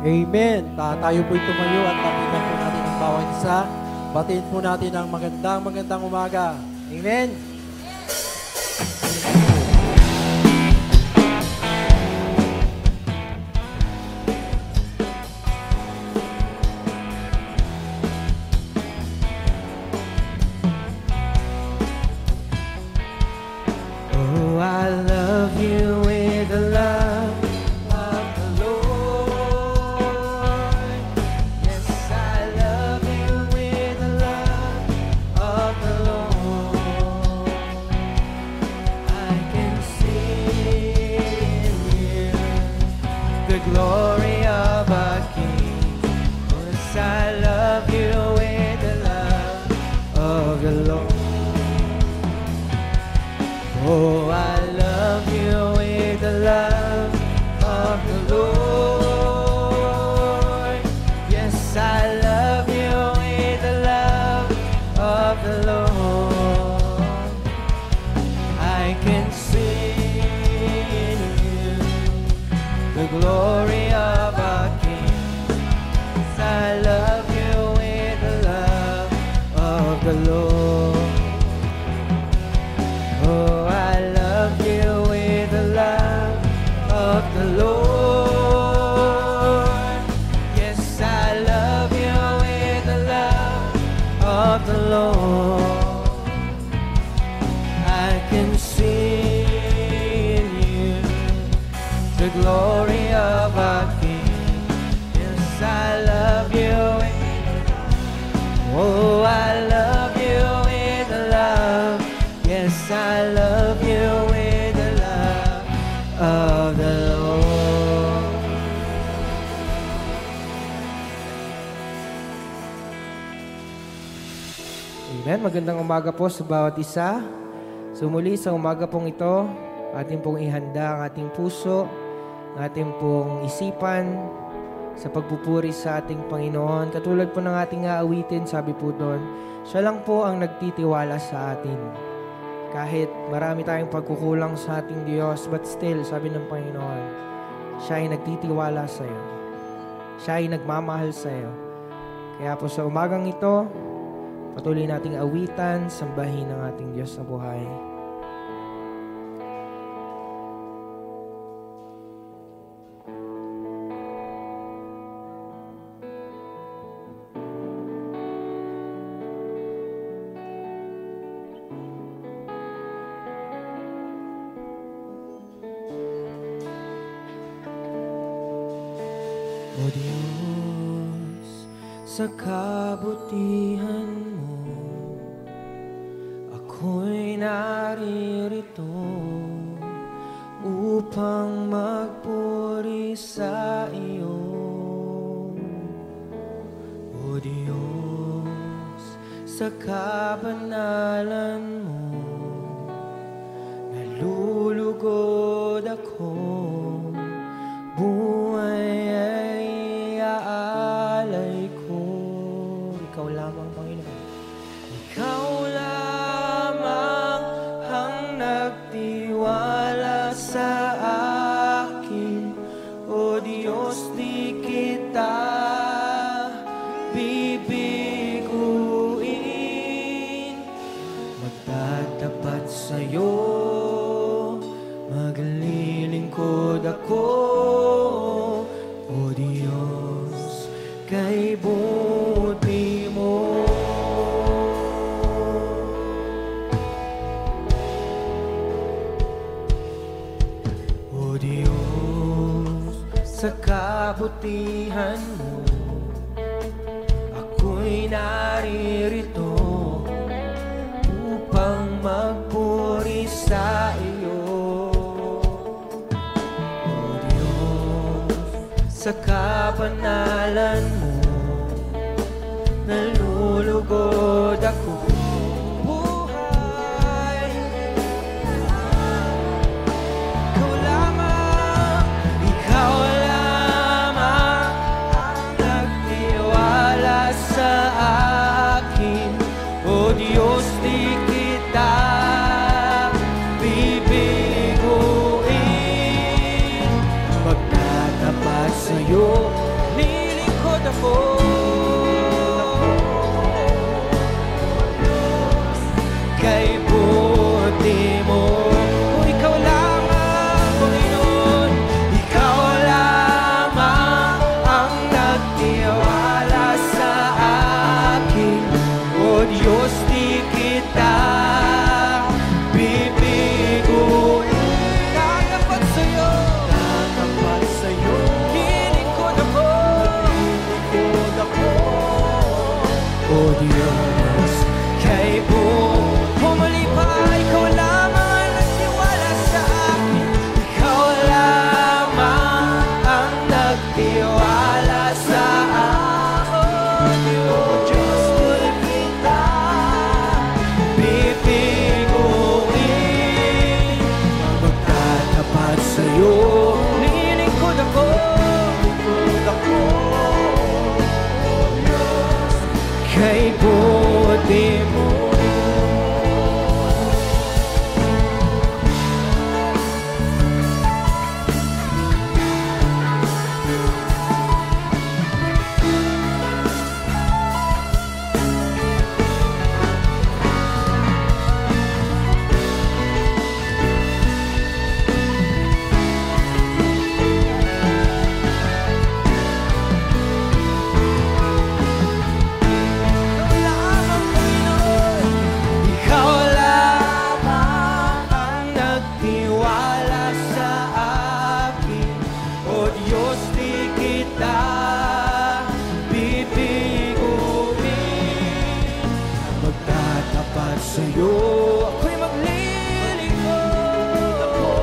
Amen. Tayo po'y tumayo at tapitan po natin ang bawat isa. Batiin po natin ang magandang umaga. Amen. Oh, I love you with the love of the Lord. Yes, I love you with the love of the Lord. I can see in you the glory of our King. Yes, I love you with the love of the Lord. Oh, I love you with the love of the Lord. Yes, I love you with the love of the Lord. I can see in you the glory of our King. Yes, I love you with the love of the Lord. Oh, I love you with the love of the Lord. Yes, I love you with the love of the Lord. I can see in you the glory of our King. Yes, I love you with, oh, I love you with the love. Yes, I love you with the love of the Lord. Amen. Magandang umaga po sa bawat isa. Sumuli sa umaga pong ito, ating pong ihanda ang ating puso, ang ating pong isipan sa pagpupuri sa ating Panginoon. Katulad po ng ating aawitin, sabi po doon, siya lang po ang nagtitiwala sa atin. Kahit marami tayong pagkukulang sa ating Diyos, but still, sabi ng Panginoon, siya ay nagtitiwala sa iyo. Siya ay nagmamahal sa iyo. Kaya po sa umagang ito, patuloy nating awitan, sambahin ang ating Diyos sa buhay. O Diyos, sa kabutihan mo, ako'y naririto upang magpuri sa iyo. O Diyos, sa kabanalan mo, nalulugod ako, buhay ay iaalay ko. Ikaw lamang, Panginoon. Ikaw lamang ang nagtiwala sa akin. O Diyos, di kita bibiguin. Magtatapat sa'yo, maglilingkod ako. O Diyos, kay buti mo. O Diyos, sa kabutihan mo, ako'y naririto upang magpuri sa iyo. Sa kabanalan mo, nalulugod ako, buhay. Ikaw lamang ang nagtiwala sa akin. O Diyos, di kita bibiguin. Magtatapat sa'yo, buti mo. Ikaw lamang ang nagtiwala sa akin. O Diyos, di kita bibiguin. Magtatapat sa'yo, ako'y maglilingkod ako.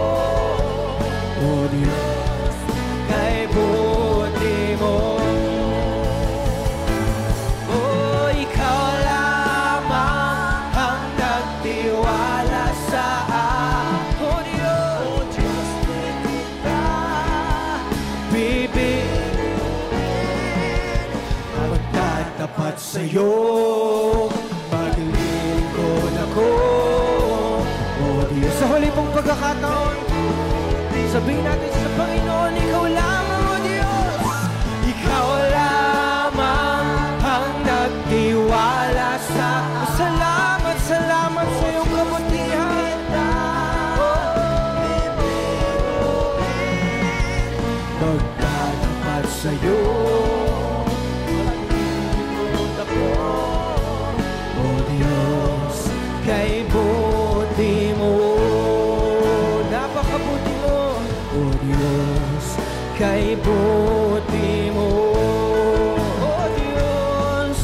O Diyos, kay buti mo. Oh, ikaw lamang ang nagtiwala sa akin. Oh Diyos, di kita bibiguin. Magtatapat sa'yo, maglilingkod ako. Oh Diyos, Sa huli pong pagkakataon, sabihin natin sa Panginoon, ikaw lamang, O Diyos. ikaw lamang ang nagtiwala sa akin. Salamat, salamat sa iyong kabutihan. Magtatapat sa'yo, maglilingkod ako. O Diyos, kay buti mo. Napakabuti mo. O Diyos, kay buti mo. O Diyos,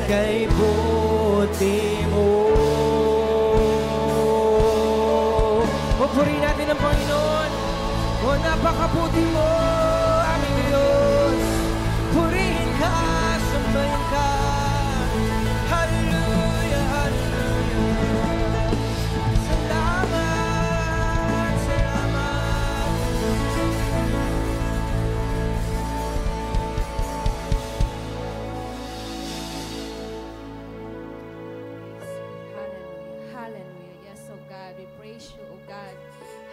kay buti mo. Pupurihin natin ang Panginoon. O napakabuti mo, aming Diyos. Purihin ka, sambahin ka. Hallelujah, hallelujah. Salamat, salamat. Hallelujah. Hallelujah. Yes, oh God. We praise you, oh God.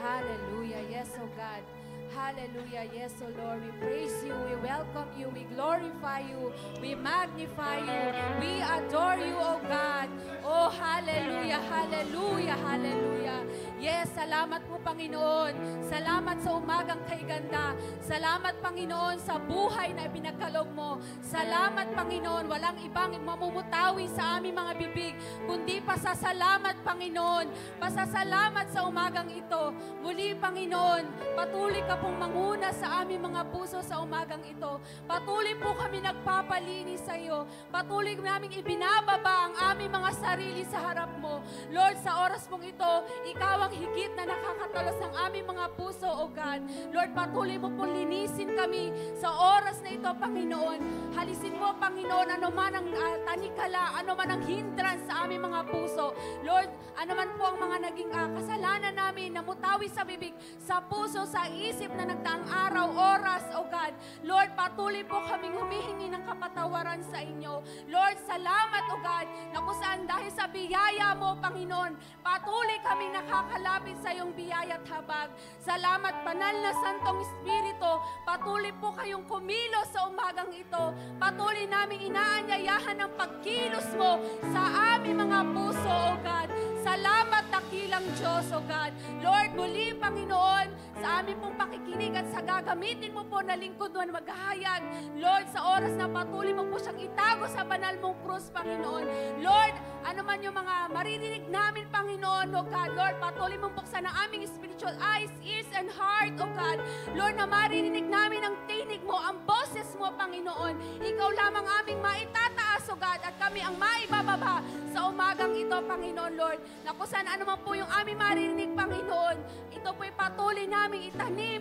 Hallelujah. Yes, oh God. Hallelujah. Yes, oh Lord. We praise you. We welcome you. We glorify you. We magnify you. We adore you, oh God. Oh, hallelujah. Hallelujah. Hallelujah. Yes, salamat po, Panginoon. Salamat sa umagang kay ganda. Salamat, Panginoon, sa buhay na ipinagkaloob mo. Salamat, Panginoon. Walang ibang mamumutawi sa aming mga bibig, kundi pasasalamat, Panginoon. Pasasalamat sa umagang ito. Muli, Panginoon, patuloy ka pong manguna sa aming mga puso sa umagang ito. Patuloy po kami nagpapalinis sa iyo. Patuloy naming ibinababa ang aming mga sarili sa harap mo. Lord, sa oras mong ito, ikaw ang higit na nakakatalos ng aming mga puso, O God. Lord, patuloy mo pong linisin kami sa oras na ito, Panginoon. Halisin mo, Panginoon, ano man ang tanikala, ano man ang hindrance sa aming mga puso. Lord, ano man po ang mga naging kasalanan namin na mutawi sa bibig, sa puso, sa isip na nagdaang araw, oras, O God. Lord, patuloy po kaming humihingi ng kapatawaran sa inyo. Lord, salamat, O God, na kung saan dahil sa biyaya mo, Panginoon, patuloy kaming nakakalapit sa iyong biyaya at habag. Salamat, Banal na Santong Espiritu, patuloy po kayong kumilos sa umagang ito. Patuloy naming inaanyayahan ng pagkilos mo sa aming mga puso, O God. Salamat, dakilang Diyos, O God. Lord, muli, Panginoon, sa aming pong pakikinig at sa gagamitin mo po na lingkod mo na maghahayag. Lord, sa oras na patuloy mo po siyang itago sa banal mong krus, Panginoon. Lord, ano man yung mga maririnig namin, Panginoon, O God. Lord, patuloy mong buksan ang aming spiritual eyes, ears, and heart, O God. Lord, na maririnig namin ang tinig mo, ang boses mo, Panginoon. Ikaw lamang aming maitataas, O God, at kami ang maibababa sa umagang ito, Panginoon, Lord. Na kung saan ano man po yung aming maririnig, Panginoon, ito po'y patuloy naming itanim,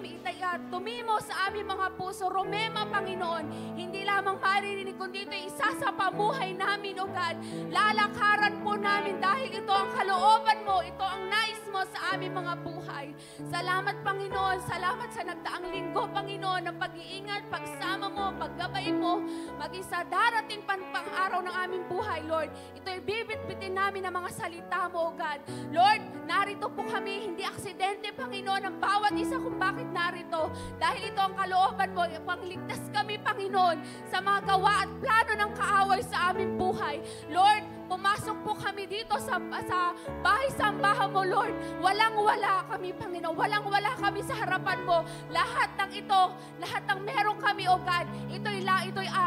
tumimo sa aming mga puso, rumema, Panginoon. Hindi lamang maririnig, kundi ito'y isa sa pamuhay namin, O God. Lalakaran po namin dahil ito ang kalooban mo, ito ang nais mo sa aming mga buhay. Salamat, Panginoon. Salamat sa nagdaang linggo, Panginoon, ng pag-iingat, pagsama mo, paggabay mo, maging sa darating pang araw-araw ng aming buhay, Lord. Ito'y bibit-bitin namin ang mga salita mo, O God. Lord, narito po kami, hindi aksidente, Panginoon, ang bawat isa kung bakit narito. Dahil ito ang kalooban mo, pangligtas kami, Panginoon, sa mga gawa at plano ng kaaway sa aming buhay. Lord, pumasok po kami dito sa bahay-sambahan mo, Lord. Walang-wala kami, Panginoon. Walang-wala kami sa harapan mo. Lahat ng ito, lahat ng meron kami, O God, ito'y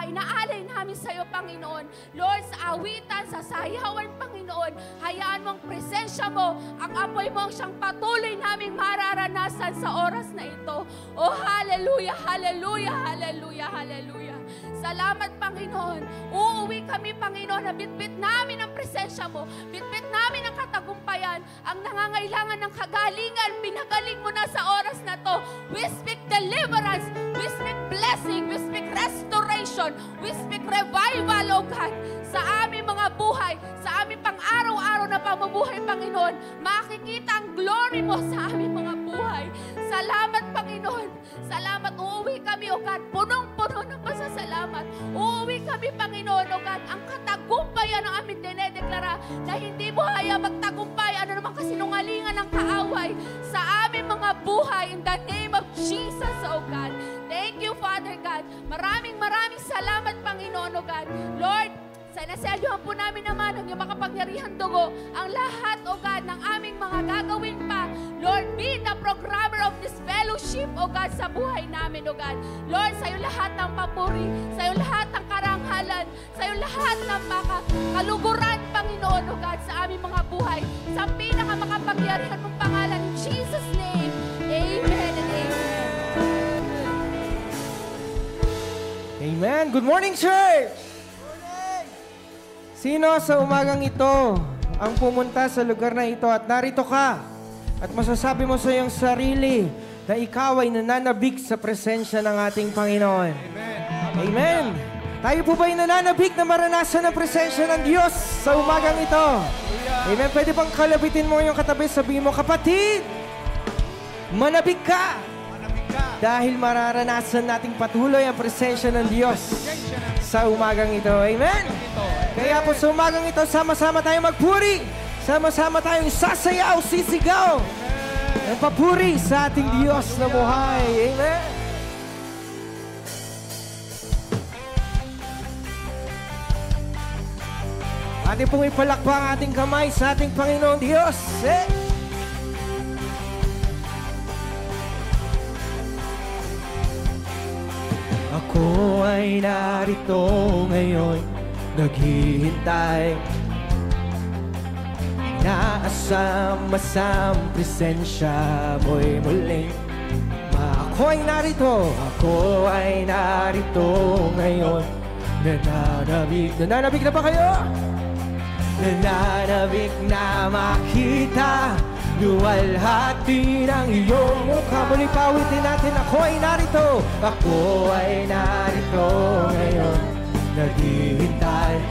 inaalay namin sa iyo, Panginoon. Lord, sa awitan, sa sayawan, Panginoon, hayaan mo ang presensya mo, ang apoy mo ang siyang patuloy naming mararanasan sa oras na ito. Oh, hallelujah, hallelujah, hallelujah, hallelujah. Salamat, Panginoon. Uuwi kami, Panginoon, na bitbit namin ang presensya mo. Bitbit namin ang katagumpayan, ang nangangailangan ng kagalingan. Pinagaling mo na sa oras na to. We speak deliverance. We speak blessing. We speak restoration. We speak revival, O God, sa aming mga buhay, sa aming pang-araw-araw na pamumuhay, Panginoon. Makikita ang glory mo sa aming mga buhay. Salamat, Panginoon. Salamat. Uuwi kami, O God, punong-puno ng pasasalamat. Uuwi kami, Panginoon, O God, ang katagumpayan ng aming dinedeklara na hindi mo haya magtagumpay ano naman kasinungalingan ng kaaway sa aming mga buhay in the name of Jesus, O God. Thank you, Father God. Maraming salamat, Panginoon, O God. Lord, sinaselyohan po namin naman ang iyong makapangyarihan dugo, ang lahat, O God, ng aming mga gagawin pa. Lord, be the programmer of this fellowship, O God, sa buhay namin, O God. Lord, sa iyo lahat ng papuri, sa iyo lahat ng karanghalan, sa iyo lahat ng kaluguran, Panginoon, O God, sa aming mga buhay. Sa pinakamakapangyarihan mong pangalan, in Jesus' name, amen and amen. Amen. Good morning, church! Sino sa umagang ito ang pumunta sa lugar na ito at narito ka at masasabi mo sa iyong sarili na ikaw ay nananabik sa presensya ng ating Panginoon? Amen. Amen. Tayo po ba ay nananabik na maranasan ang presensya ng Diyos sa umagang ito? Amen. Pwede bang kalabitin mo yung katabi, sabihin mo, kapatid, manabik ka! Dahil mararanasan nating patuloy ang presensya ng Diyos sa umagang ito. Amen? Kaya po sa umagang ito, sama-sama tayong magpuri. Sama-sama tayong sasayaw, sisigaw. Ang papuri sa ating Diyos na buhay. Amen? Ating pong ipalakpak ang ating kamay sa ating Panginoong Diyos. Ako ay narito ngayon, naghihintay. Inaasama sa presensya mo'y muling. Ako ay narito ngayon, nananabik na ba kayo? Nananabik na makita luwalhati ng iyong mukha. Muli pawitin natin, ako ay narito ngayon, naghihintay.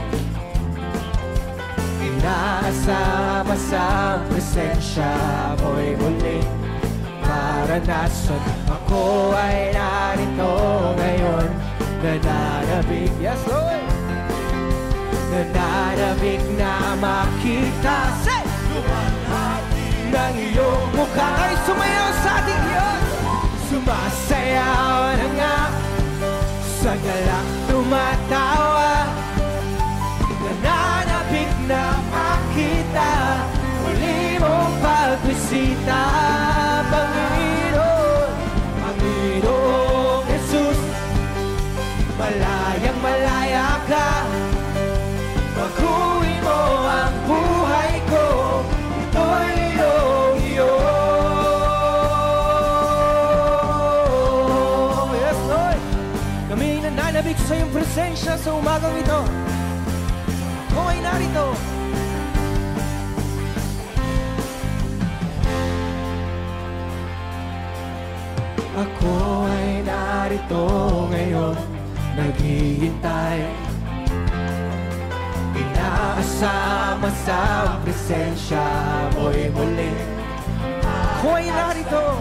Inaasama sa presensya mo'y muling maranasan. Ako ay narito ngayon, nananabik. Yes, Lord! Nananabik na makita. Say! Ng iyong mukha ay sumayaw sa ating Diyos. Sumasayaw na nga, sa galak tumatawa. Nananabik na makita, muli mong pagbisita. Panginoong Jesus, malayang malaya ka. Pag-uwi mo ang buhay ko, ito'y iyo. Yes, Lord. Kami nananabik sa iyong presensya sa umagang ito. Ako ay narito. Ako ay narito ngayon, naghihintay. Inaasama sa presensya mo'y muli. Ako ay narito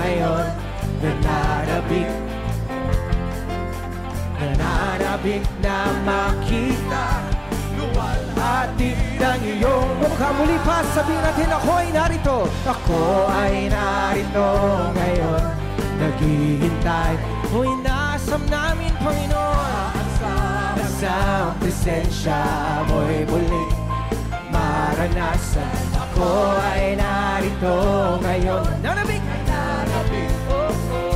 ngayon, nananabik nananabik na makita luwalhati ng iyong mukha. Muli pa, sabihin natin, ako ay narito. Ako ay narito ngayon, naghihintay. O inaasam namin, Panginoon, sa presensya mo'y muling maranasan. Ako ay narito ngayon, nananabik, oh, oh.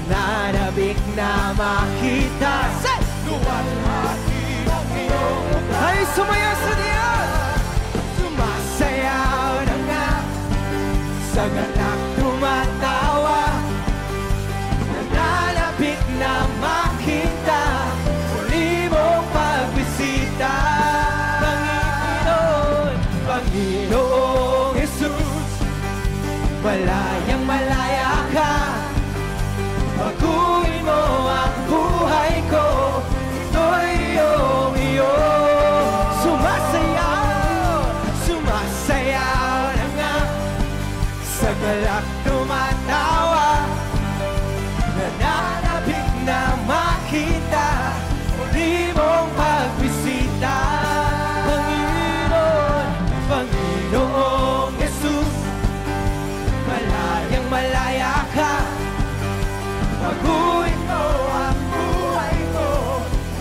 Nananabik na makita sa luwalhati ng iyong mukha. Ay sumayaw sa Diyos, sumasayaw na nga, sa galak tumatawa. Nananabik na makita, muli mong pagbisita. Panginoon, Panginoong Jesus, malayang malaya ka. Baguhin mo ang buhay ko, ito'y iyong-iyo. Sumasayaw, sumasayaw na nga, sa galak tumatawa. Nananabik na makita, muli mong pagbisita. Panginoon, Panginoong Jesus, malayang malaya ka. Baguhin mo ang buhay ko,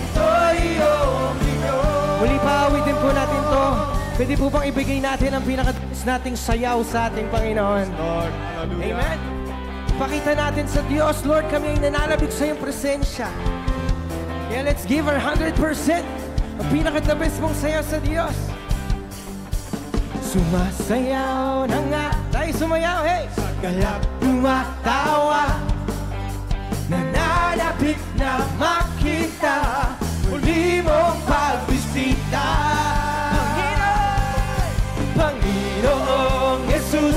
ito'y iyong-iyo. Muli pa, awitin po natin to. Pwede po bang ibigay natin ang pinaka-taas nating sayaw sa ating Panginoon? Lord, hallelujah. Amen. Pakita natin sa Diyos, Lord, kami ay nananabik sa iyong presensya. Yeah, let's give our 100%. Ang pinaka-the best mong sayaw sa Diyos. Sumasayaw na nga. Tayo sumayaw, hey! Sa galak tumatawa. Nananabik na makita, muli mong pagbisita. Panginoon, Panginoong Jesus,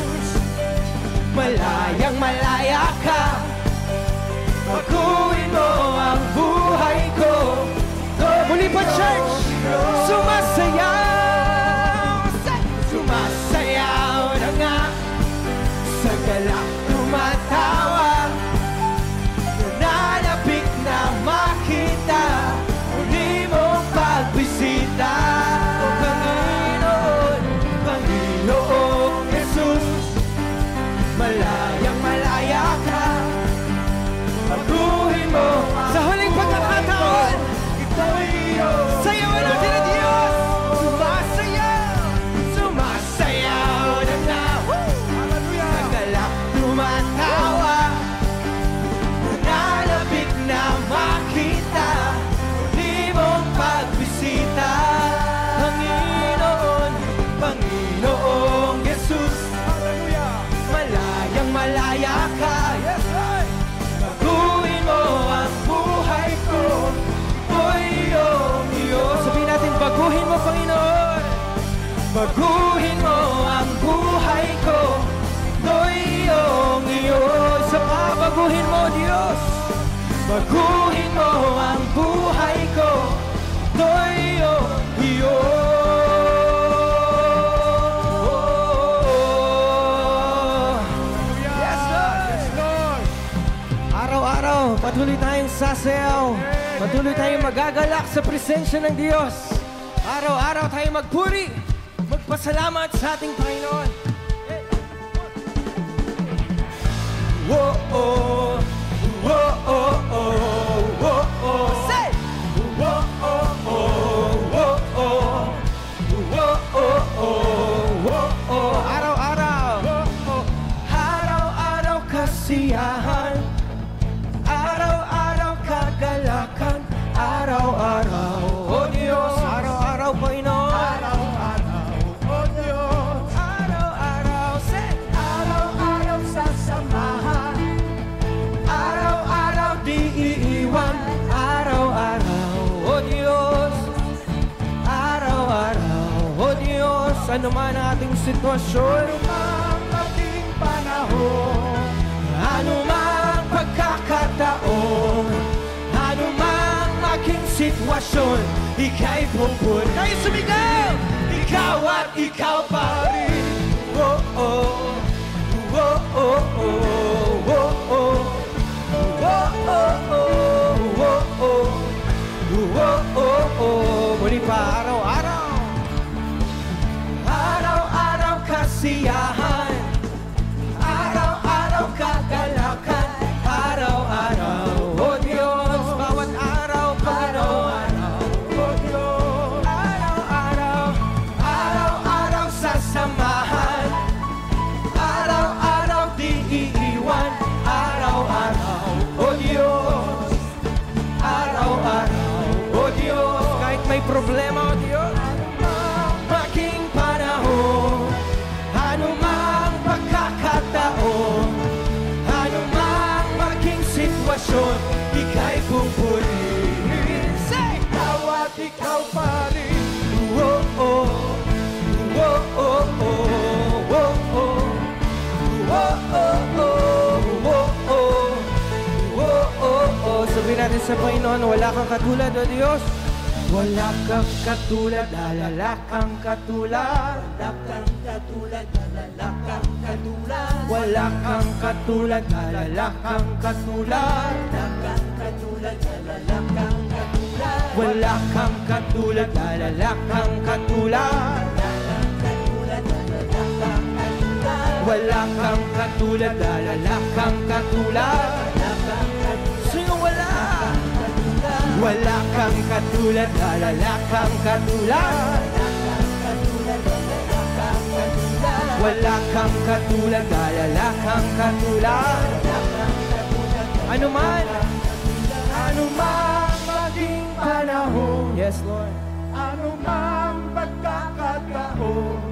malayang malaya ka. Baguhin mo ang buhay ko. Muli pa, church! Sumasayaw! Sumasayaw na nga, sa galak tumatawa. Nananabik na makita, muli mong pagbisita. Panginoon, Panginoong Jesus, malayang malaya ka. Baguhin mo sa huling pagkakataon, ito'y iyong. Sayawan natin ang Diyos. Sumasayaw, sumasayaw na nga. Hallelujah. Sa galak tumatawa. Nananabik na makita, muli mong pagbisita. Panginoon, Panginoong Jesus, hallelujah. Malayang malaya ka. Yes, Lord. Baguhin mo ang buhay ko, ito'y iyong-iyo. Sabihin natin, baguhin mo, Panginoon. Baguhin mo ang buhay ko, ito'y iyong-iyo. Sa baguhin mo, Diyos. Baguhin mo ang buhay ko, ito'y iyong-iyo. Yes, Lord. Yes, Lord. Araw-araw, patuloy tayong sasayaw. Patuloy tayong magagalak sa presensya ng Diyos. Araw-araw tayong magpuri, magpasalamat sa ating Panginoon. Whoa, oh, whoa, oh, oh, whoa, oh. Say! Whoa, oh, oh, whoa, oh, whoa, oh, oh, whoa, oh. Araw-araw, araw-araw kasiyahan, araw-araw kagalakan, araw-araw, oh Diyos, araw-araw Panginoon. Araw-araw, oh Diyos. Araw-araw, say! Araw-araw sasamahan, araw-araw di iiwan, araw-araw, oh Diyos. Araw-araw, oh Diyos, ano man ating sitwasyon, ano man ating panahon, ano man pagkakataon, ano man aking sitwasyon, ika'y pupuri. Tayo sumigaw! Ikaw at ikaw pa rin. Oh, oh, oh, oh, oh, oh, oh, oh, oh, oh, oh, oh. pa, araw-araw. Araw-araw kasiyahan, araw-araw kagalakan, araw-araw, O Diyos, bawat araw, Panginoon, O Diyos, araw-araw, araw-araw sasamahan, araw-araw di iiwan, araw-araw, O Diyos, araw-araw, O Diyos, kahit may problema, O Diyos, maging panahon, anumang pagkakataon, anumang maging sitwasyon, ika'y pupurihin. Say! Ikaw at ikaw pa rin. Oh, oh, oh, oh, oh, oh, oh, oh, sabihin natin sa Panginoon, wala kang katulad, O Diyos. Wala kang katulad, alala kang katulad. Wala kang katulad, alala kang katulad. Wala kang katulad, alala kang katulad. Wala kang katulad, alala kang katulad. Wala kang katulad, alala kang katulad. Sino wala? Wala kang katulad, alala kang katulad. Wala kang katulad, alala kang katulad. Ano man maging panahon, yes Lord. Ano mang pagkakataon,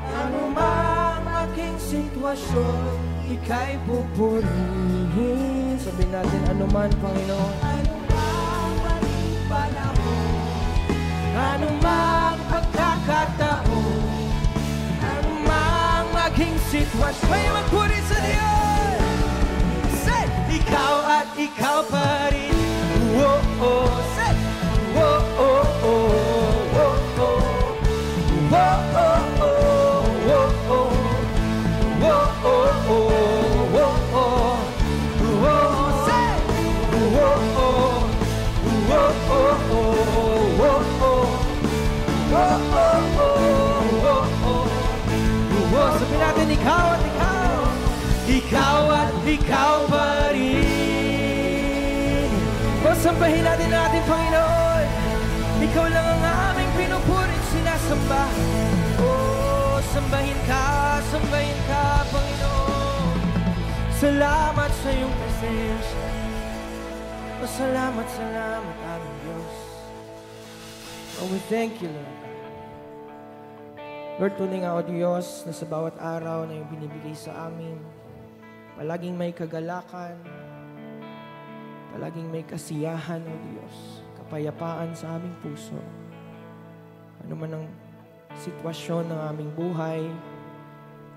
ano mang maging sitwasyon, ika'y pupurihin. Sabihin natin, ano man, Panginoon. Ano mang maging panahon, ano mang pagkakataon, ano mang maging sitwasyon, may magpuri sa Diyos. Say! Ikaw at ikaw pa rin. Oh, oh, say! Oh, oh, oh, oh, oh. Oh, oh, oh, oh, oh. Whoa, oh, oh, oh, oh, whoa, say, whoa, oh, whoa, oh, oh, whoa, oh, whoa, oh, oh, whoa. Sabihin natin, ikaw at ikaw, ikaw at ikaw pa rin. O sambahin natin ang ating Panginoon, ikaw lang ang aming pinupurit, sinasamba. Sambahin ka, Panginoon. Salamat sa iyong presensya. O salamat, aming Diyos. Oh, we thank you, Lord. Lord, tunay nga, O Diyos, na sa bawat araw na iyong binibigay sa amin, palaging may kagalakan, palaging may kasiyahan, O Diyos, kapayapaan sa aming puso. Ano man ang sitwasyon ng aming buhay,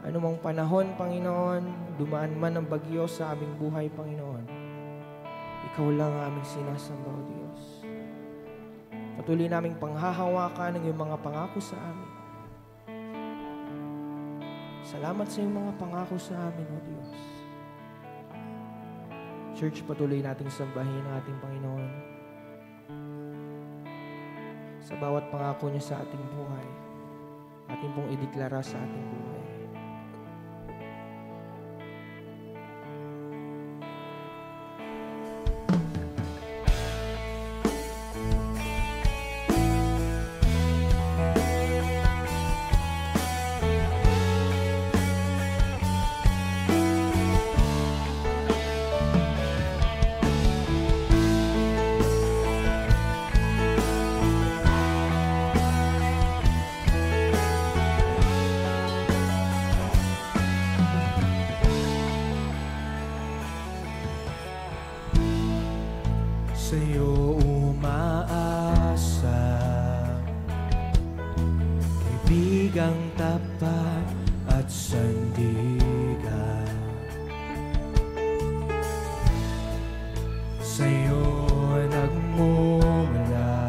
anumang panahon, Panginoon, dumaan man ang bagyo sa aming buhay, Panginoon, Ikaw lang ang aming sinasamba, O Diyos. Patuloy naming panghahawakan ang iyong mga pangako sa amin. Salamat sa iyong mga pangako sa amin, O Diyos. Church, patuloy nating sambahin ang ating Panginoon sa bawat pangako niya sa ating buhay. Ating pong ideklara sa ating buhay. Sa'yo umaasa, kaibigang tapat at sandigan. Sa'yo nagmumula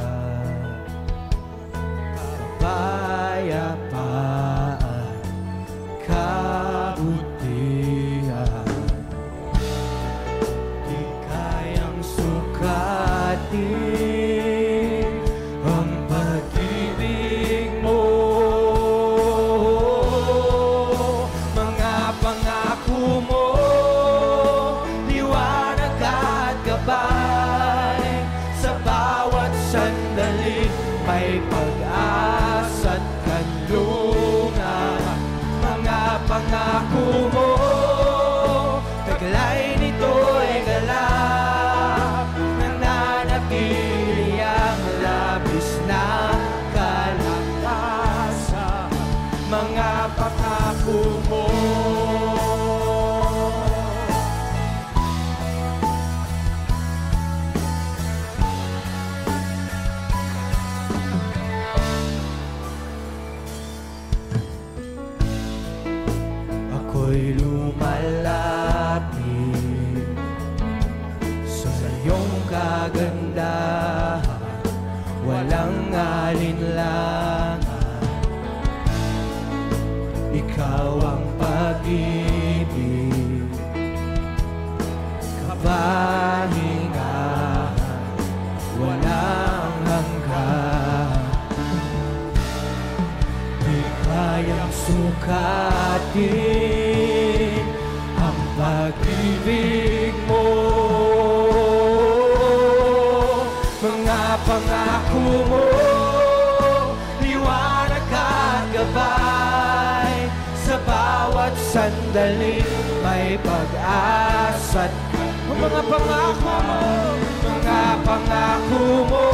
kapayapaan, kabutihan. Di kayang sukatin ang pag may pag-asa't kanlungan. Mga pangako mo, taglay nito'y galak, nananatili ang labis na kalakasan. Mga pangako mo, ako'y lumalapit sa iyong kagandahan, walang alinlangan. Ikaw ang pag-ibig, kapahingahan, walang hanggan. Di kayang sukatin ang pag-ibig mo. Mga pangako mo, liwanag at gabay. Sa bawat sandali may pag-asa't mga pangako mo, mga pangako mo,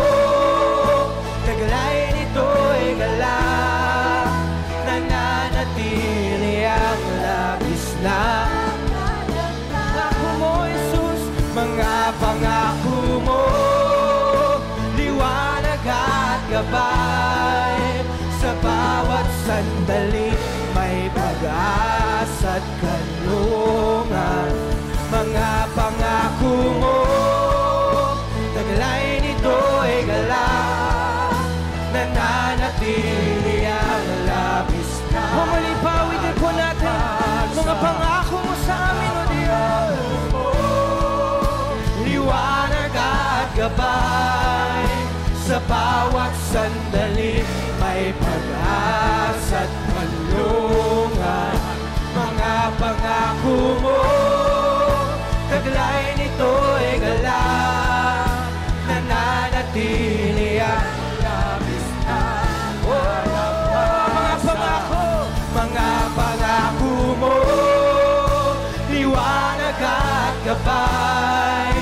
taglay nito'y galak, nananatili ang labis na pangako mo, Jesus. Mga pangako mo, liwanag at gabay. Sa bawat sandali may pag-asa't kanlungan. Mga pangako mo, taglay nito'y galak, nananatili ang labis na. Muli pa, awitin po natin mga pangako mo sa amin, O Diyos. Liwanag at gabay, sa bawat sandali may pag-asa't kanlungan. Mga pangako mo, taglay nito'y galak, nananatili ang labis na walang hanggan. Mga pangako mo, liwanag at gabay.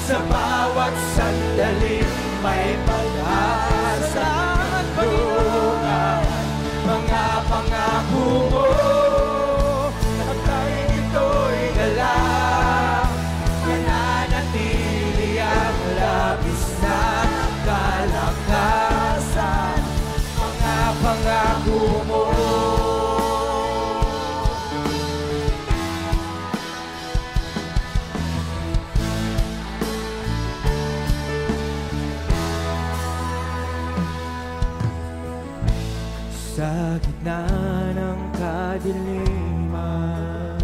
Sa bawat sandali may pag-asa at kanlungan. Mga pangako mo, taglay nito'y galak, nananatili ang labis na kalakasan. Mga pangako mo, sa gitna ng kadiliman,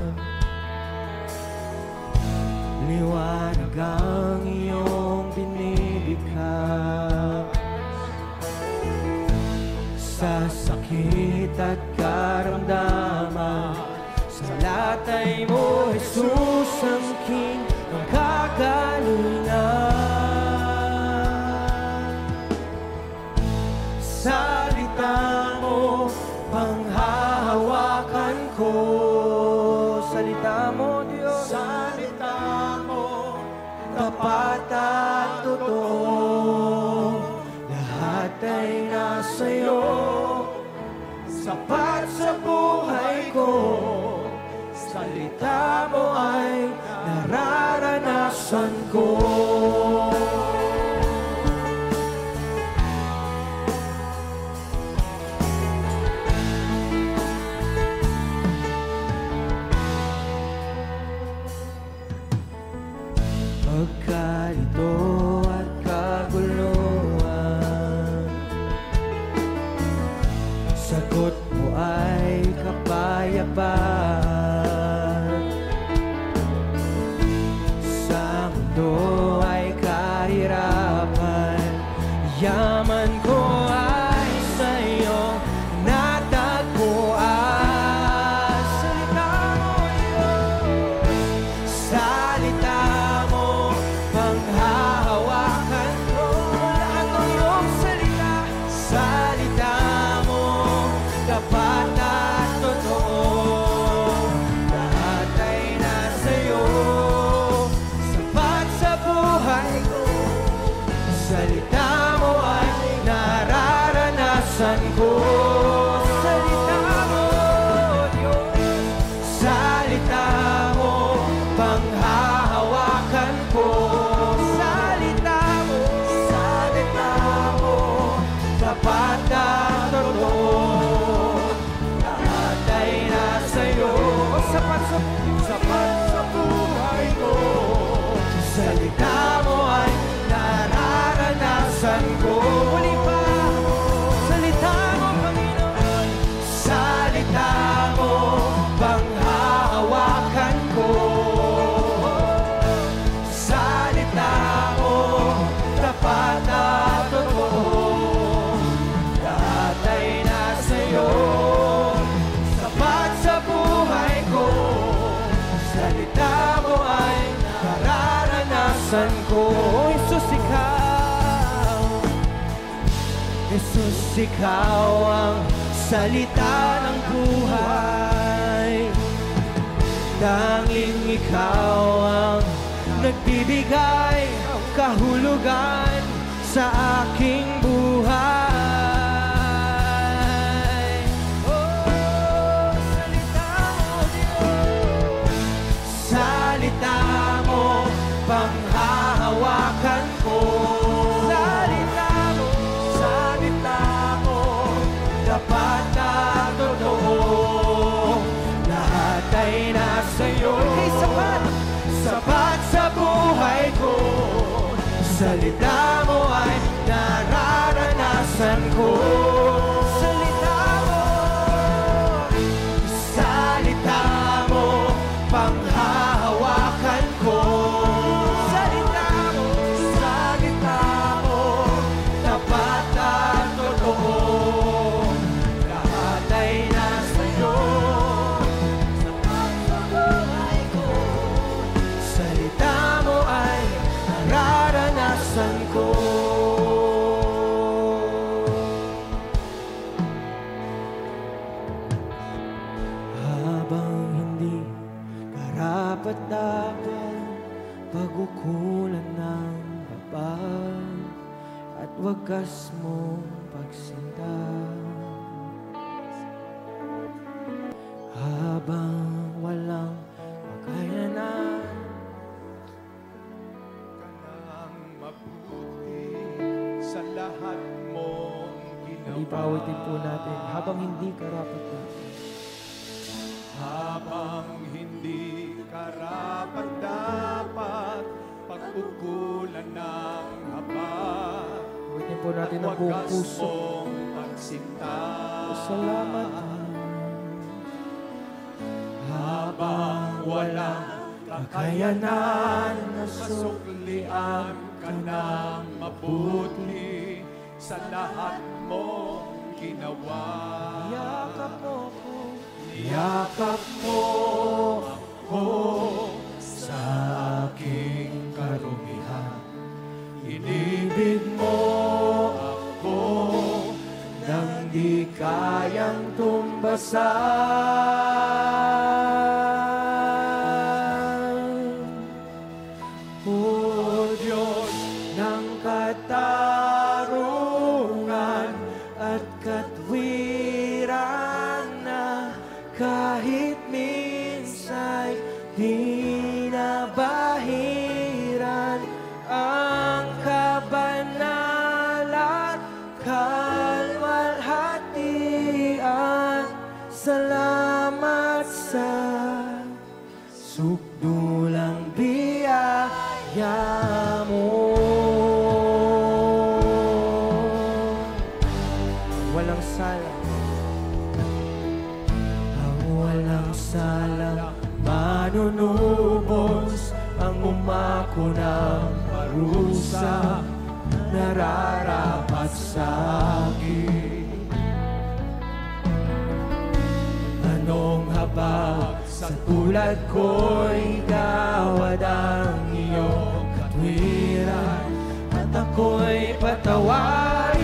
liwanag ang iyong binibigha. Sa sakit at karamdaman, sa latay mo, Jesus, ang King ng kagalingan. Salita mo, panghahawakan ko. Salita mo, Diyos. Salita mo, tapat at totoo. Lahat ay nasa iyo, sapat sa buhay ko. Salita mo ay nararanasan ko. Pagkalito at kaguluhan, sagot mo ay kapayapaan. Sa mundo ay kahirapan, yaman ko ay sa iyong natagpuan. Salita mo, Diyos. Salita mo, panghahawakan ko. Lahat ng iyong salita. salita mo ay nararanasan ko. Muli pa, salita mo, Panginoon. Salita mo, panghahawakan ko. Salita mo, tapat at totoo. Lahat ay nasa'yo, sapat sa buhay ko. Salita mo ay nararanasan ko. Jesus, ikaw, Jesus, ikaw ang salita ng buhay. Tanging ikaw ang nagbibigay kahulugan sa aking buhay. Oh, salita mo, Diyos. Salita mo, panghahawakan ko. Salita mo, dapat na totoo. Lahat ay nasa'yo. Kay sapat sa buhay ko. Salita mo ay nararanasan ko. Salita mo, panghahawakan ko. Salita mo, tapat at totoo. Lahat ay nasa'yo, sapat sa buhay ko. Salita mo ay nararanasan ko. Habang hindi karapat-dapat pag-ukulan ng babag at wagas mong pagsinta. Habang walang kakayanan Kanang mabuti sa lahat mong ginawa. Ipawitin po natin habang hindi karapat-dapat. Habang hindi karapat-dapat pag-ukulan ng habag. Ipawitin po natin ang buong Wagas puso. mong pagsinta. Salamat. Habang walang kakayanan na suklian ka ng mabuti sa lahat mong ginawa. yakap mo ko. Yakap mo ako sa aking karumihan. Inibig mo ako nang di kayang tumbasan. O Diyos ng katarungan at katwiran na kahit minsa'y di nabahiran ang kabanalan, kalwalhatian. Salamat sa sukdulang biyaya mo. Walang sala. Ang walang salang manunubos, ang umako ng parusa, nararapat sa akin. Anong habag sa tulad ko'y gawad ang iyong katwiran, at ako'y patawarin.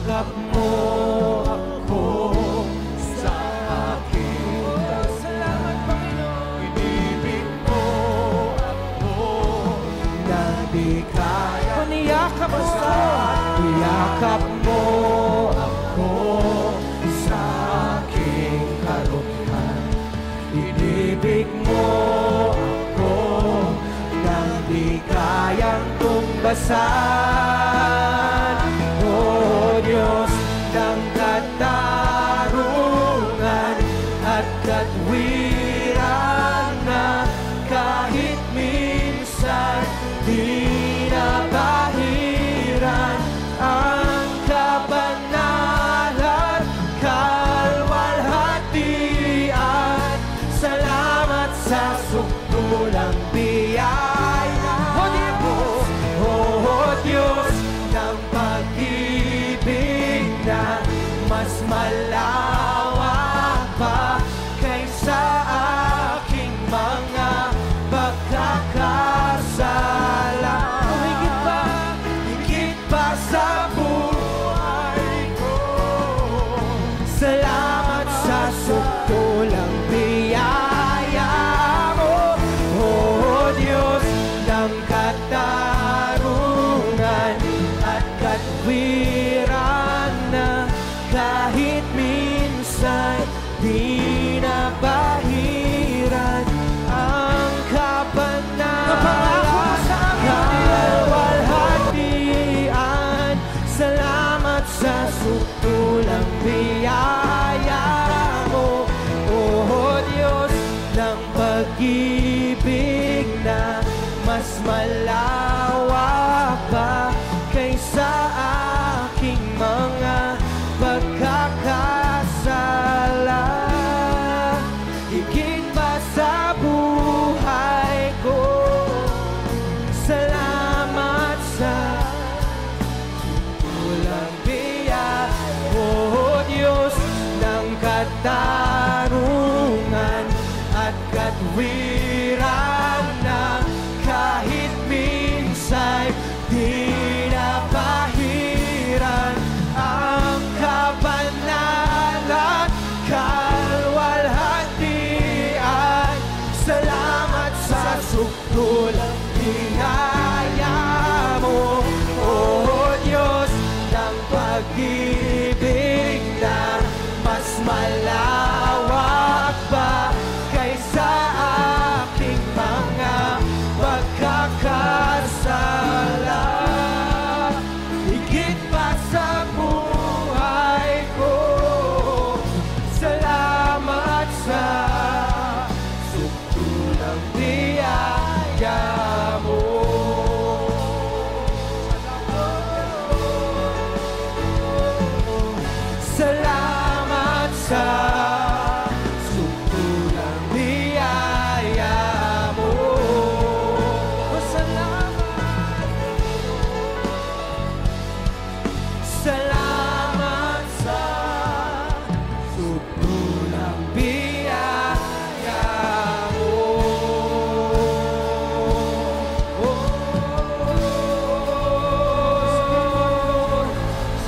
Yakap mo ako sa akin. Salamat, Panginoon. Inibig mo ako nang di kaya. Niyakap mo ako. Yakap mo ako sa aking karumihan. Inibig mo ako nang di kayang tumbasan. O Diyos ng katarungan at katwiran na sukdulang biyaya mo, O Diyos ng pag-ibig na mas malawak pa kaysa aking mga pagkakasala. Higit pa sa buhay ko. Salamat sa sukdulang biyaya mo, O Diyos ng katarungan at katwiran na kahit minsan di nabahiran ang kapanalan, kalwalhatian. Salamat sa sukdulang biyaya mo, O Diyos ng pag-ibig na mas malawak pa kaysa aking mga pagkakasala. Higit pa sa buhay ko. Salamat sa walang biyaya, O Diyos ng katarungan at katwiran na kahit minsan di napahiran ang kabanalan, kalwalhatian. Salamat sa sukdulang biyaya mo, O Diyos ng pag-ibig na mas malawak pa kaysa aking mga pagkakasala. Higit pa sa buhay ko. Salamat sa sukdulang biyaya mo. Salamat sa sukdulang biyaya mo. Salamat sa sukdulang biyaya mo.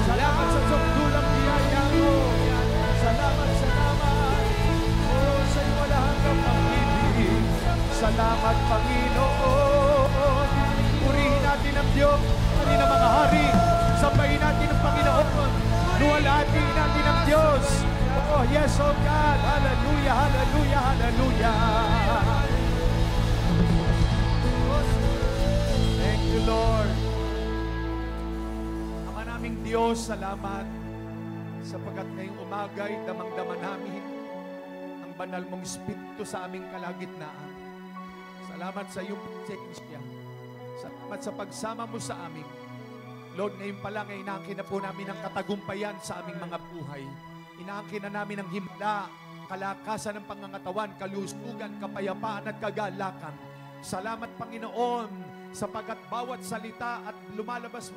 Salamat sa sukdulang biyaya mo. Salamat, salamat. Oh, sa iyo wala hanggang pag-ibig. Salamat, Panginoon. Purihin natin ang Diyos, kanina mga hari. Sabayin natin ang Panginoon. Luwalhatiin natin ang Diyos. Oh, yes, oh God. Hallelujah, hallelujah, hallelujah. Thank you, Lord. Ama naming Diyos, salamat sapagkat ngayong umagay damang-dama namin ang banal mong Espiritu sa aming kalagitnaan. Salamat sa iyong presensya. Salamat sa pagsama mo sa amin. Lord, ngayon pa lang ay inaangkin na po namin ang katagumpayan sa aming mga buhay. Inaangkin na namin ang himla, kalakasan ng pangangatawan, kalusugan, kapayapaan at kagalakan. Salamat, Panginoon, sapagkat bawat salita at lumalabas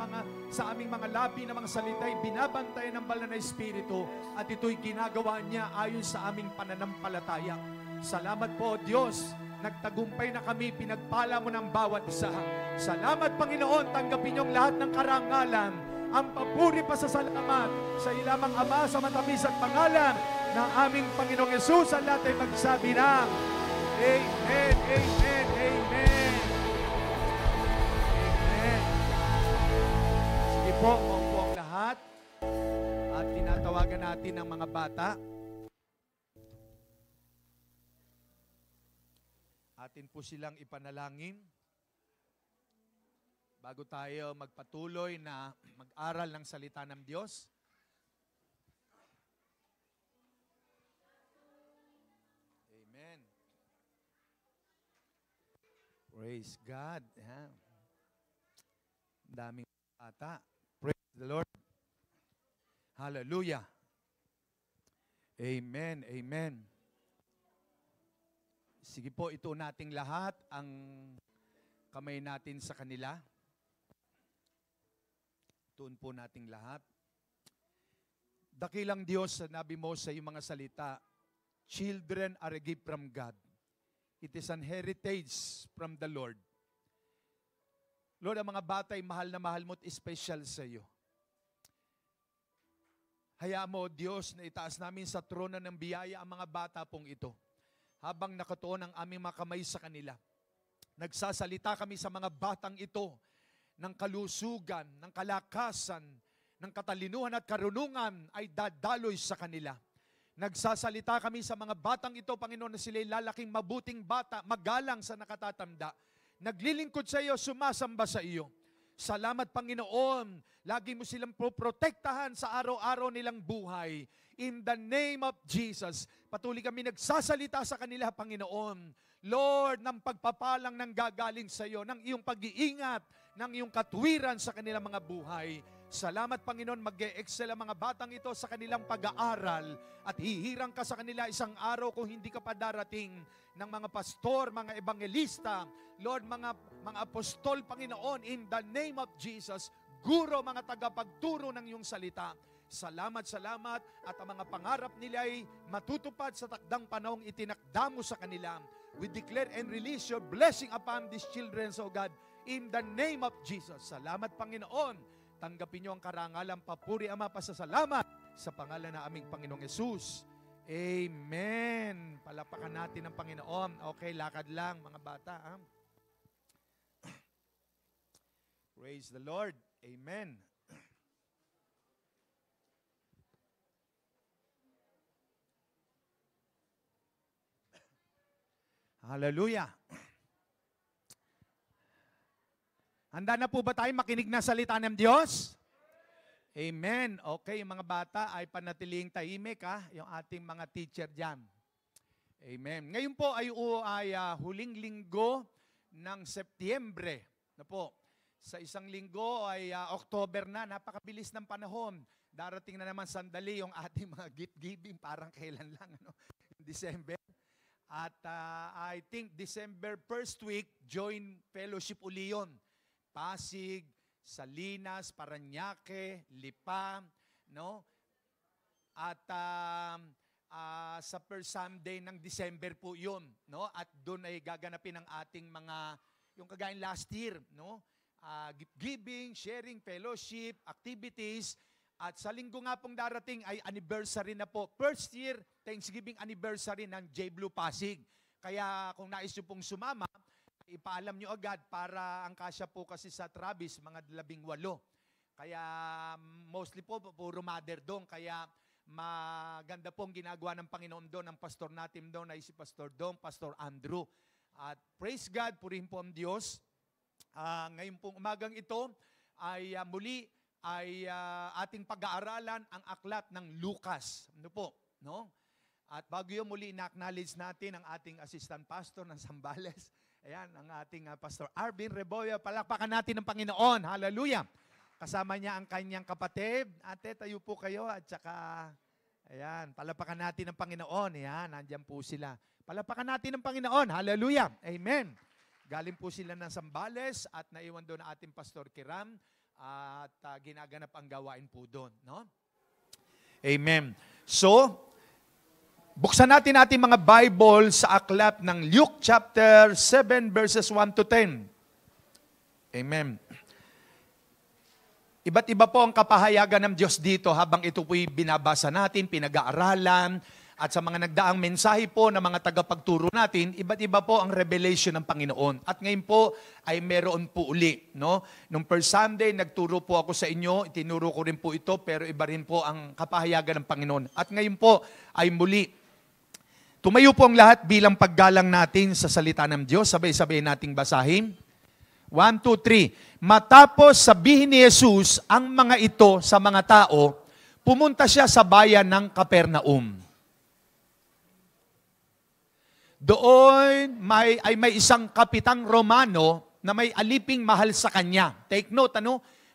sa aming mga labi na mga salita ay binabantayan ng banal na Espiritu at ito'y ginagawa niya ayon sa aming pananampalataya. Salamat po, Diyos. Nagtagumpay na kami, pinagpala mo ng bawat isa. Salamat, Panginoon, tanggapin niyong lahat ng karangalan, ang papuri pa sa salamat sa ilamang Ama sa matamis at pangalan ng aming Panginoong Yesus. Ang lahat ay magsabi ng Amen, Amen, Amen. Amen. Sige po, maupo ang lahat at tinatawagan natin ang mga bata. Atin po silang ipanalangin bago tayo magpatuloy na mag-aral ng salita ng Diyos. Amen. Praise God. Daming bata. Praise the Lord. Hallelujah. Amen. Amen. Sige po, ito nating lahat ang kamay natin sa kanila. Tuon po nating lahat. Dakilang Diyos, sinabi mo sa iyong mga salita, children are a gift from God. It is an heritage from the Lord. Lord, ang mga bata ay mahal na mahal mo at special sa iyo. Hayaan mo, Diyos, na itaas namin sa trono ng biyaya ang mga bata pong ito. Habang nakatuon ang aming mga kamay sa kanila. Nagsasalita kami sa mga batang ito ng kalusugan, ng kalakasan, ng katalinuhan at karunungan ay dadaloy sa kanila. Nagsasalita kami sa mga batang ito, Panginoon, na sila'y lalaking mabuting bata, magalang sa nakatatanda. Naglilingkod sa iyo, sumasamba sa iyo. Salamat, Panginoon. Lagi mo silang protektahan sa araw-araw nilang buhay. In the name of Jesus, patuloy kami nagsasalita sa kanila, Panginoon. Lord, ng pagpapalang nang gagaling sa iyo, ng iyong pag-iingat, ng iyong katwiran sa kanilang mga buhay. Salamat, Panginoon, mag-e-excel ang mga batang ito sa kanilang pag-aaral at hihirang ka sa kanila isang araw kung hindi ka pa darating ng mga pastor, mga ebangelista, Lord, mga apostol, Panginoon, in the name of Jesus, guro, mga tagapagturo ng iyong salita. Salamat, salamat, at ang mga pangarap nila ay matutupad sa takdang panahong itinakda mo sa kanila. We declare and release your blessing upon these children, so God, in the name of Jesus. Salamat, Panginoon. Tanggapin niyo ang karangalan, papuri, Ama, pasasalamat sa pangalan ng aming Panginoong Yesus. Amen. Palapakan natin ang Panginoon. Okay, lakad lang mga bata. Praise the Lord. Amen. Hallelujah. Handa na po ba tayo makinig na salita ng Diyos? Amen. Okay, yung mga bata ay panatiling tahimik, yung ating mga teacher dyan. Amen. Ngayon po ay huling linggo ng Setyembre. Na po, sa isang linggo ay October na, napakabilis ng panahon. Darating na naman sandali yung ating mga gift-giving, parang kailan lang, December. At I think December 1st week, join fellowship uli yun. Pasig, Salinas, Parañaque, Lipa, no? At sa first Sunday ng December po 'yun, no? At doon ay gaganapin ang ating mga yung kagaya last year, no? Gift giving, sharing, fellowship, activities. At sa linggo nga pong darating ay anniversary na po. First year Thanksgiving anniversary ng J. Blue Pasig. Kaya kung nais nyo pong sumama, ipaalam nyo agad para ang kasya po kasi sa Travis, mga 18. Kaya mostly po, puro mother doon. Kaya maganda pong ginagawa ng Panginoon doon, ang pastor natin doon ay si Pastor Dong, Pastor Andrew. At praise God, purihin po ang Diyos. Ngayon pong umagang ito ay muli ay ating pag-aaralan ang aklat ng Lucas. Ano po? No? At bago yun muli, na-acknowledge natin ang ating assistant pastor ng Zambales. Ayan, ang ating Pastor Arvin Reboya. Palakpakan natin ng Panginoon. Hallelujah. Kasama niya ang kanyang kapatid. Ate, tayo po kayo. At saka, ayan, palakpakan natin ng Panginoon. Ayan, nandyan po sila. Palakpakan natin ng Panginoon. Hallelujah. Amen. Galing po sila ng Zambales at naiwan doon ang ating Pastor Kiram at ginaganap ang gawain po doon. No? Amen. So, buksan natin ating mga Bible sa aklat ng Luke chapter 7 verses 1 to 10. Amen. Iba't iba po ang kapahayagan ng Diyos dito habang ito po'y binabasa natin, pinag-aaralan, at sa mga nagdaang mensahe po ng mga tagapagturo natin, iba't iba po ang revelation ng Panginoon. At ngayon po ay meron po uli. No? Nung first Sunday, nagturo po ako sa inyo, itinuro ko rin po ito, pero iba rin po ang kapahayagan ng Panginoon. At ngayon po ay muli. Tumayo po ang lahat bilang paggalang natin sa salita ng Diyos. Sabay-sabay nating basahin. 1, 2, 3. Matapos sabihin ni Jesus ang mga ito sa mga tao, pumunta siya sa bayan ng Capernaum. Doon may isang kapitang Romano na may aliping mahal sa kanya. Take note,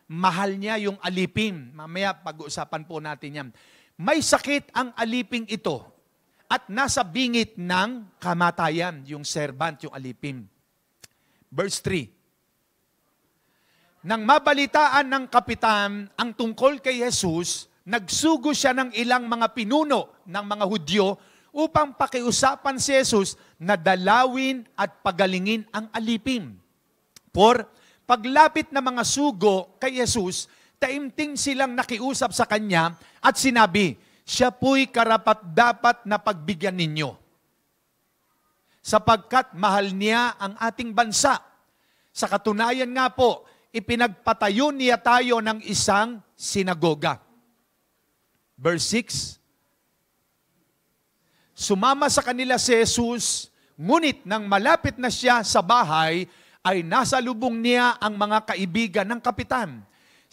mahal niya yung alipin. Mamaya pag-uusapan po natin yan. May sakit ang aliping ito. at nasa bingit ng kamatayan, yung servant, yung alipin. Verse 3. Nang mabalitaan ng kapitan ang tungkol kay Jesus, nagsugo siya ng ilang mga pinuno ng mga Hudyo upang pakiusapan si Jesus na dalawin at pagalingin ang alipin. For paglapit ng mga sugo kay Jesus, taimtim silang nakiusap sa kanya at sinabi, siya po'y karapat-dapat na pagbigyan ninyo, sapagkat mahal niya ang ating bansa. Sa katunayan nga po, ipinagpatayo niya tayo ng isang sinagoga. Verse 6, sumama sa kanila si Jesus, ngunit nang malapit na siya sa bahay, ay nasa lubong niya ang mga kaibigan ng kapitan.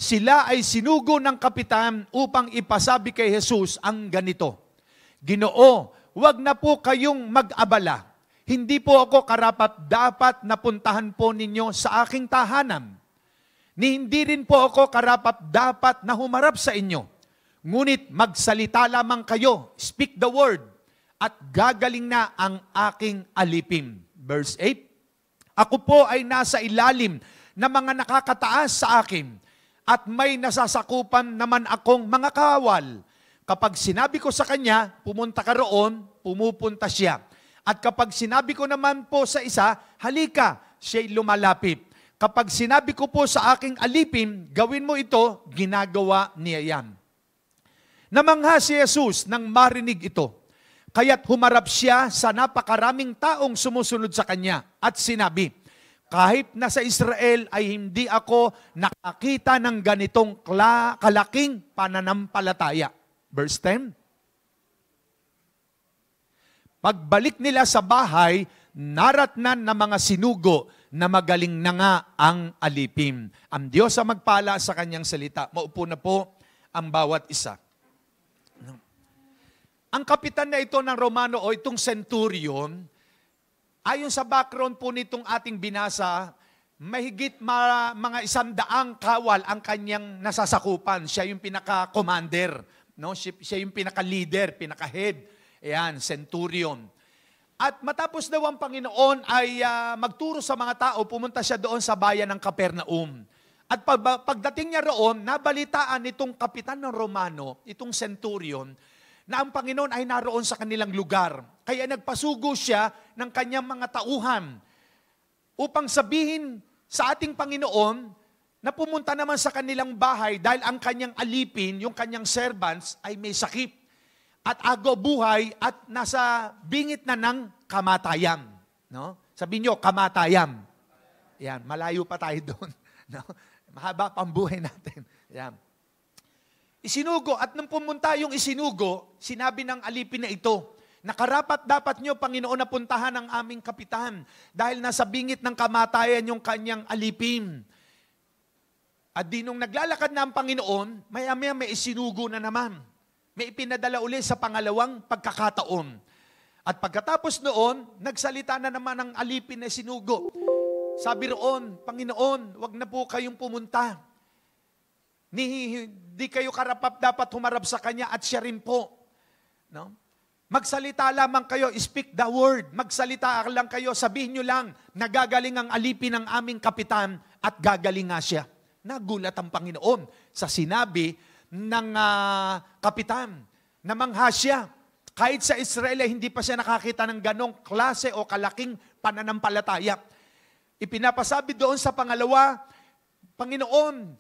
Sila ay sinugo ng kapitan upang ipasabi kay Jesus ang ganito, Ginoo, wag na po kayong mag-abala. Hindi po ako karapat-dapat na puntahan po ninyo sa aking tahanan. Ni hindi rin po ako karapat-dapat na humarap sa inyo. Ngunit magsalita lamang kayo, speak the word, at gagaling na ang aking alipin. Verse 8, ako po ay nasa ilalim na mga nakakataas sa akin, at may nasasakupan naman akong mga kawal. Kapag sinabi ko sa kanya, pumunta ka roon, pumupunta siya. At kapag sinabi ko naman po sa isa, halika, siya'y lumalapit. Kapag sinabi ko po sa aking alipin, gawin mo ito, ginagawa niya yan. Namangha si Jesus nang marinig ito. Kaya't humarap siya sa napakaraming taong sumusunod sa kanya at sinabi, kahit na sa Israel ay hindi ako nakakita ng ganitong kalaking pananampalataya. Verse 10. Pagbalik nila sa bahay, naratnan ng mga sinugo na magaling na nga ang alipin. Ang Diyos ang magpala sa kanyang salita. Maupo na po ang bawat isa. Ang kapitan na ito ng Romano o itong centurion, ayon sa background po nitong ating binasa, mahigit mga 100 kawal ang kanyang nasasakupan. Siya yung pinaka-commander, no? Siya yung pinaka-leader, pinaka-head. Ayan, centurion. At matapos daw ang Panginoon ay magturo sa mga tao, pumunta siya doon sa bayan ng Capernaum. At pagdating niya roon, nabalitaan nitong kapitan ng Romano, itong centurion, na ang Panginoon ay naroon sa kanilang lugar. Kaya nagpasugo siya ng kanyang mga tauhan upang sabihin sa ating Panginoon na pumunta naman sa kanilang bahay dahil ang kanyang alipin, yung kanyang servants ay may sakit at agaw buhay at nasa bingit na ng kamatayan. No? Sabihin nyo, kamatayan. Yan, malayo pa tayo doon. No? Mahaba pang buhay natin. Yan. Isinugo, at nung pumunta yung isinugo, sinabi ng alipin na ito, nakarapat dapat nyo, Panginoon, na puntahan ang aming kapitan dahil nasa bingit ng kamatayan yung kanyang alipin. At di nung naglalakad na ang Panginoon, maya-maya may isinugo na naman. May ipinadala uli sa pangalawang pagkakataon. At pagkatapos noon, nagsalita na naman ang alipin na sinugo. Sabi roon, Panginoon, wag na po kayong pumunta. Di kayo karapat dapat humarap sa kanya at siya rin po. No? Magsalita lamang kayo, speak the word. Magsalita lang kayo, sabihin nyo lang, nagagaling ang alipin ng aming kapitan at gagaling nga siya. Nagulat ang Panginoon sa sinabi ng kapitan. Namangha siya. Kahit sa Israel ay hindi pa siya nakakita ng ganong klase o kalaking pananampalataya. Ipinapasabi doon sa pangalawa, Panginoon,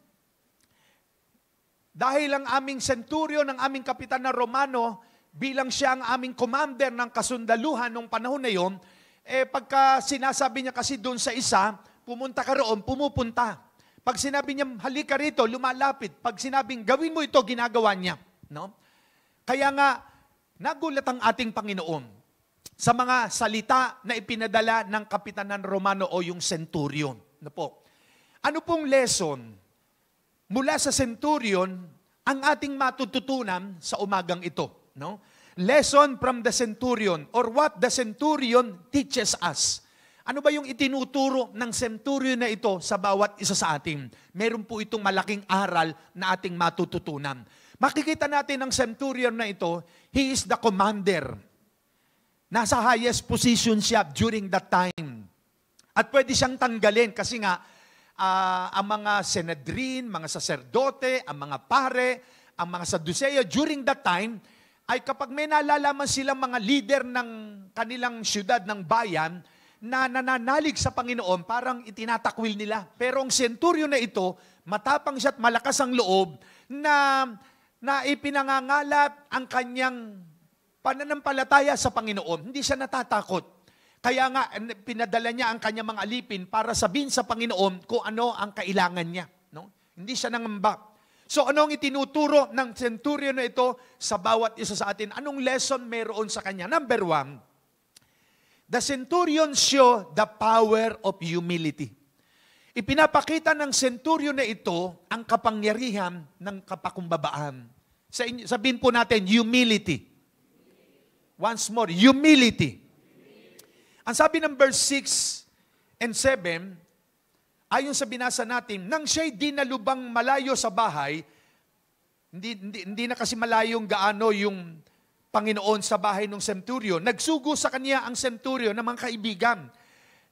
dahil ang aming centurion, ang aming kapitan na Romano, bilang siya ang aming commander ng kasundaluhan nung panahon na yon, pagka sinasabi niya kasi doon sa isa, pumunta ka roon, pumupunta. Pag sinabi niya, halika rito, lumalapit. Pag sinabing, gawin mo ito, ginagawa niya. No? Kaya nga, nagulat ang ating Panginoon sa mga salita na ipinadala ng kapitan ng Romano o yung centurion. Ano po? Ano pong lesson mula sa centurion ang ating matututunan sa umagang ito? No? Lesson from the centurion or what the centurion teaches us. Ano ba yung itinuturo ng centurion na ito sa bawat isa sa atin? Meron po itong malaking aral na ating matututunan. Makikita natin ng centurion na ito, he is the commander. nasa highest position siya during that time. At pwede siyang tanggalin kasi nga, ang mga Sanhedrin, mga saserdote, ang mga pare, ang mga Sadduceo, during that time, ay kapag may nalalaman silang mga leader ng kanilang syudad, ng bayan, na nananalig sa Panginoon, parang itinatakwil nila. Pero ang senturyo na ito, matapang siya at malakas ang loob, na ipinangangalat ang kanyang pananampalataya sa Panginoon. Hindi siya natatakot. Kaya nga, pinadala niya ang kanyang mga alipin para sabihin sa Panginoon kung ano ang kailangan niya. No? Hindi siya nangamba. So ano ang itinuturo ng centurion na ito sa bawat isa sa atin? Anong lesson meron sa kanya? Number 1, the centurion show the power of humility. Ipinapakita ng centurion na ito ang kapangyarihan ng kapakumbabaan. Sabihin po natin, humility. Once more, humility. Ang sabi ng verse 6 and 7, ayon sa binasa natin, nang siya'y dinalubang malayo sa bahay, hindi na kasi malayong gaano yung Panginoon sa bahay ng centurion, nagsugo sa kanya ang centurion ng mga kaibigan,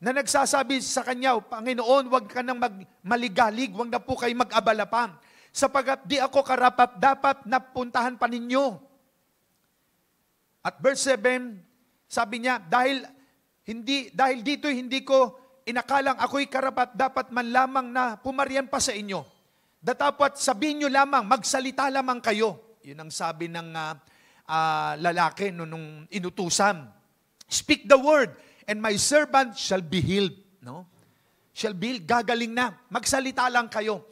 na nagsasabi sa kanya, Panginoon, huwag ka nang maligalig, huwag na po kayo mag-abala pa, sapagat di ako karapat dapat na puntahan pa ninyo. At verse 7, sabi niya, dahil dito hindi ko inakalang ako'y karapat dapat man lamang na pumarian pa sa inyo. Dapat sabihin nyo lamang, magsalita lamang kayo. Yun ang sabi ng lalaki nung inutusan. Speak the word, and my servant shall be healed. No? Shall be healed, gagaling na. Magsalita lang kayo.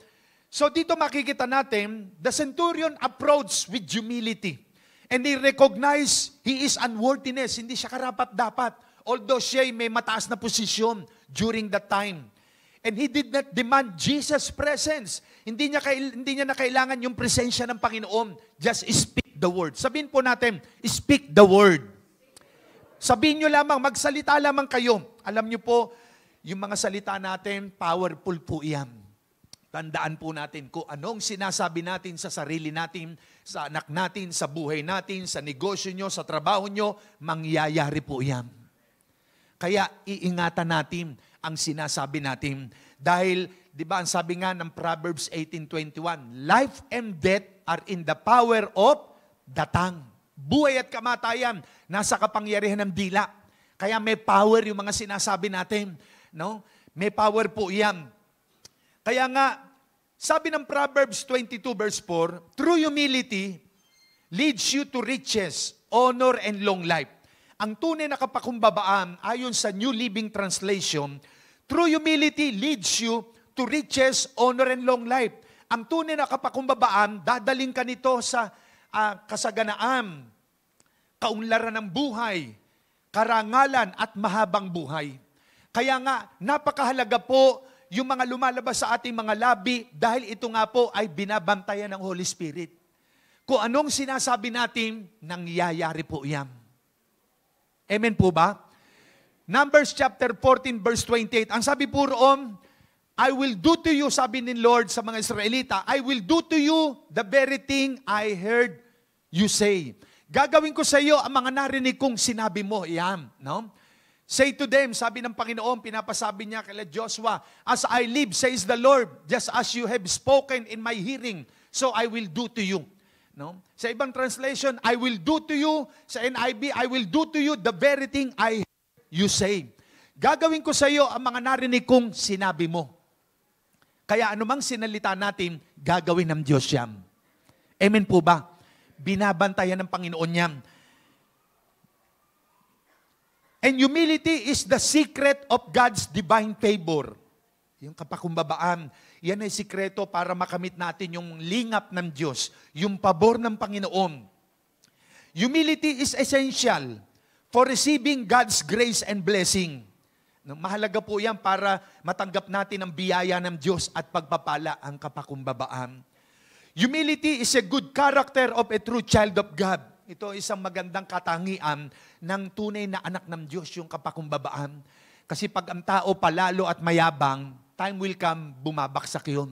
So dito makikita natin, the centurion approached with humility. And he recognized he is unworthiness. Hindi siya karapat-dapat. Although siya may mataas na posisyon during that time. And he did not demand Jesus' presence. Hindi niya na kailangan yung presensya ng Panginoon. Just speak the word. Sabihin po natin, speak the word. Sabihin nyo lamang, magsalita lamang kayo. Alam nyo po, yung mga salita natin, powerful po yan. Tandaan po natin kung anong sinasabi natin sa sarili natin, sa anak natin, sa buhay natin, sa negosyo nyo, sa trabaho nyo, mangyayari po yan. Kaya iingatan natin ang sinasabi natin. Dahil, di ba, ang sabi nga ng Proverbs 18:21, life and death are in the power of the tongue. Buhay at kamatayan, nasa kapangyarihan ng dila. Kaya may power yung mga sinasabi natin. No? May power po yan. Kaya nga, sabi ng Proverbs 22 verse 4, true humility leads you to riches, honor, and long life. Ang tunay na kapakumbabaan, ayon sa New Living Translation, true humility leads you to riches, honor, and long life. Ang tunay na kapakumbabaan, dadaling ka nito sa kasaganaan, kaunlaran ng buhay, karangalan, at mahabang buhay. Kaya nga, napakahalaga po yung mga lumalabas sa ating mga labi dahil ito nga po ay binabantayan ng Holy Spirit. Kung anong sinasabi natin, nangyayari po yan. Amen po ba? Numbers chapter 14 verse 28. Ang sabi po roon, I will do to you, sabi ni Lord sa mga Israelita, I will do to you the very thing I heard you say. Gagawin ko sa iyo ang mga narinig kong sinabi mo. Yan, no? Say to them, sabi ng Panginoon, pinapasabi niya kay Joshua, as I live, says the Lord, just as you have spoken in my hearing, so I will do to you. No? Sa ibang translation, I will do to you. Sa NIV, I will do to you the very thing I heard you say. Gagawin ko sa iyo ang mga narinig kong sinabi mo. Kaya anumang sinalita natin, gagawin ng Diyos yan. Amen po ba? Binabantayan ng Panginoon yan. And humility is the secret of God's divine favor. Yung kapakumbabaan, yan ay sikreto para makamit natin yung lingap ng Diyos, yung pabor ng Panginoon. Humility is essential for receiving God's grace and blessing. Mahalaga po yan para matanggap natin ang biyaya ng Diyos at pagpapala, ang kapakumbabaan. Humility is a good character of a true child of God. Ito isang magandang katangian ng tunay na anak ng Diyos, yung kapakumbabaan. Kasi pag ang tao palalo at mayabang, time will come, bumabaksak yun.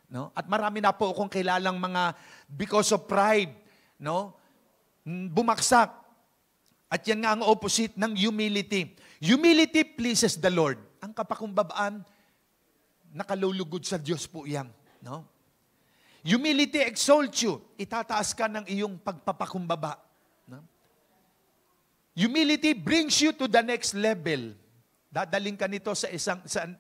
No? At marami na po akong kilalang mga because of pride, no? Bumaksak. At yan nga ang opposite ng humility. Humility pleases the Lord. Ang kapakumbabaan, nakalulugod sa Diyos po yan. No? Humility exalts you. Itataas ka ng iyong pagpapakumbaba. No? Humility brings you to the next level. Dadaling ka nito sa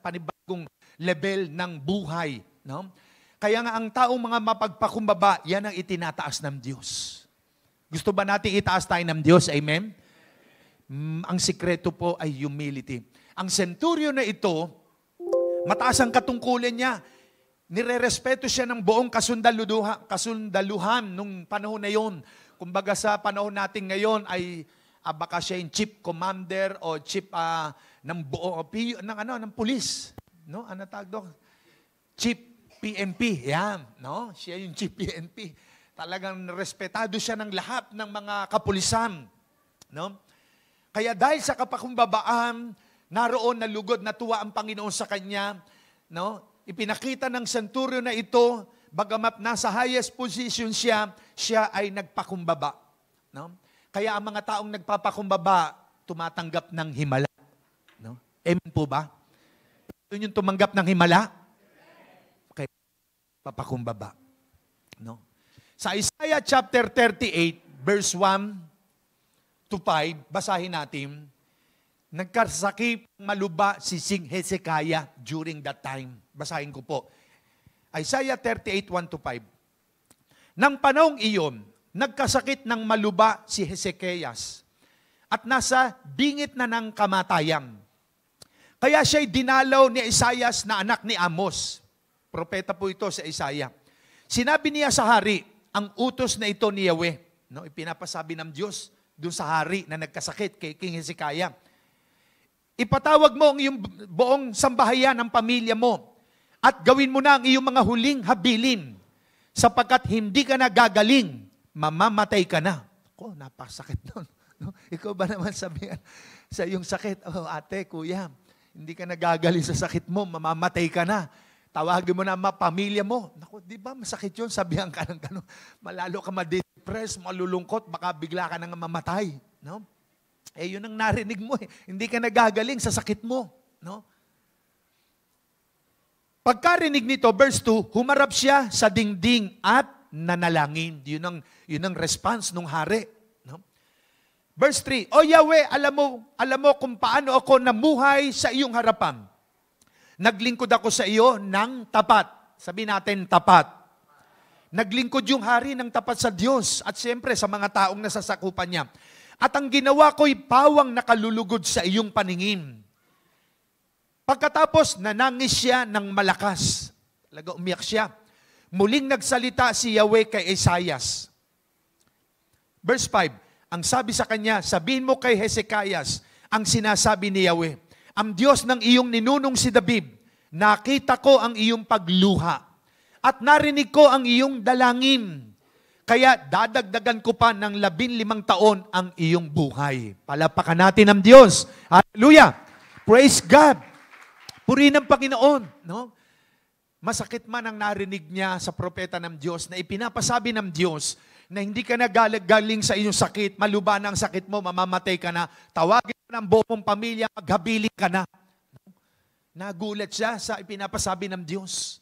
panibagong level ng buhay. No? Kaya nga ang taong mga mapagpakumbaba, yan ang itinataas ng Diyos. Gusto ba natin itaas tayo ng Diyos? Amen? Ang sikreto po ay humility. Ang centurion na ito, mataas ang katungkulan niya. Nirerespeto siya ng buong kasundaluhan nung panahon na yon. Kumbaga sa panahon natin ngayon ay baka siya yung chief commander o chief ng ng pulis. No? Ano tawag doon? Chief PNP. Yan. No? Siya yung chief PNP. Talagang respetado siya ng lahat ng mga kapulisan. No? Kaya dahil sa kapakumbabaan, naroon nalugod, natuwa ang Panginoon sa kanya. No? Ipinakita ng centurion na ito, bagamat nasa highest position siya, siya ay nagpakumbaba. No? Kaya ang mga taong nagpapakumbaba, tumatanggap ng himala. No? Amen po ba? Yun yung tumanggap ng himala? Okay. Papakumbaba. No? Sa Isaiah chapter 38, verse 1 to 5, basahin natin, nagkasakit maluba si King Hezekiah during that time. Basahin ko po. Isaiah 38, 1 to 5. Nang panahong iyon, nagkasakit ng maluba si Hezekias at nasa bingit na ng kamatayan. Kaya siya'y dinalaw ni Isaias na anak ni Amos. Propeta po ito sa Isaiah. Sinabi niya sa hari, ang utos na ito ni Yahweh. No, ipinapasabi ng Diyos doon sa hari na nagkasakit kay King Hezekiah. Ipatawag mo ang iyong buong sambahayan ng pamilya mo at gawin mo na ang iyong mga huling habilin sapagkat hindi ka na gagaling, mamamatay ka na. Ako, napakasakit nun. No? Ikaw ba naman sabihan sa iyong sakit, oh ate, kuya, hindi ka na gagaling sa sakit mo, mamamatay ka na. Tawagin mo na ang pamilya mo. Naku, di ba masakit yun? Sabihan ka ng gano'n. Malalo ka ma-depress, malulungkot, baka bigla ka nang mamatay. No? Eh, yun ang narinig mo eh. Hindi ka nagagaling sa sakit mo. No? Pagkarinig nito, verse 2, humarap siya sa dingding at nanalangin. Yun ang response ng hari. No? Verse 3, O Yahweh, alam mo kung paano ako namuhay sa iyong harapan. Naglingkod ako sa iyo ng tapat. Sabi natin, tapat. Naglingkod yung hari ng tapat sa Diyos at siyempre sa mga taong nasasakupan niya. At ang ginawa ko'y pawang nakalulugod sa iyong paningin. Pagkatapos, nanangis siya ng malakas. Talaga umiyak siya. Muling nagsalita si Yahweh kay Isaias. Verse 5, ang sabi sa kanya, sabihin mo kay Hezekias, ang sinasabi ni Yahweh, ang Diyos ng iyong ninunong si David, nakita ko ang iyong pagluha at narinig ko ang iyong dalangin. Kaya dadagdagan ko pa ng 15 taon ang iyong buhay. Palapakan natin ang Diyos. Hallelujah! Praise God! Purihin ang Panginoon. No? Masakit man ang narinig niya sa propeta ng Diyos na ipinapasabi ng Diyos na hindi ka na galing sa iyong sakit, maluba na ang sakit mo, mamamatay ka na, tawagin mo ng buong pamilya, maghabiling ka na. Nagulat siya sa ipinapasabi ng Diyos.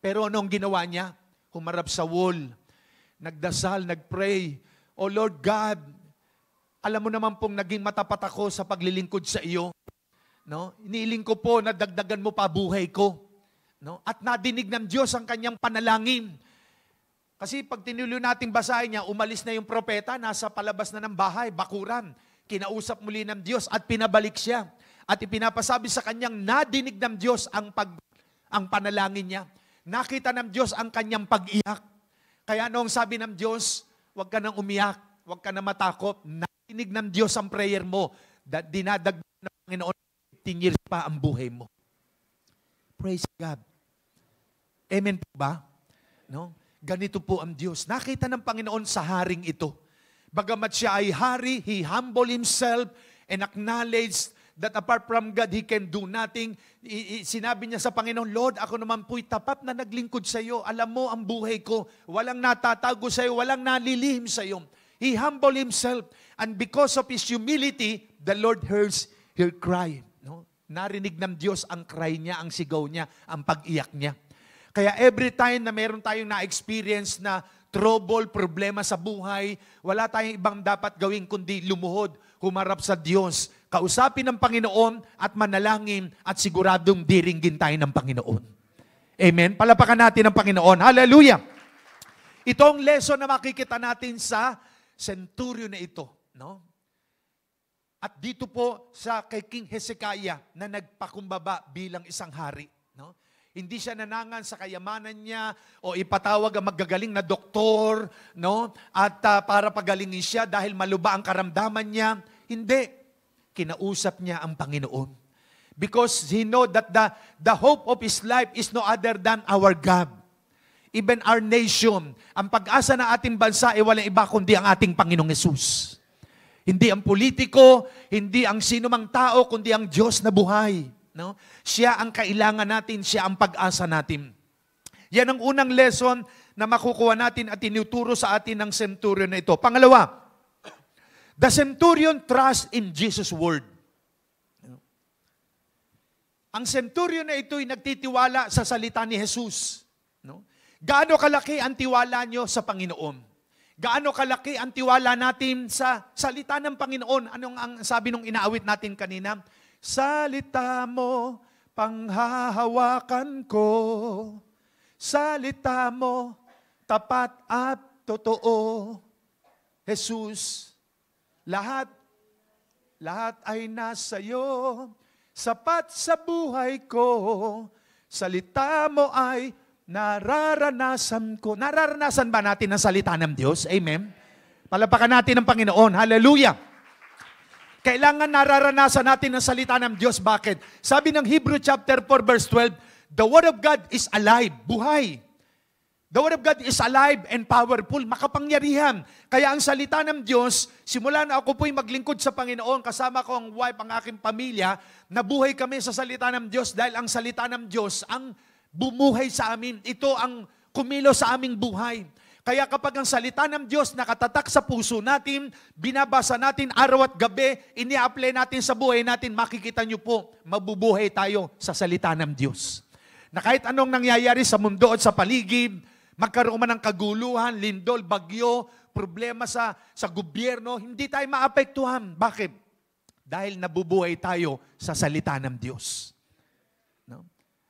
Pero anong ginawa niya? Humarap sa wall, nagdasal, nagpray, O Lord God, alam mo naman pong naging matapat ako sa paglilingkod sa iyo. No? Iniiling ko po na dagdagan mo pa buhay ko. No? At nadinig ng Diyos ang kanyang panalangin. Kasi pag tinuloy nating basahin niya, umalis na yung propeta, nasa palabas na ng bahay, bakuran. Kinausap muli ng Diyos at pinabalik siya. At ipinapasabi sa kanyang nadinig ng Diyos ang panalangin niya. Nakita ng Diyos ang kanyang pag-iyak. Kaya noong sabi ng Diyos, huwag ka nang umiyak, huwag ka na matakot. Nadinig ng Diyos ang prayer mo. Dinadagdag ng Panginoon 15 years pa ang buhay mo. Praise God. Amen po ba? No? Ganito po ang Diyos. Nakita ng Panginoon sa haring ito. Bagamat siya ay hari, he humbled himself and acknowledged that apart from God, he can do nothing. Sinabi niya sa Panginoon, Lord, ako naman po'y tapat na naglingkod sa iyo. Alam mo ang buhay ko. Walang natatago sa iyo, walang nalilihim sa iyo. He humbled himself. And because of his humility, the Lord hears her cry. No? Narinig ng Diyos ang cry niya, ang sigaw niya, ang pag-iyak niya. Kaya every time na meron tayong na-experience na trouble, problema sa buhay, wala tayong ibang dapat gawin kundi lumuhod, humarap sa Diyos, kausapin ng Panginoon at manalangin at siguradong diringgin tayo ng Panginoon. Amen? Palapakan natin ang Panginoon. Hallelujah! Ito ang lesson na makikita natin sa centurion na ito. No? At dito po sa kay King Hezekiah na nagpakumbaba bilang isang hari. No? Hindi siya nanangan sa kayamanan niya o ipatawag ang maggagaling na doktor, no? At para pagalingin siya dahil maluba ang karamdaman niya. Hindi. Kinausap niya ang Panginoon. Because he know that the hope of his life is no other than our God. Even our nation, ang pag-asa ng ating bansa ay walang iba kundi ang ating Panginoong Hesus. Hindi ang politiko, hindi ang sino mang tao, kundi ang Diyos na buhay. No? Siya ang kailangan natin, siya ang pag-asa natin. Yan ang unang lesson na makukuha natin at tinuturo sa atin ng centurion na ito. Pangalawa, the centurion trusts in Jesus' word. Ang centurion na ito ay nagtitiwala sa salita ni Jesus. No? Gaano kalaki ang tiwala nyo sa Panginoon? Gaano kalaki ang tiwala natin sa salita ng Panginoon? Anong ang sabi nung inaawit natin kanina? Salita mo, panghahawakan ko. Salita mo, tapat at totoo. Jesus, lahat ay nasa iyo. Sapat sa buhay ko. Salita mo ay nararanasan ko. Nararanasan ba natin ang salita ng Diyos? Amen? Palapakan natin ang Panginoon. Hallelujah! Kailangan nararanasan natin ang salita ng Diyos. Bakit? Sabi ng Hebrew chapter 4 verse 12, the Word of God is alive, buhay. The Word of God is alive and powerful, makapangyarihan. Kaya ang salita ng Diyos, simula na ako po'y maglingkod sa Panginoon, kasama ko ang wife, ang aking pamilya, nabuhay kami sa salita ng Diyos dahil ang salita ng Diyos ang bumuhay sa amin. Ito ang kumilo sa aming buhay. Kaya kapag ang salita ng Diyos nakatatak sa puso natin, binabasa natin araw at gabi, ini-apply natin sa buhay natin, makikita nyo po, mabubuhay tayo sa salita ng Diyos. Na kahit anong nangyayari sa mundo at sa paligid, magkaroon man ng kaguluhan, lindol, bagyo, problema sa gobyerno, hindi tayo maapektuhan. Bakit? Dahil nabubuhay tayo sa salita ng Diyos. No?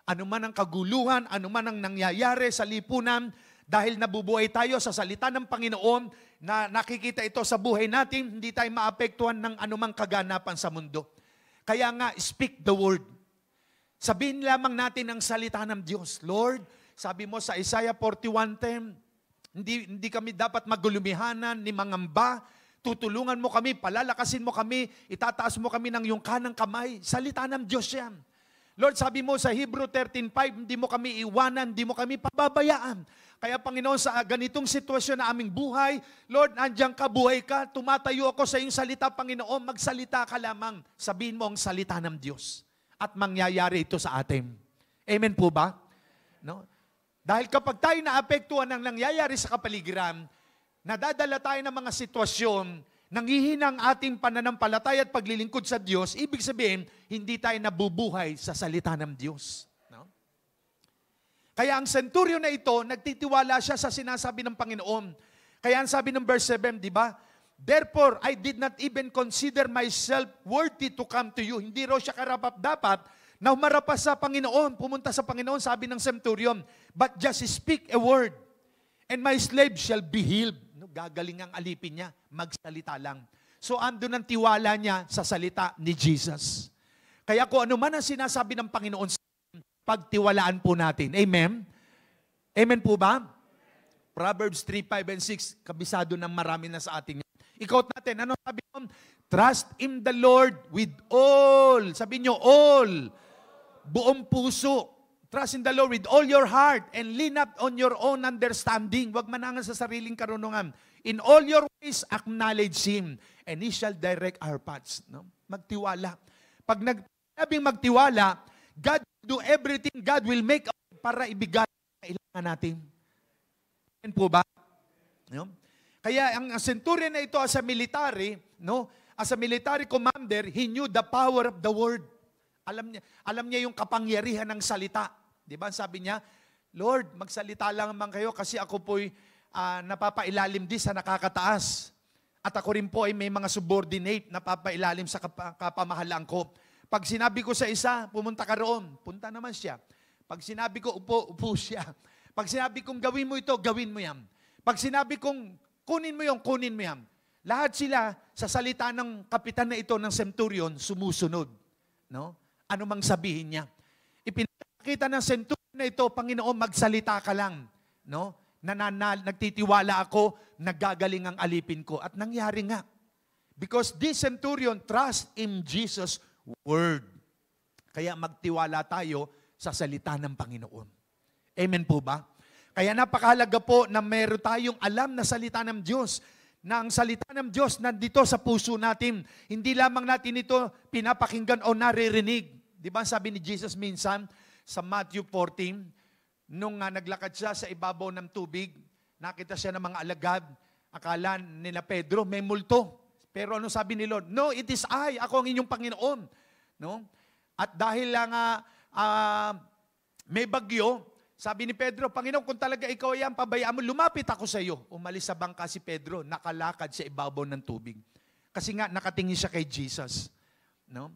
Ano man ang kaguluhan, ano man ang nangyayari sa lipunan, dahil nabubuhay tayo sa salita ng Panginoon, na nakikita ito sa buhay natin, hindi tayo maapektuhan ng anumang kaganapan sa mundo. Kaya nga, speak the word. Sabihin lamang natin ang salita ng Diyos. Lord, sabi mo sa Isaiah 41:10, hindi kami dapat magulumihanan ni mangamba. Tutulungan mo kami, palalakasin mo kami, itataas mo kami ng iyong kanang kamay. Salita ng Diyos yan. Lord, sabi mo sa Hebrew 13:5, hindi mo kami iwanan, hindi mo kami pababayaan. Kaya Panginoon, sa ganitong sitwasyon na aming buhay, Lord, nandiyan ka, buhay ka, tumatayo ako sa iyong salita, Panginoon, magsalita ka lamang. Sabihin mo ang salita ng Diyos. At mangyayari ito sa atin. Amen po ba? No? Dahil kapag tayo naapektuhan ng nangyayari sa kapaligiran, nadadala tayo ng mga sitwasyon, nanghihina ang ating pananampalataya at paglilingkod sa Diyos, ibig sabihin, hindi tayo nabubuhay sa salita ng Diyos. No? Kaya ang centurion na ito, nagtitiwala siya sa sinasabi ng Panginoon. Kaya ang sabi ng verse 7, di ba? Therefore, I did not even consider myself worthy to come to you. Hindi raw siya karapat-dapat na humarap sa Panginoon, pumunta sa Panginoon, sabi ng centurion, but just speak a word, and my slave shall be healed. No, gagaling ang alipin niya, magsalita lang. So andun ang tiwala niya sa salita ni Jesus. Kaya kung ano man ang sinasabi ng Panginoon, pagtiwalaan po natin. Amen? Amen po ba? Proverbs 3:5 and 6, kabisado ng marami na sa atin. Ikaw natin, ano sabi mo? Trust in the Lord with all. Sabi nyo, all. Buong puso. Trust in the Lord with all your heart and lean not on your own understanding. Huwag manangan sa sariling karunungan. In all your ways, acknowledge Him and He shall direct our paths. No? Magtiwala. Pag nagsabing magtiwala, God will do everything. God will make para ibigay ang kailangan natin. Yan po ba? No? Kaya ang centurion na ito as a military, no? As a military commander, he knew the power of the word. Alam niya yung kapangyarihan ng salita. Di ba? Sabi niya, Lord, magsalita lang naman kayo kasi ako po'y napapailalim din sa nakakataas. At ako rin po ay may mga subordinate na papailalim sa kapamahalaan ko. Pag sinabi ko sa isa, pumunta ka roon, punta naman siya. Pag sinabi ko, upo siya. Pag sinabi kong gawin mo ito, gawin mo yan. Pag sinabi kong kunin mo yan. Lahat sila sa salita ng kapitan na ito ng centurion, sumusunod. No? Ano mang sabihin niya. Ipinakita ng centurion na ito, Panginoon, magsalita ka lang. No? Nagtitiwala ako, naggagaling ang alipin ko. At nangyari nga. Because this centurion trust in Jesus' word. Kaya magtiwala tayo sa salita ng Panginoon. Amen po ba? Kaya napakahalaga po na meron tayong alam na salita ng Diyos. Na ang salita ng Diyos nandito sa puso natin. Hindi lamang natin ito pinapakinggan o naririnig. Di ba sabi ni Jesus minsan sa Matthew 14, nung naglakad siya sa ibabaw ng tubig, nakita siya ng mga alagad, akala nila Pedro, may multo. Pero ano sabi ni Lord? No, it is I, ako ang inyong Panginoon. No? At dahil lang may bagyo, sabi ni Pedro, Panginoon, kung talaga ikaw yan, pabayaan mo, lumapit ako sa iyo. Umalis sa bangka si Pedro, nakalakad sa ibabaw ng tubig. Kasi nga, nakatingin siya kay Jesus. No?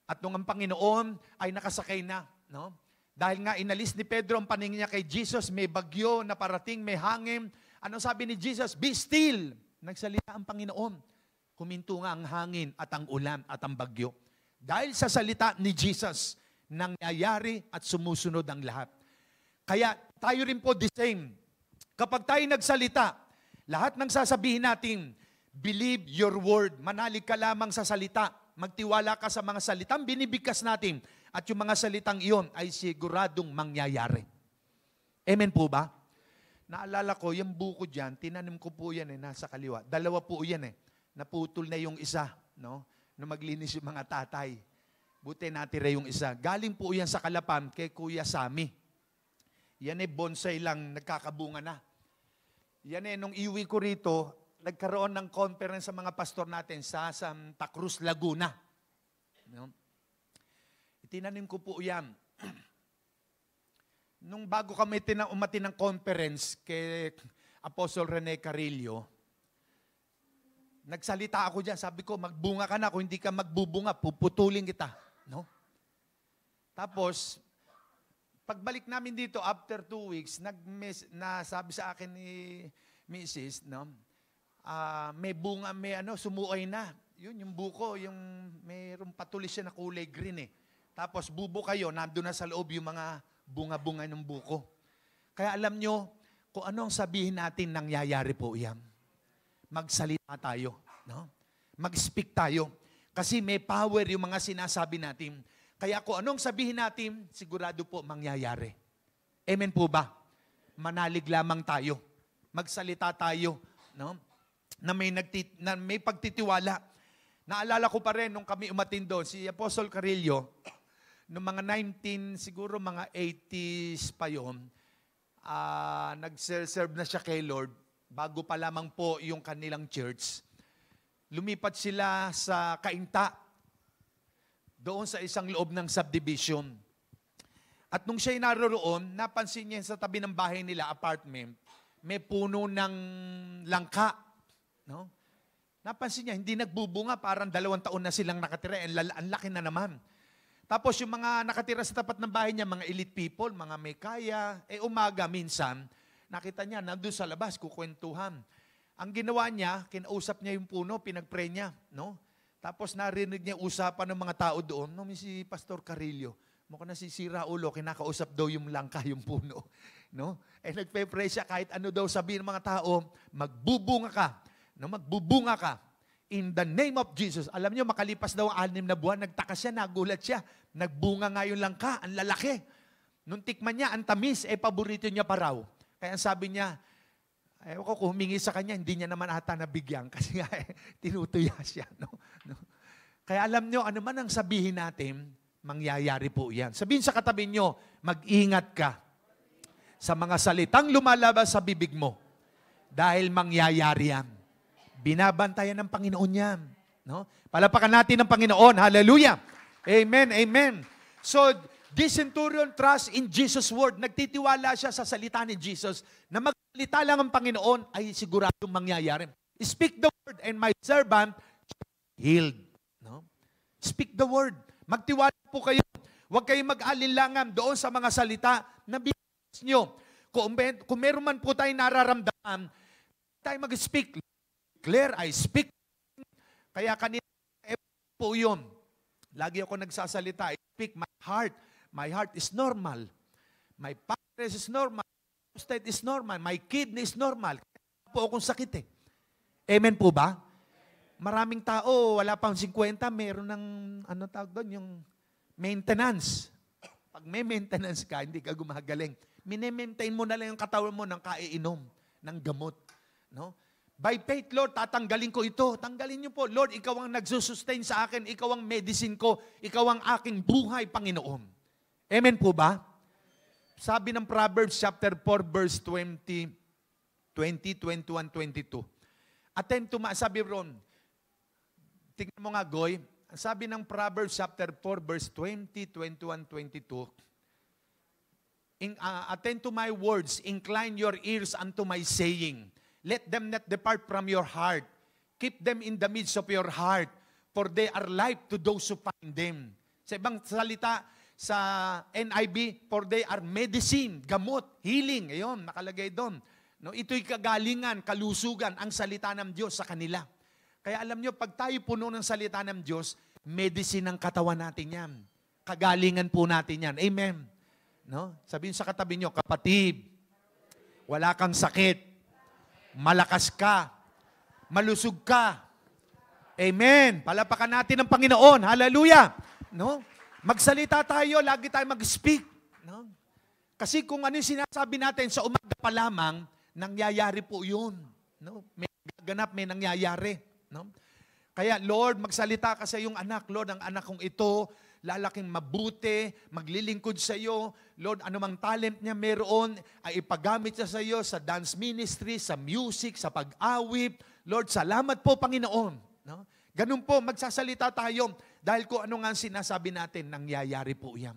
At nung ang Panginoon ay nakasakay na, no? Dahil nga inalis ni Pedro ang paningin niya kay Jesus, may bagyo na parating, may hangin. Ano sabi ni Jesus? Be still. Nagsalita ang Panginoon. Huminto nga ang hangin at ang ulan at ang bagyo. Dahil sa salita ni Jesus, nangyayari at sumusunod ang lahat. Kaya tayo rin po the same. Kapag tayo nagsalita, lahat ng sasabihin natin, believe your word. Manalig ka lamang sa salita. Magtiwala ka sa mga salitang binibigkas natin. At yung mga salitang iyon ay siguradong mangyayari. Amen po ba? Naalala ko, yung buko dyan, tinanim ko po yan nasa kaliwa. Dalawa po yan Naputol na yung isa, no? Nung maglinis yung mga tatay. Buti natira yung isa. Galing po yan sa Kalapan kay Kuya Sami. Yan bonsai lang, nagkakabunga na. Yan nung iwi ko rito, nagkaroon ng conference sa mga pastor natin sa Santa Cruz, Laguna. No? Tinanim ko po yan. Nung bago kami umati ng conference kay Apostle Rene Carillo, nagsalita ako dyan. Sabi ko, magbunga ka na. Kung hindi ka magbubunga, puputulin kita. No? Tapos, pagbalik namin dito, after 2 weeks, sabi sa akin ni Mrs., no? May bunga, sumuoy na. Yun, yung buko, mayroong patulis siya na kulay green Tapos bubo kayo, nandun na sa loob yung mga bunga-bunga ng buko. Kaya alam nyo, kung ano ang sabihin natin, nangyayari po yan. Magsalita tayo. No? Mag-speak tayo. Kasi may power yung mga sinasabi natin. Kaya kung anong sabihin natin, sigurado po mangyayari. Amen po ba? Manalig lamang tayo. Magsalita tayo. No? Na may pagtitiwala. Naalala ko pa rin nung kami umatin doon, si Apostle Carillo, noong mga siguro mga 80s pa yun, nag-serve na siya kay Lord, bago pa lamang po yung kanilang church. Lumipat sila sa Kainta, doon sa isang loob ng subdivision. At nung siya'y naroon, napansin niya sa tabi ng bahay nila, apartment, may puno ng langka. No? Napansin niya, hindi nagbubunga, parang 2 taon na silang nakatira, ang laki na naman. Tapos yung mga nakatira sa tapat ng bahay niya, mga elite people, mga may kaya, umaga minsan, nakita niya, nandun sa labas, kukwentuhan. Ang ginawa niya, kinausap niya yung puno, pinagpray niya. No? Tapos narinig niya usapan ng mga tao doon, si Pastor Carillo, mukhang nasisira ulo, kinakausap daw yung langka, yung puno. No? Nagpe-pray siya, kahit ano daw sabihin ng mga tao, magbubunga ka. No? Magbubunga ka. In the name of Jesus. Alam niyo, makalipas daw ang 6 na buwan, nagtaka siya, nagulat siya. Nagbunga nga yung langka, ang lalaki. Nung tikman niya, ang tamis, paborito niya pa raw. Kaya sabi niya, ewan ko kung humingi sa kanya, hindi niya naman ata nabigyan kasi nga tinutuya siya. No? Kaya alam niyo, ano man ang sabihin natin, mangyayari po yan. Sabihin sa katabi niyo, mag-ingat ka sa mga salitang lumalabas sa bibig mo. Dahil mangyayari yan. Binabantayan ng Panginoon yan. No? Palapakan natin ng Panginoon. Hallelujah. Amen, amen. So, this centurion trust in Jesus' word. Nagtitiwala siya sa salita ni Jesus na magsalita lang ang Panginoon ay siguradong mangyayari. Speak the word and my servant healed. No? Speak the word. Magtiwala po kayo. Huwag kayong mag-alinlangan doon sa mga salita na bibigyan nyo. Kung meron man po tayong nararamdaman, tayo mag-speak. Declare, I speak. Kaya kanina po yun. Lagi ako nagsasalita. I speak my heart. My heart is normal. My pancreas is normal. My prostate is normal. My kidney is normal. Kaya po akong sakit eh. Amen po ba? Maraming tao, wala pang 50, meron ng, ano tawag doon, yung maintenance. Pag may maintenance ka, hindi ka gumagaling. Mine-maintain mo na lang yung katawan mo ng kaiinom, ng gamot. No? By faith, Lord, tatanggalin ko ito. Tanggalin niyo po. Lord, ikaw ang nagsusustain sa akin. Ikaw ang medicine ko. Ikaw ang aking buhay, Panginoon. Amen po ba? Sabi ng Proverbs chapter 4, verse 20, 21, 22. Attend to sabi ron, tingnan mo nga, Goy, sabi ng Proverbs chapter 4, verse 20, 21, 22, attend to my words, incline your ears unto my saying. Let them not depart from your heart. Keep them in the midst of your heart, for they are life to those who find them. Sa ibang salita, sa NIV, for they are medicine, gamot, healing. Ayun, nakalagay doon. No, ito'y kagalingan, kalusugan, ang salita ng Diyos sa kanila. Kaya alam nyo, pag tayo puno ng salita ng Diyos, medicine ang katawan natin yan. Kagalingan po natin yan. Amen. No? Sabihin sa katabi nyo, kapatid, wala kang sakit. Malakas ka. Malusog ka. Amen. Palapakan natin ang Panginoon. Hallelujah. No? Magsalita tayo, lagi tayo mag-speak. No? Kasi kung ano yung sinasabi natin sa umaga pa lamang, nangyayari po yun. No? May gaganap, may nangyayari. No? Kaya, Lord, magsalita ka sa iyong anak. Lord, ang anak kong ito, lalaking mabuti, maglilingkod sa iyo. Lord, anumang talent niya meron, ay ipagamit niya sa iyo sa dance ministry, sa music, sa pag-awit. Lord, salamat po, Panginoon. No? Ganun po, magsasalita tayo dahil kung ano nga sinasabi natin, nangyayari po yan.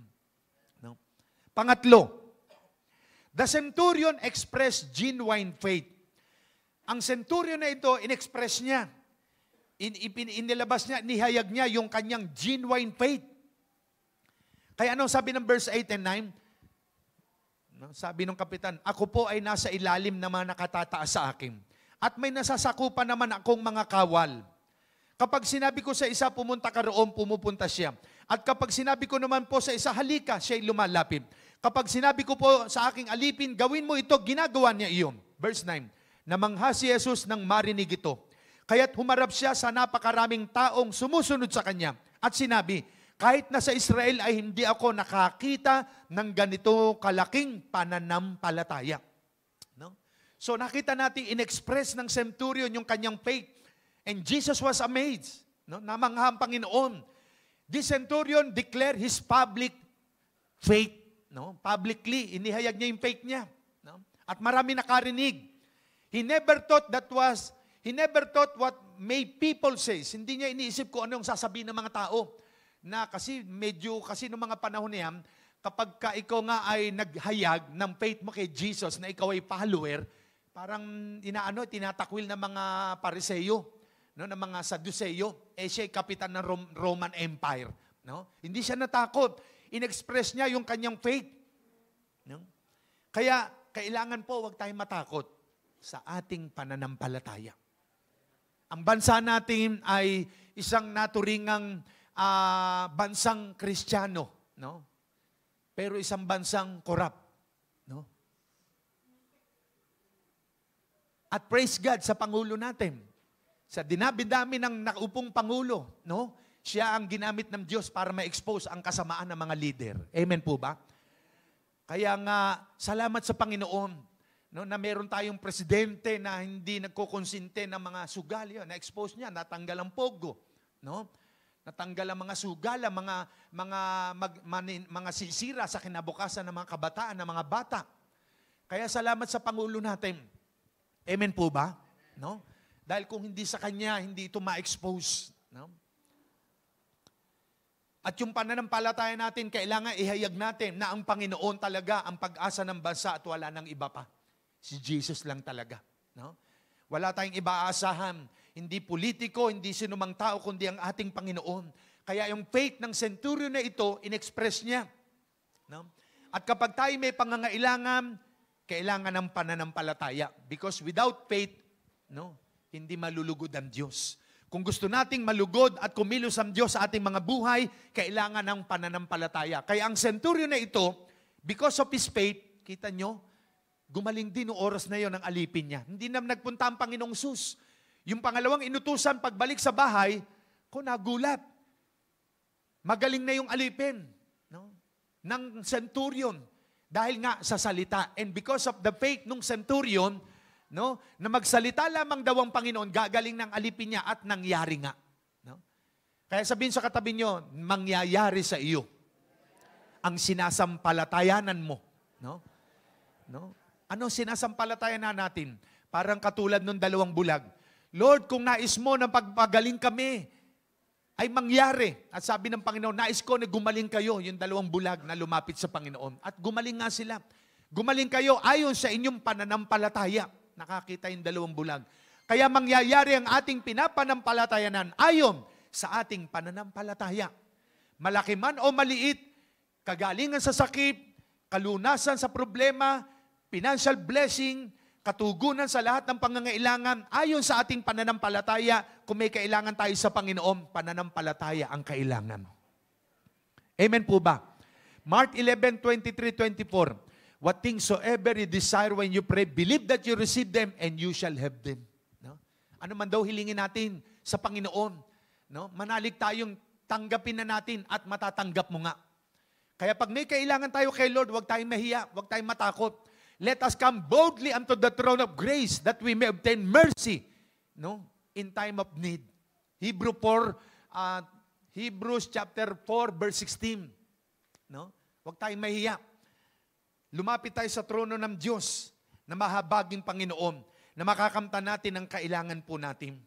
No? Pangatlo, the centurion expressed genuine faith. Ang centurion na ito, inexpress niya. Inilabas niya, nihayag niya yung kanyang genuine faith. Kaya ano sabi ng verse 8 and 9? No, sabi ng kapitan, ako po ay nasa ilalim na mga nakatataas sa akin. At may nasasakupan naman akong mga kawal. Kapag sinabi ko sa isa, pumunta ka roon, pumupunta siya. At kapag sinabi ko naman po sa isa, halika, siya'y lumalapit. Kapag sinabi ko po sa aking alipin, gawin mo ito, ginagawa niya iyon. Verse 9, namangha si Jesus nang marinig ito. Kaya't humarap siya sa napakaraming taong sumusunod sa kanya. At sinabi, kahit na sa Israel ay hindi ako nakakita ng ganito kalaking pananampalataya. No? So nakita natin, in-express ng centurion yung kanyang faith. And Jesus was amazed. No? Namangha ang Panginoon. This centurion declared his public faith. No? Publicly, inihayag niya yung faith niya. No? At marami nakarinig. He never thought what may people say. Hindi niya iniisip kung ano yung sasabihin ng mga tao. Na kasi noong mga panahon niyan, kapag ka ikaw nga ay naghayag ng faith mo kay Jesus na ikaw ay follower, parang tinatakwil ng mga Pariseo, no, ng mga Sadduceo, siya ay kapitan ng Roman Empire. No? Hindi siya natakot. In-express niya yung kanyang faith. No? Kaya, kailangan po, huwag tayong matakot sa ating pananampalataya. Ang bansa natin ay isang naturingang bansang Kristiyano, no? Pero isang bansang corrupt, no? At praise God sa Pangulo natin. Sa dinabi-dami ng naupong Pangulo, no? Siya ang ginamit ng Diyos para ma-expose ang kasamaan ng mga leader. Amen po ba? Kaya nga, salamat sa Panginoon, no, na meron tayong presidente na hindi nagkukonsinte ng mga sugal. Yun, na-expose niya, natanggal ang pogo, no? Natanggal ang mga sugal, mga sisira sa kinabukasan ng mga kabataan, ng mga bata. Kaya salamat sa Pangulo natin. Amen po ba? No? Dahil kung hindi sa Kanya, hindi ito ma-expose. No? At yung pananampalataya natin, kailangan ihayag natin na ang Panginoon talaga ang pag-asa ng bansa at wala nang iba pa. Si Jesus lang talaga. No? Wala tayong iba aasahan. Hindi politiko, hindi sinumang tao, kundi ang ating Panginoon. Kaya yung faith ng centurion na ito, inexpress niya. No? At kapag tayo may pangangailangan, kailangan ng pananampalataya. Because without faith, no, hindi malulugod ang Diyos. Kung gusto nating malugod at kumilos ang Diyos sa ating mga buhay, kailangan ng pananampalataya. Kaya ang centurion na ito, because of his faith, kita nyo, gumaling din noong oras na yon ang alipin niya. Hindi na nagpunta ang Panginoong Sus. Yung pangalawang inutusan, pagbalik sa bahay, nagulat. Magaling na yung alipin, no, ng centurion. Dahil nga sa salita. And because of the faith ng centurion, no, na magsalita lamang daw ang Panginoon, gagaling ng alipin niya at nangyari nga. No? Kaya sabihin sa katabi nyo, mangyayari sa iyo ang sinasampalatayanan mo. No? No? Ano sinasampalatayanan natin? Parang katulad ng 2 bulag. Lord, kung nais mo na pagpagaling kami, ay mangyari. At sabi ng Panginoon, nais ko na gumaling kayo, yung 2 bulag na lumapit sa Panginoon. At gumaling nga sila. Gumaling kayo ayon sa inyong pananampalataya. Nakakita yung 2 bulag. Kaya mangyayari ang ating pinapanampalatayanan ayon sa ating pananampalataya. Malaki man o maliit, kagalingan sa sakit, kalunasan sa problema, financial blessing, katugunan sa lahat ng pangangailangan, ayon sa ating pananampalataya, kung may kailangan tayo sa Panginoon, pananampalataya ang kailangan. Amen po ba? Mark 11:23-24. What things soever you desire when you pray, believe that you receive them and you shall have them. No? Ano man daw hilingin natin sa Panginoon, no? Manalig tayong tanggapin na natin at matatanggap mo nga. Kaya pag may kailangan tayo kay Lord, huwag tayong mahiya, huwag tayong matakot. Let us come boldly unto the throne of grace that we may obtain mercy, no, in time of need. Hebrews chapter 4 verse 16. No? Huwag tayong mahiya. Lumapit tayo sa trono ng Diyos na mahabaging Panginoon na makakamtan natin ang kailangan po natin.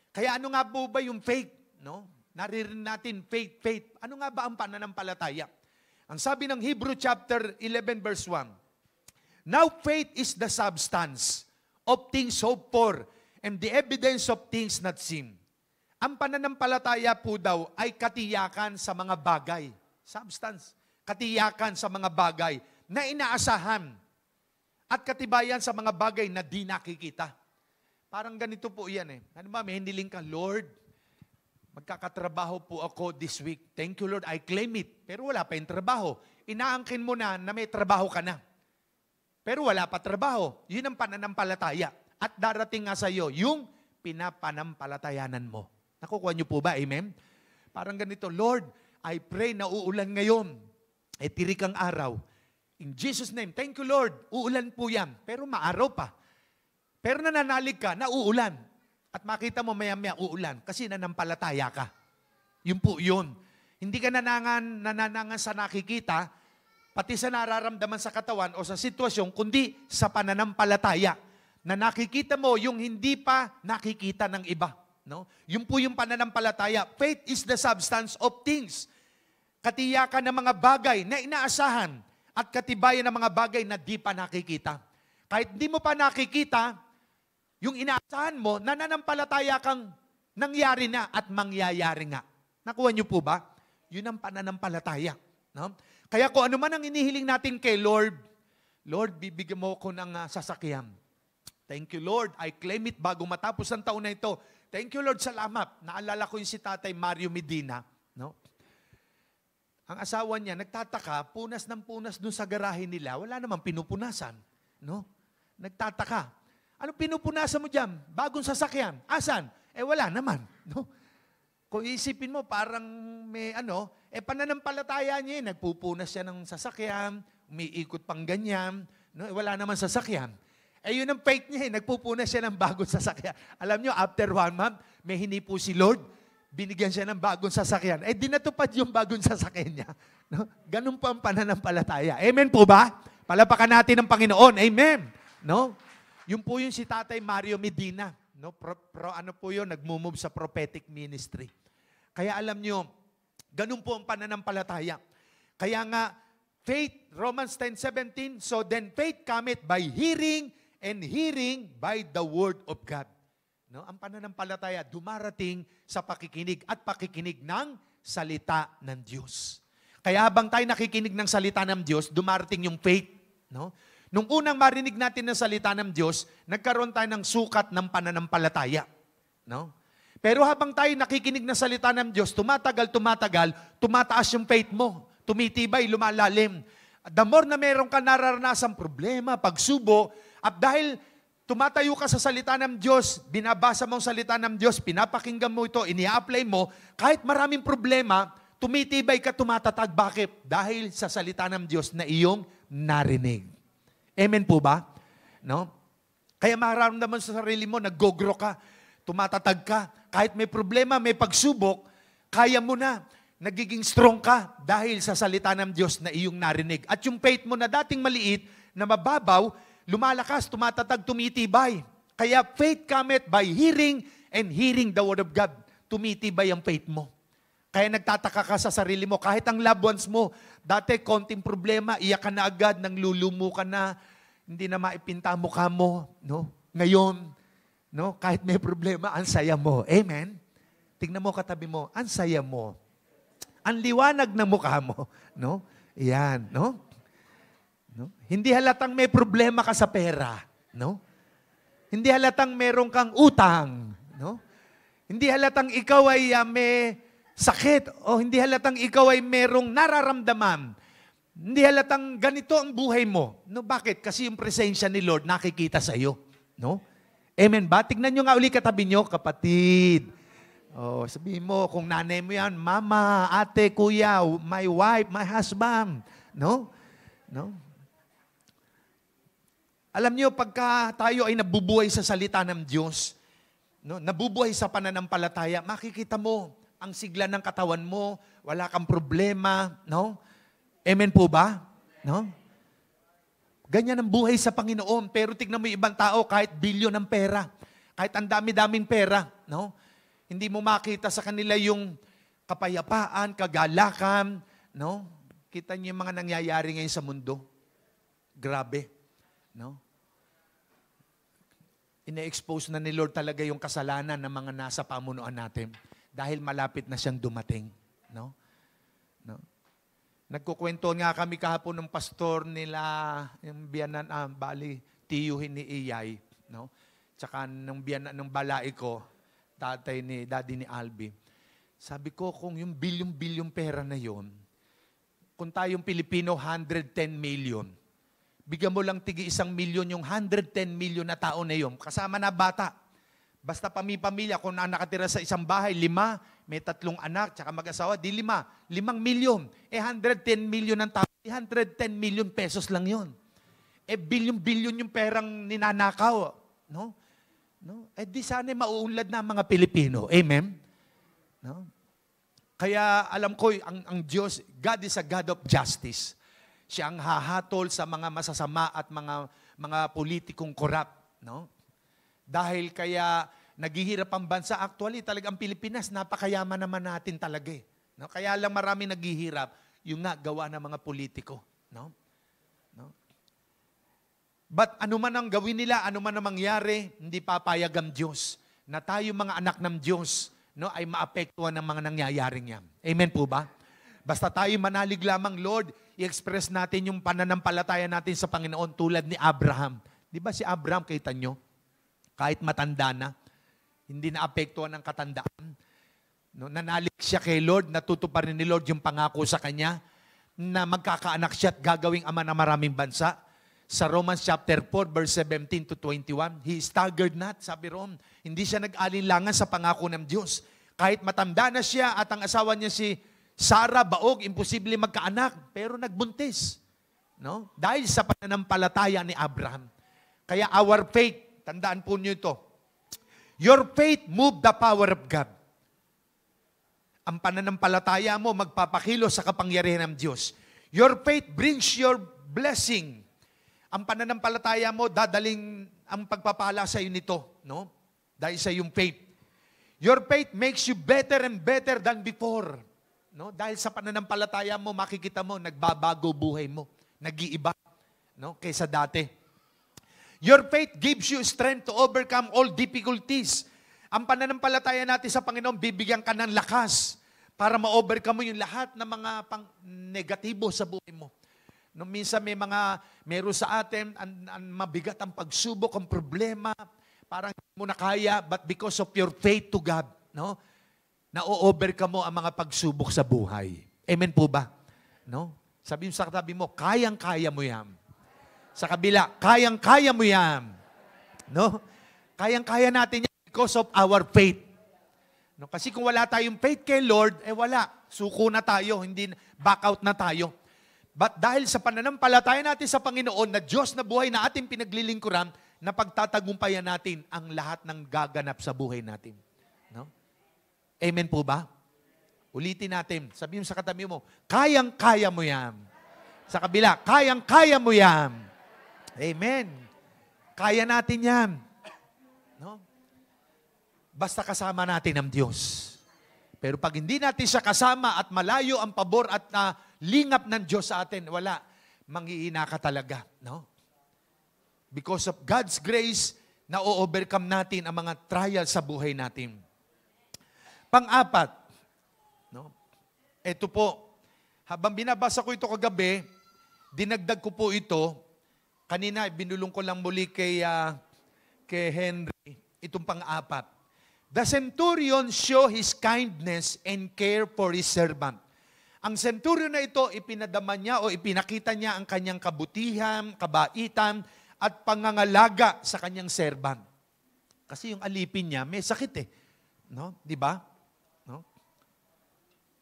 Kaya ano nga po ba yung faith? No? Naririnig natin, faith. Ano nga ba ang pananampalataya? Ang sabi ng Hebrew chapter 11 verse 1, now faith is the substance of things hoped for and the evidence of things not seen. Ang pananampalataya po daw ay katiyakan sa mga bagay. Substance. Katiyakan sa mga bagay na inaasahan at katibayan sa mga bagay na di nakikita. Parang ganito po yan eh. Ano ba, may hiniling ka, Lord, magkakatrabaho po ako this week. Thank you, Lord, I claim it. Pero wala pa yung trabaho. Inaangkin mo na may trabaho ka na. Pero wala pa trabaho. Yun ang pananampalataya. At darating nga sa iyo, yung pinapanampalatayanan mo. Nakukuha niyo po ba? Amen? Parang ganito, Lord, I pray na uulan ngayon. Tirik ang araw. In Jesus' name, thank you, Lord. Uulan po yan. Pero maaraw pa. Pero nananalig ka na uulan. At makita mo maya-maya uulan. Kasi nanampalataya ka. Yun po yun. Hindi ka nananangan sa nakikita, pati sa nararamdaman sa katawan o sa sitwasyon, kundi sa pananampalataya. Na nakikita mo yung hindi pa nakikita ng iba. No? Yun po yung pananampalataya. Faith is the substance of things. Katiyakan ng mga bagay na inaasahan at katibayan ng mga bagay na di pa nakikita. Kahit di mo pa nakikita, yung inaasahan mo, nananampalataya kang nangyari na at mangyayari nga. Nakuha niyo po ba? Yun ang pananampalataya. No? Kaya kung ano man ang inihiling natin kay Lord, Lord, bibigyan mo ko ng sasakyan. Thank you, Lord. I claim it bago matapos ang taon na ito. Thank you, Lord. Salamat. Naalala ko yung si Tatay Mario Medina. No? Ang asawa niya, nagtataka, punas ng punas dun sa garahe nila. Wala namang pinupunasan. No? Nagtataka. Ano pinupunasan mo dyan? Bagong sasakyan. Asan? Wala naman. No? Kung isipin mo, parang may pananampalataya niya, nagpupunas siya ng sasakyan, umiikot pang ganyan, no? Wala naman sasakyan. Yun ang faith niya, nagpupunas siya ng bagong sasakyan. Alam niyo, after 1 month, may hinipo si Lord, binigyan siya ng bagong sasakyan. Di natupad yung bagong sasakyan niya. No? Ganun po ang pananampalataya. Amen po ba? Palapakan natin ang Panginoon. Amen. No? Yun po yung si Tatay Mario Medina. No? Ano po yun? Nagmumove sa prophetic ministry. Kaya alam nyo, ganun po ang pananampalataya. Kaya nga, faith, Romans 10:17, so then faith cometh by hearing, and hearing by the word of God. No? Ang pananampalataya, dumarating sa pakikinig at pakikinig ng salita ng Diyos. Kaya habang tayo nakikinig ng salita ng Diyos, dumarating yung faith. No? Nung unang marinig natin ng salita ng Diyos, nagkaroon tayo ng sukat ng pananampalataya. No? Pero habang tayo nakikinig ng salita ng Diyos, tumatagal, tumataas yung faith mo. Tumitibay, lumalalim. The more na meron ka nararanasang problema, pagsubo, at dahil tumatayo ka sa salita ng Diyos, binabasa mo ang salita ng Diyos, pinapakinggan mo ito, ini-apply mo, kahit maraming problema, tumitibay ka, tumatatag. Bakit? Dahil sa salita ng Diyos na iyong narinig. Amen po ba? No? Kaya mararamdaman sa sarili mo, nag-go-grow ka, tumatatag ka, kahit may problema, may pagsubok, kaya mo na. Nagiging strong ka dahil sa salita ng Diyos na iyong narinig. At yung faith mo na dating maliit, na mababaw, lumalakas, tumatatag, tumitibay. Kaya faith cometh by hearing, and hearing the word of God. Tumitibay ang faith mo. Kaya nagtataka ka sa sarili mo, kahit ang loved ones mo, dati konting problema, iyak ka na agad, nang lulumo ka na, hindi na maipinta mukha mo. No? Ngayon, no? Kahit may problema, ang saya mo. Amen? Tingnan mo katabi mo, ang saya mo. Ang liwanag ng mukha mo. No? Yan. No? No? Hindi halatang may problema ka sa pera. No? Hindi halatang meron kang utang. No? Hindi halatang ikaw ay may sakit. O hindi halatang ikaw ay merong nararamdaman. Hindi halatang ganito ang buhay mo. No? Bakit? Kasi yung presensya ni Lord nakikita sa iyo. No? Amen ba? Tignan nyo nga uli katabi nyo, kapatid. Oh, sabihin mo, kung nanay mo yan, mama, ate, kuya, my wife, my husband. No? No? Alam niyo, pagka tayo ay nabubuhay sa salita ng Diyos, no, nabubuhay sa pananampalataya, makikita mo ang sigla ng katawan mo, wala kang problema, no? Amen po ba? No? Ganyan ang buhay sa Panginoon, pero tignan mo yung ibang tao, kahit bilyon ng pera, kahit ang dami-daming pera, no? Hindi mo makita sa kanila yung kapayapaan, kagalakan, no? Kita niyo yung mga nangyayari ngayon sa mundo. Grabe, no? Ina-expose na ni Lord talaga yung kasalanan ng mga nasa pamunuan natin dahil malapit na siyang dumating, no? No? Nagkukwento nga kami kahapon ng pastor nila, yung biyanan, bali, tiyuhin ni Iyay, no? Tsaka nung biyanan, nung balai ko, daddy ni Albi. Sabi ko, kung yung bilyong pera na yon, kung tayong Pilipino, 110 million, bigyan mo lang tigi 1 milyon yung 110 million na tao na yon, kasama na bata. Basta pamilya, kung nakatira sa isang bahay, 5, may 3 anak, tsaka mag-asawa, di 5 milyon. 110 million ng tao, 110 million pesos lang yon. Bilyon yung perang ninanakaw. No? No? Di sana mauunlad na ang mga Pilipino. Amen? No? Kaya alam ko, ang Diyos, God is a God of justice. Siya ang hahatol sa mga masasama at mga politikong korap. No? Dahil kaya naghihirap ang bansa. Actually, talaga ang Pilipinas, napakayaman naman natin talaga. No? Kaya lang marami naghihirap yung gawa ng mga politiko. No? No? But ano man ang gawin nila, ano man ang mangyari, hindi papayag ang Diyos na tayo mga anak ng Diyos, no, ay maapektuhan ng mga nangyayaring yan. Amen po ba? Basta tayo manalig lamang, Lord, i-express natin yung pananampalataya natin sa Panginoon tulad ni Abraham. Di ba si Abraham, kita nyo, kahit matanda na, hindi naapektuhan ng katandaan. No, nanalig siya kay Lord, natutuparin ni Lord yung pangako sa kanya na magkakaanak siya at gagawing ama ng maraming bansa. Sa Romans chapter 4, verse 17 to 21, he staggered not, sabi Ron. Hindi siya nag-alinlangan sa pangako ng Diyos. Kahit matanda na siya at ang asawa niya si Sarah, baog, imposible magkaanak, pero nagbuntis. No? Dahil sa pananampalataya ni Abraham. Kaya our faith, tandaan po niyo ito, your faith moved the power of God. Ang pananampalataya mo magpapakilo sa kapangyarihan ng Diyos. Your faith brings your blessing. Ang pananampalataya mo dadaling ang pagpapala sa iyo nito, no? Dahil sa iyong faith. Your faith makes you better and better than before. No? Dahil sa pananampalataya mo, makikita mo, nagbabago buhay mo. Nag-iiba, no? Kaysa dati. Your faith gives you strength to overcome all difficulties. Ang pananampalataya natin sa Panginoon, bibigyan ka ng lakas para ma-overcome mo yung lahat ng mga negatibo sa buhay mo. No, minsan meron sa atin, ang mabigat ang pagsubok, ang problema, parang hindi mo na kaya, but because of your faith to God, no, na-overcome mo ang mga pagsubok sa buhay. Amen po ba? No? Sabi mo sa katabi mo, kayang-kaya mo yan. Sa kabila, kayang-kaya mo yan. No? Kayang-kaya natin yan because of our faith. No? Kasi kung wala tayong faith kay Lord, wala. Suko na tayo, hindi back out na tayo. But dahil sa pananampalataya natin sa Panginoon na Diyos na buhay na ating pinaglilingkuran, na pagtatagumpayan natin ang lahat ng gaganap sa buhay natin. No? Amen po ba? Ulitin natin. Sabi mo sa katabi mo, kayang-kaya mo yan. Sa kabila, kayang-kaya mo yan. Amen. Kaya natin yan. No? Basta kasama natin ang Diyos. Pero pag hindi natin siya kasama at malayo ang pabor at lingap ng Diyos sa atin, wala. Manghihina ka talaga. No? Because of God's grace, na-overcome natin ang mga trials sa buhay natin. Pang-apat, no? Ito po, habang binabasa ko ito kagabi, dinagdag ko po ito. Kanina, binulong ko lang muli kay Henry, itong pang-apat. The centurion show his kindness and care for his servant. Ang centurion na ito, ipinadama niya o ipinakita niya ang kanyang kabutihan, kabaitan, at pangangalaga sa kanyang servant. Kasi yung alipin niya, may sakit eh. No? Di ba? No?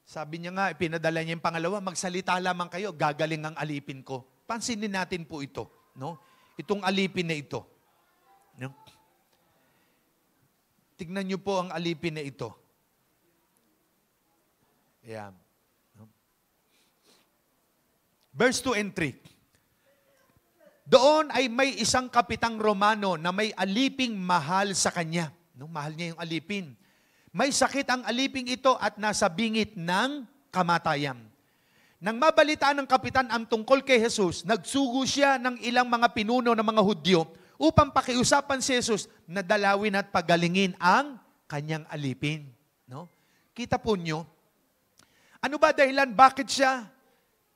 Sabi niya nga, ipinadala niya yung pangalawa, magsalita lamang kayo, gagaling ang alipin ko. Pansinin natin po ito. No? Itong alipin na ito. No? Tignan niyo po ang alipin na ito. Ayan. No? Verse 2 and 3. Doon ay may isang kapitang Romano na may aliping mahal sa kanya. No, mahal niya yung alipin. May sakit ang aliping ito at nasa bingit ng kamatayan. Nang mabalitaan ng kapitan ang tungkol kay Jesus, nagsugo siya ng ilang mga pinuno ng mga Hudyo upang pakiusapan si Jesus na dalawin at pagalingin ang kanyang alipin. No? Kita po nyo, ano ba dahilan bakit siya,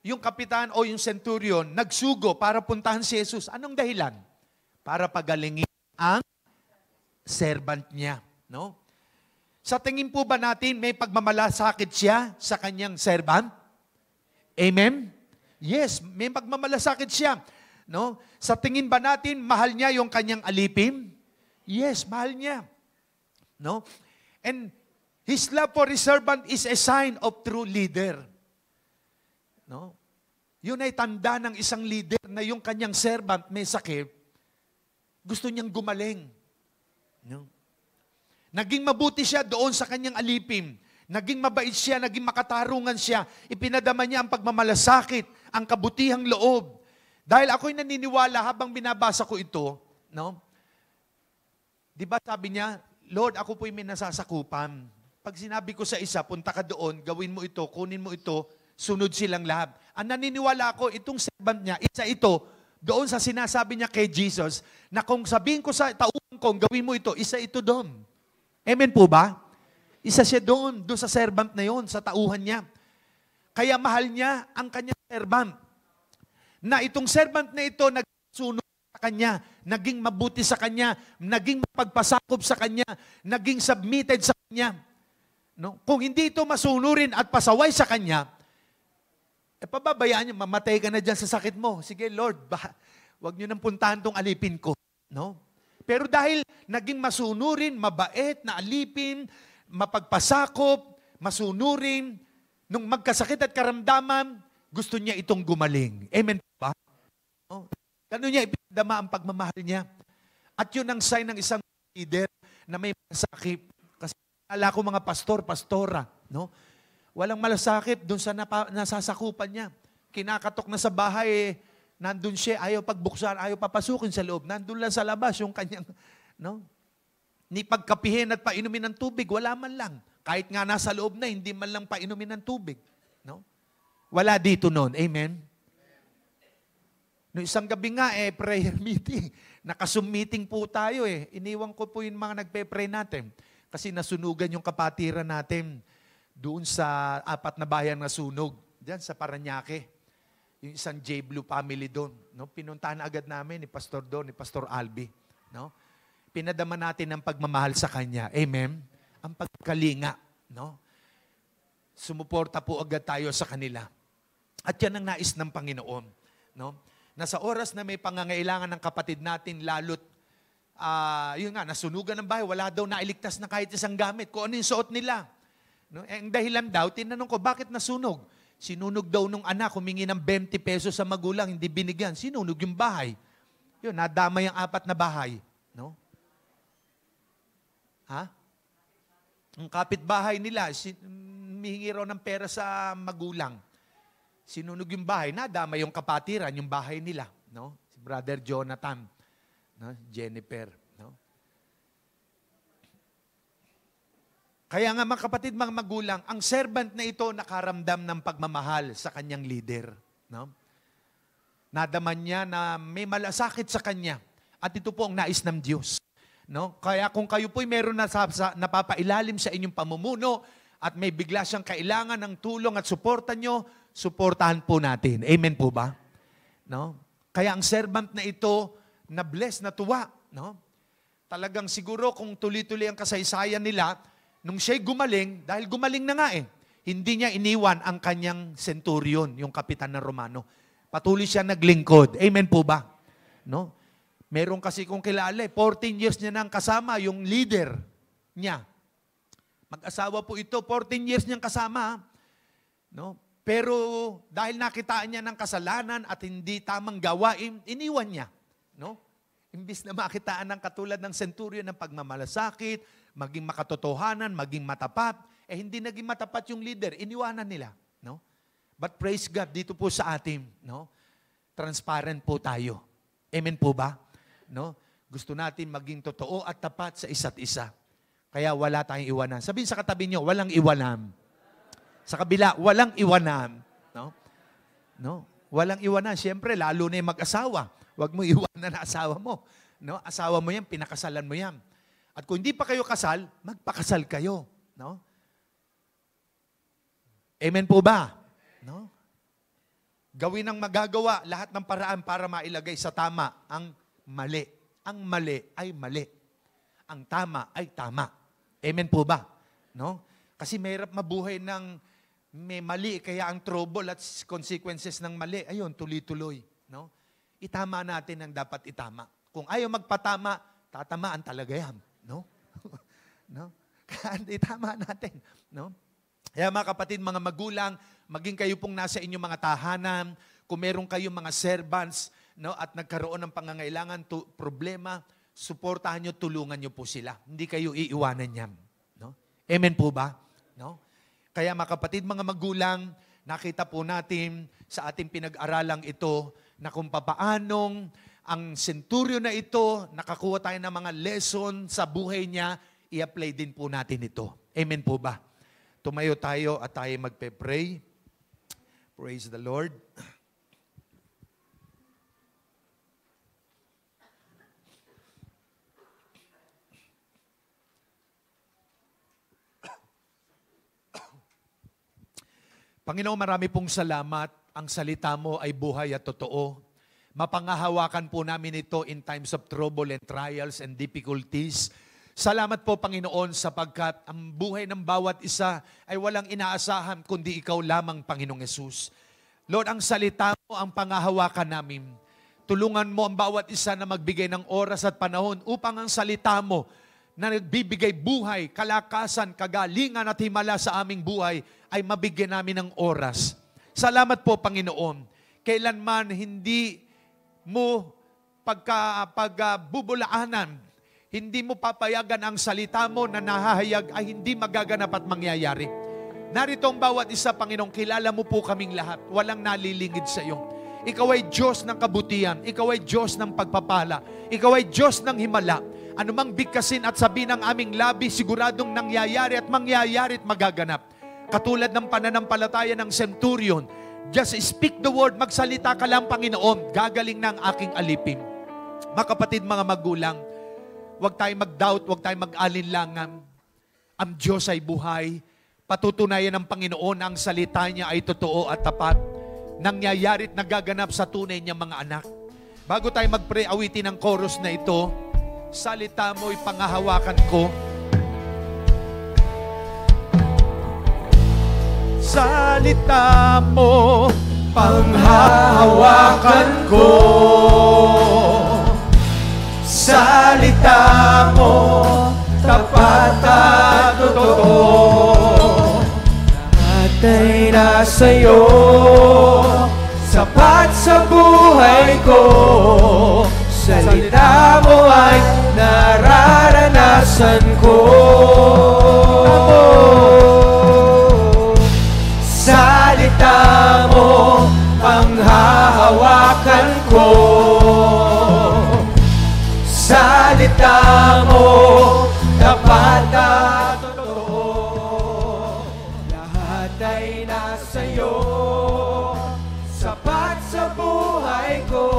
yung kapitan o yung centurion, nagsugo para puntahan si Jesus? Anong dahilan? Para pagalingin ang servant niya. No? Sa tingin po ba natin, may pagmamalasakit siya sa kanyang servant? Amen? Yes, may pagmamalasakit siya. No? Sa tingin ba natin, mahal niya yung kanyang alipin? Yes, mahal niya. No? And his love for his servant is a sign of true leader. No? Yun ay tanda ng isang leader na yung kanyang servant may sakit, gusto niyang gumaling. No? Naging mabuti siya doon sa kanyang alipin. Naging mabait siya, naging makatarungan siya. Ipinadama niya ang pagmamalasakit, ang kabutihang loob. Dahil ako'y naniniwala habang binabasa ko ito, no? Di ba sabi niya, Lord, ako po'y may nasasakupan. Pag sinabi ko sa isa, punta ka doon, gawin mo ito, kunin mo ito, sunod silang lahat. Ang naniniwala ako, itong servant niya, isa ito, doon sa sinasabi niya kay Jesus, na kung sabihin ko sa tauhan kong, gawin mo ito, isa ito doon. Amen po ba? Isa siya doon sa servant na yon, sa tauhan niya. Kaya mahal niya ang kanyang servant. Na itong servant na ito, nagsunod sa kanya, naging mabuti sa kanya, naging mapagpasakop sa kanya, naging submitted sa kanya. No? Kung hindi ito masunurin at pasaway sa kanya, pababayaan niyo, mamatay ka na dyan sa sakit mo. Sige, Lord, wag niyo nang puntahan tong alipin ko. No? Pero dahil naging masunurin, mabait na alipin, mapagpasakop, masunurin, nung magkasakit at karamdaman, gusto niya itong gumaling. Amen ba? No? Ganun niya ipinadama ang pagmamahal niya. At yun ang sign ng isang leader na may masakit. Kasi ala ko mga pastor, pastora, no? Walang malasakit doon sa nasasakupan niya. Kinakatok na sa bahay, Nandun siya, ayaw pagbuksan, ayaw papasukin sa loob. Nandun lang sa labas yung kanyang, no? Ni pagkapihin at painumin ng tubig, wala man lang. Kahit nga nasa loob na, hindi man lang painumin ng tubig. No? Wala dito noon. Amen? No, isang gabi nga, prayer meeting. Naka-Zoom meeting po tayo Iniwan ko po yung mga nagpe-pray natin. Kasi nasunugan yung kapatiran natin doon sa 4 na bayan na sunog. Diyan sa Parañaque. Yung isang J. Blue family doon. No? Pinuntahan agad namin ni Pastor Don, ni Pastor Albi. No? Pinadama natin ang pagmamahal sa Kanya. Amen? Ang pagkalinga. No? Sumuporta po agad tayo sa kanila. At yan ang nais ng Panginoon. No? Na sa oras na may pangangailangan ng kapatid natin, lalo't, yun nga, nasunugan ng bahay, wala daw nailigtas na kahit isang gamit. Kung ano yung suot nila. No? Ang dahilan daw, tinanong ko, bakit nasunog? Sinunog daw nung anak, humingi ng 20 pesos sa magulang, hindi binigyan. Sinunog yung bahay. Yun, nadama yung 4 na bahay. No? Ha? Ang kapitbahay nila, humingi raw ng pera sa magulang. Sinunog yung bahay, nadama yung kapatiran, yung bahay nila. No? Si Brother Jonathan, no? Jennifer. No? Kaya nga mga kapatid, mga magulang, ang servant na ito nakaramdam ng pagmamahal sa kanyang leader. No? Nadaman niya na may malasakit sa kanya. At ito po ang nais ng Diyos. No? Kaya kung kayo po'y meron na napapailalim sa inyong pamumuno at may bigla siyang kailangan ng tulong at suporta nyo, suportahan po natin. Amen po ba? No? Kaya ang servant na ito, na bless, na tuwa. No? Talagang siguro kung tuloy-tuloy ang kasaysayan nila, nung siya'y gumaling, dahil gumaling na nga hindi niya iniwan ang kanyang centurion, yung kapitan ng Romano. Patuloy siya naglingkod. Amen po ba? No? Meron kasi kung kilala, 14 years niya nang kasama yung leader niya. Mag-asawa po ito, 14 years niyang kasama. No? Pero dahil nakitaan niya ng kasalanan at hindi tamang gawain, iniwan niya. No? Imbis na makitaan ng katulad ng centurion ng pagmamalasakit, maging makatotohanan, maging matapat, hindi naging matapat yung leader, iniwanan nila. No? But praise God, dito po sa atin, no? Transparent po tayo. Amen po ba? No? Gusto natin maging totoo at tapat sa isa't isa. Kaya wala tayong iwanan. Sabihin sa katabi nyo, walang iwanan. Sa kabila, walang iwanan. No? No? Walang iwanan. Siyempre, lalo na yung mag-asawa. Huwag mo iwanan na asawa mo. No? Asawa mo yan, pinakasalan mo yan. At kung hindi pa kayo kasal, magpakasal kayo. No? Amen po ba? No? Gawin ang magagawa, lahat ng paraan para mailagay sa tama ang mali. Ang mali ay mali. Ang tama ay tama. Amen po ba? No? Kasi mahirap mabuhay ng may mali, kaya ang trouble at consequences ng mali, ayun, tuloy-tuloy. No? Itama natin ang dapat itama. Kung ayaw magpatama, tatamaan talaga yan. No? No? Kaya itama natin. No? Kaya mga kapatid, mga magulang, maging kayo pong nasa inyong mga tahanan, kung meron kayong mga servants, no, at nagkaroon ng pangangailangan, problema, suportahan nyo, tulungan nyo po sila. Hindi kayo iiwanan yan. No? Amen po ba? No? Kaya mga kapatid, mga magulang, nakita po natin sa ating pinag-aralang ito na kung papaanong ang centurion na ito, nakakuha tayo ng mga lesson sa buhay niya, i-apply din po natin ito. Amen po ba? Tumayo tayo at tayo magpe-pray. Praise the Lord. Panginoon, marami pong salamat. Ang salita mo ay buhay at totoo. Mapangahawakan po namin ito in times of trouble and trials and difficulties. Salamat po, Panginoon, sapagkat ang buhay ng bawat isa ay walang inaasahan kundi ikaw lamang, Panginoong Yesus. Lord, ang salita mo ang pangahawakan namin. Tulungan mo ang bawat isa na magbigay ng oras at panahon upang ang salita mo na nagbibigay buhay, kalakasan, kagalingan at himala sa aming buhay ay mabigyan namin ng oras. Salamat po, Panginoon. Kailanman hindi mo pagbubulaanan, hindi mo papayagan ang salita mo na nahahayag ay hindi magaganap at mangyayari. Narito ang bawat isa, Panginoon, kilala mo po kaming lahat. Walang nalilingid sa iyo. Ikaw ay Diyos ng kabutihan. Ikaw ay Diyos ng pagpapala. Ikaw ay Diyos ng himala. Anumang bigkasin at sabi ng aming labi, siguradong nangyayari at mangyayari at magaganap. Katulad ng pananampalataya ng centurion, just speak the word, magsalita ka lang, Panginoon, gagaling na ang aking alipin. Mga kapatid, mga magulang, huwag tayong mag-doubt, huwag tayong mag-alinlangan. Ang Diyos ay buhay. Patutunayan ng Panginoon ang salita niya ay totoo at tapat. Nangyayari at nagaganap sa tunay niyang mga anak. Bago tayo mag-pray, awitin ang chorus na ito, salita mo'y pangahawakan ko. Salita mo, panghahawakan ko. Salita mo, tapat at totoo. Lahat ay nasa'yo, sapat sa buhay ko. Salita mo ay nararanasan ko. Salita mo, panghahawakan ko. Salita mo, tapat at totoo. Lahat ay nasa'yo, sapat sa buhay ko.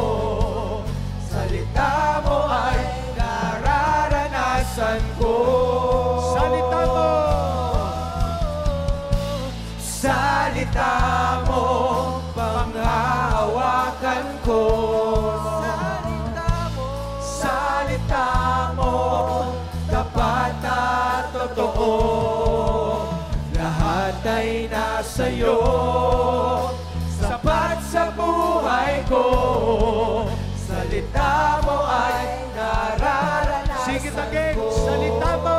Salita mo ay nararanasan ko. Salita mo, salita mo, panghahawakan ko. Salita mo, tapat at totoo. Lahat ay nasa'yo, sapat sa buhay ko. Salita mo ay nararanasan sing it again, ko. salita mo.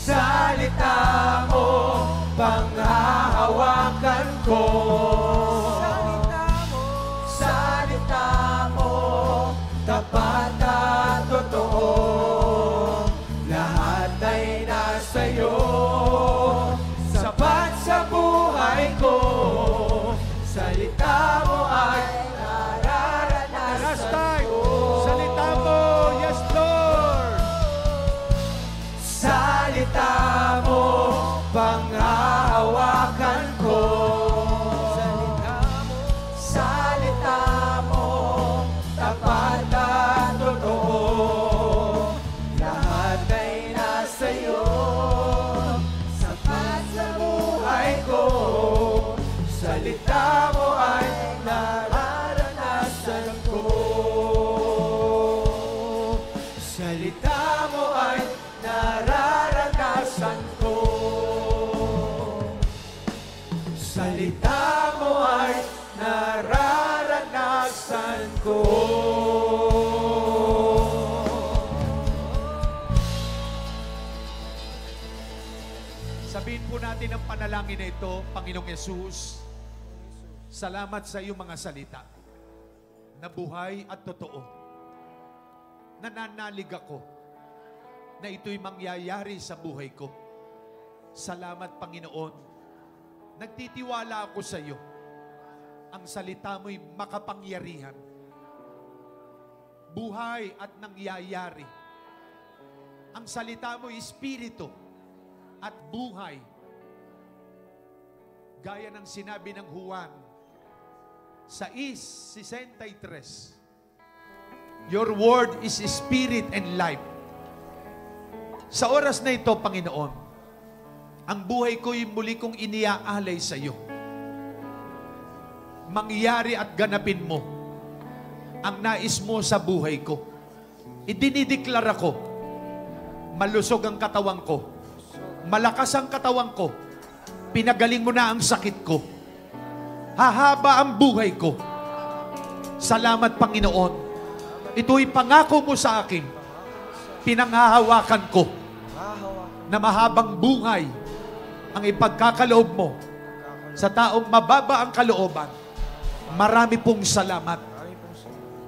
Salita mo, panghahawakan ko. Salita mo, tapat at totoo. Lahat ay nasa'yo, sapat sa buhay ko. Salita mo ay nararanasan Last time, ko. salita mo, yes Lord. Salita mo, panghahawakan ko. Salita mo, tapat at totoo. Lahat ay nasa'yo, sapat sa buhay ko. Salita mo ay nararanasan ko. Salita mo ay nararanasan ko. Salita mo ay nararanasan ko. Sabihin po natin ang panalangin na ito, Panginoong Yesus, salamat sa iyong mga salita na buhay at totoo. Nananalig ako na ito'y mangyayari sa buhay ko. Salamat, Panginoon. Nagtitiwala ako sa iyo. Ang salita mo'y makapangyarihan. Buhay at nangyayari. Ang salita mo'y espiritu at buhay. Gaya ng sinabi ng Juan sa 6:63. Your word is spirit and life. Sa oras na ito, Panginoon, ang buhay ko'y muli kong iniaalay sa iyo. Mangyari at ganapin mo ang nais mo sa buhay ko. Idinideklara ko, malusog ang katawan ko, malakas ang katawan ko, pinagaling mo na ang sakit ko, hahaba ang buhay ko. Salamat, Panginoon. Ito'y pangako mo sa akin. Pinanghahawakan ko na mahabang buhay ang ipagkakaloob mo sa taong mababa ang kalooban. Marami pong salamat.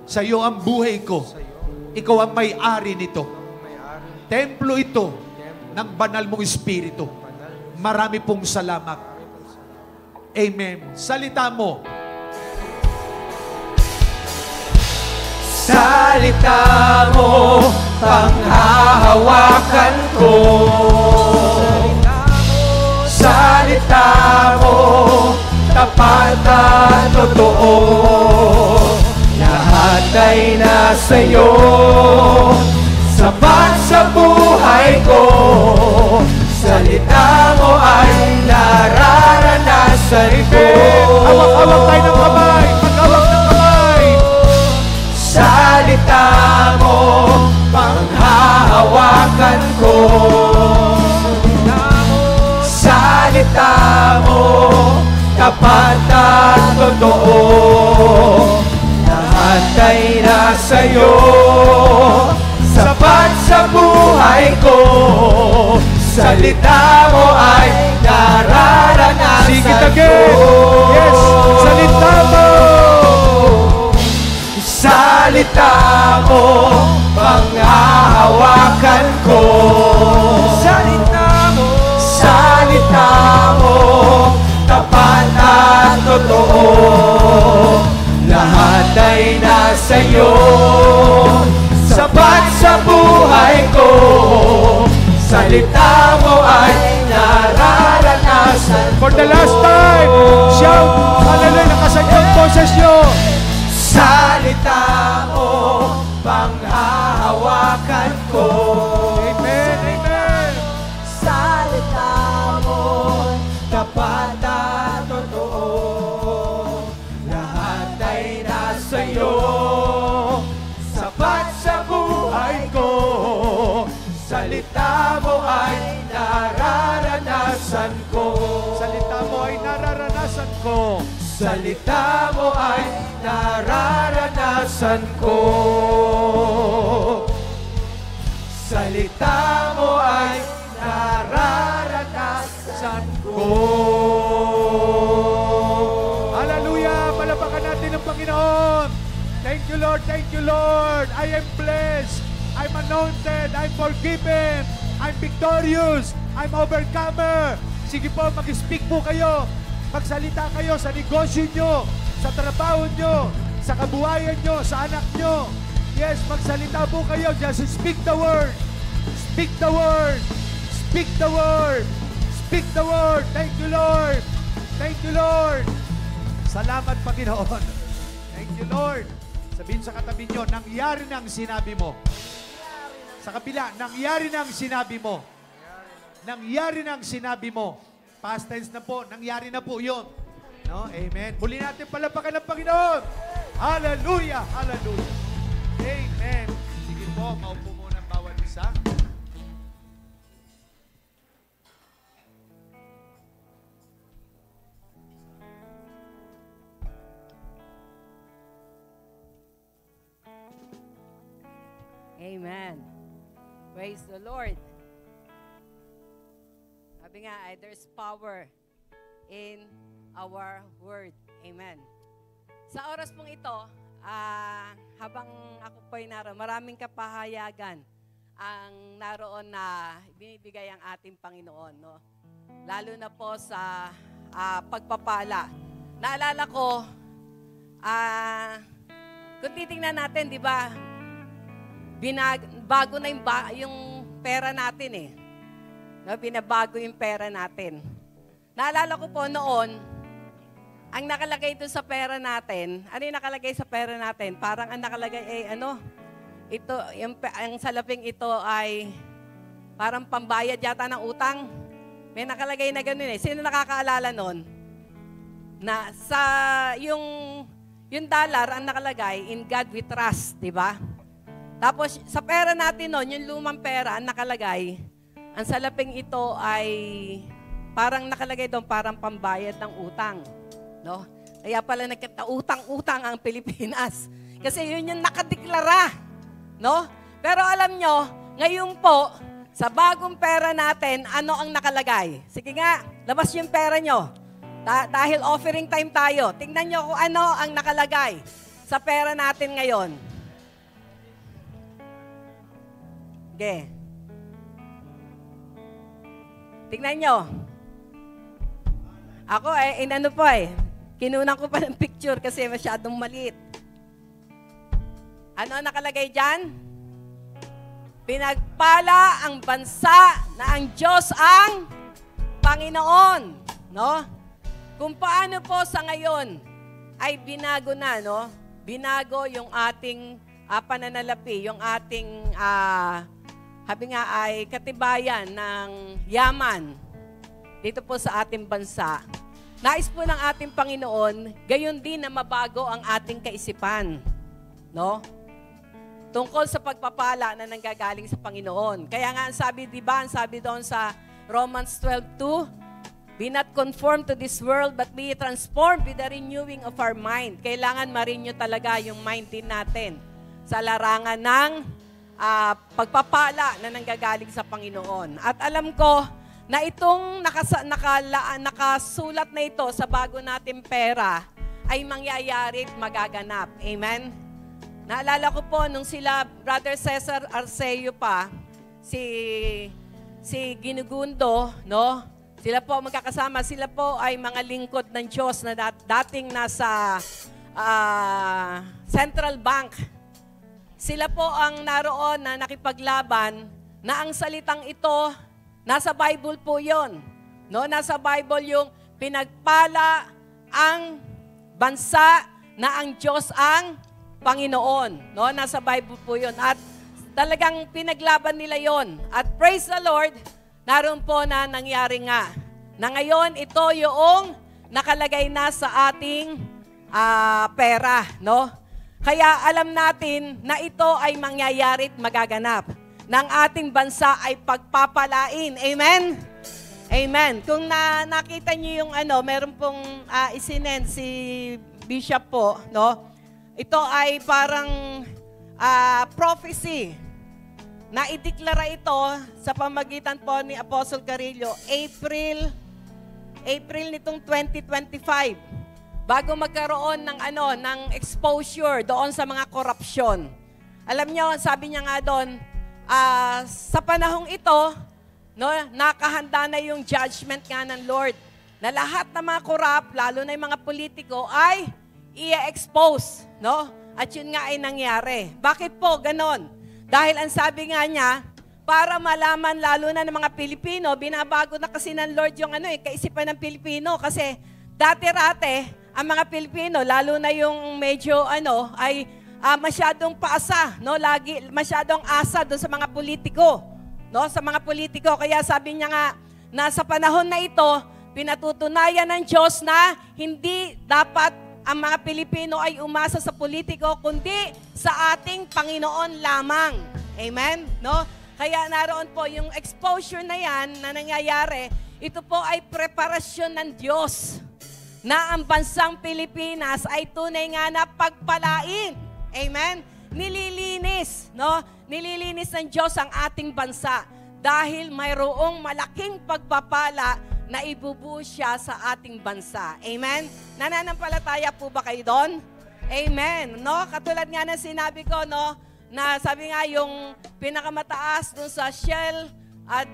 Sa iyo ang buhay ko. Ikaw ang may-ari nito. Templo ito ng banal mong Espiritu. Marami pong salamat. Amen. Salita mo. Salita mo, panghahawakan ko. Salita mo, tapat at totoo. Lahat ay nasa'yo, sapat sa buhay ko. Salita mo ay nararanasan ko. Hawak-hawak tayo ng kamay. Maghawak ng kamay. Salita mo, panghahawakan ko. Salita mo, tapat at totoo. Lahat ay nasa'yo, sapat sa buhay ko. Salita mo ay nararanasan Sing it again. ko. Yes, salita mo. Salita mo, panghahawakan ko. Salita mo, tapat at totoo. Lahat ay nasa'yo, sapat sa buhay ko. Salita mo ay nararanasan ko. For the last time, shout, hallelujah, nakasanyang boses nyo. Salita mo, panghahawakan ko. Amen, amen. Salita mo, tapat at totoo. Lahat ay nasa'yo, sapat sa buhay ko. Salita mo ay nararanasan ko. Salita mo ay nararanasan ko. Salita mo ay nararanasan ko. Salita mo ay nararanasan ko. Hallelujah! Palapakan natin ang Panginoon. Thank you, Lord. Thank you, Lord. I am blessed. I'm anointed. I'm forgiven. I'm victorious. I'm overcomer. Sige po, mag-speak po kayo. Magsalita kayo sa negosyo nyo, sa trabaho nyo, sa kabuhayan nyo, sa anak nyo. Yes, magsalita po kayo. Just speak the word. Speak the word. Speak the word. Speak the word. Thank you, Lord. Thank you, Lord. Salamat, Panginoon. Thank you, Lord. Sabihin sa katabi nyo, nangyari na ang sinabi mo. Sa kabila, nangyari na ang sinabi mo. Nangyari na ang sinabi mo. Past tense na po, nangyari na po yun. No? Amen. Muli natin palapakan ng Panginoon. Hallelujah, hallelujah. Amen. Sige po, maupo muna ang bawat isa. Amen. Praise the Lord. Sabi nga, there's power in our word. Amen. Sa oras pong ito, habang ako po'y naroon, maraming kapahayagan ang naroon na binibigay ang ating Panginoon. No? Lalo na po sa pagpapala. Naalala ko, kung titingnan natin, di ba, bago na yung pera natin eh. No, binabago yung pera natin. Naalala ko po noon, ang nakalagay doon sa pera natin, ano yung nakalagay sa pera natin? Parang ang nakalagay ito, ang salaping ito ay parang pambayad yata ng utang. May nakalagay na gano'n eh. Sino nakakaalala noon? Na sa yung dollar ang nakalagay, in God we trust, di ba? Tapos, sa pera natin noon, yung lumang pera, ang nakalagay, ang salaping ito ay parang nakalagay doon, parang pambayad ng utang. No? Kaya pala nagkatautang-utang ang Pilipinas. Kasi yun yung nakadeklara. No? Pero alam nyo, ngayon po, sa bagong pera natin, ano ang nakalagay? Sige nga, labas yung pera nyo. Dahil offering time tayo, tingnan nyo kung ano ang nakalagay sa pera natin ngayon. Okay. Tingnan nyo. Ako inano po kinunan ko pa ng picture kasi masyadong maliit. Ano nakalagay dyan? Pinagpala ang bansa na ang Diyos ang Panginoon. No? Kung paano po sa ngayon ay binago na, no? Binago yung ating pananalapi, yung ating habi nga ay katibayan ng yaman dito po sa ating bansa. Nais po ng ating Panginoon, gayon din na mabago ang ating kaisipan. No? Tungkol sa pagpapala na nanggagaling sa Panginoon. Kaya nga ang sabi, di ba, ang sabi doon sa Romans 12:2, be not conformed to this world, but be transformed with the renewing of our mind. Kailangan ma-renew talaga yung mind din natin sa larangan ng pagpapala na nanggagaling sa Panginoon. At alam ko na itong nakasulat na ito sa bago nating pera ay mangyayari at magaganap. Amen? Naalala ko po nung sila Brother Cesar Arceo pa, si Ginugundo, no? Sila po magkakasama, sila po ay mga lingkod ng Diyos na dating nasa Central Bank. Sila po ang naroon na nakipaglaban na ang salitang ito, nasa Bible po yon. No? Nasa Bible yung pinagpala ang bansa na ang Diyos ang Panginoon. No? Nasa Bible po yon. At talagang pinaglaban nila yon. At praise the Lord, naroon po na nangyari nga. Na ngayon, ito yung nakalagay na sa ating pera. No? Kaya alam natin na ito ay mangyayari at magaganap. Ng ating bansa ay pagpapalain. Amen? Amen. Kung nakita niyo yung meron pong isinend si Bishop po, no? Ito ay parang prophecy na ideklara ito sa pamagitan po ni Apostle Carillo, April nitong 2025. Bago magkaroon ng ng exposure doon sa mga korupsyon. Alam niyo, sabi niya nga doon, sa panahong ito, no, nakahanda na yung judgment nga ng Lord na lahat ng mga corrupt, lalo na yung mga politiko, ay i-expose. No? At yun nga ay nangyari. Bakit po ganon? Dahil ang sabi nga niya, para malaman lalo na ng mga Pilipino, binabago na kasi ng Lord yung kaisipan ng Pilipino. Kasi dati-rate, ang mga Pilipino, lalo na yung medyo ay masyadong paasa, no? Lagi masyadong asa doon sa mga politiko, no? Sa mga politiko. Kaya sabi niya nga na sa panahon na ito, pinatutunayan ng Diyos na hindi dapat ang mga Pilipino ay umasa sa politiko kundi sa ating Panginoon lamang. Amen? No? Kaya naroon po yung exposure na yan na nangyayari, ito po ay preparasyon ng Diyos na ang bansang Pilipinas ay tunay nga na pagpalain. Amen? Nililinis, no? Nililinis ng Diyos ang ating bansa dahil mayroong malaking pagpapala na ibubuo siya sa ating bansa. Amen? Nananampalataya po ba kayo doon? Amen. No? Katulad nga ng sinabi ko, no? Na sabi nga yung pinakamataas doon sa Shell at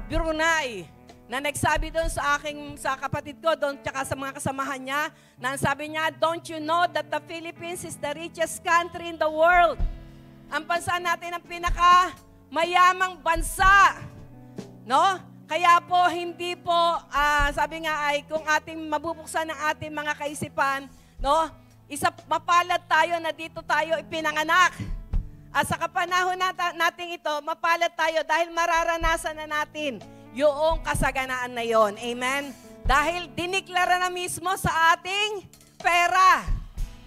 Brunei, na nagsabi doon sa kapatid ko doon tsaka sa mga kasamahan niya, na sabi niya, don't you know that the Philippines is the richest country in the world? Ang bansa natin ang pinakamayamang bansa. No? Kaya po, hindi po, sabi nga ay, kung ating mabubuksan ng ating mga kaisipan, no? Mapalad tayo na dito tayo ipinanganak. At sa kapanahon natin ito, mapalad tayo dahil mararanasan na natin yung kasaganaan na yon. Amen? Dahil diniklara na mismo sa ating pera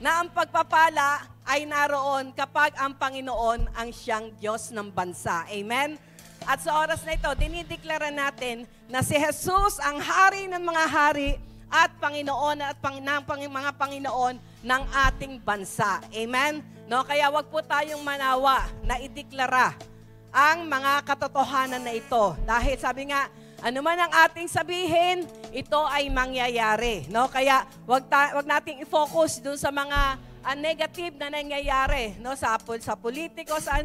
na ang pagpapala ay naroon kapag ang Panginoon ang siyang Diyos ng bansa. Amen? At sa oras na ito, dinideklara natin na si Jesus ang hari ng mga hari at Panginoon at mga Panginoon ng ating bansa. Amen? No, kaya wag po tayong manawa na ideklara ang mga katotohanan na ito. Dahil sabi nga, ano man ang ating sabihin, ito ay mangyayari. No? Kaya wag nating i-focus dun sa mga negative na nangyayari, no? Sa politiko, sa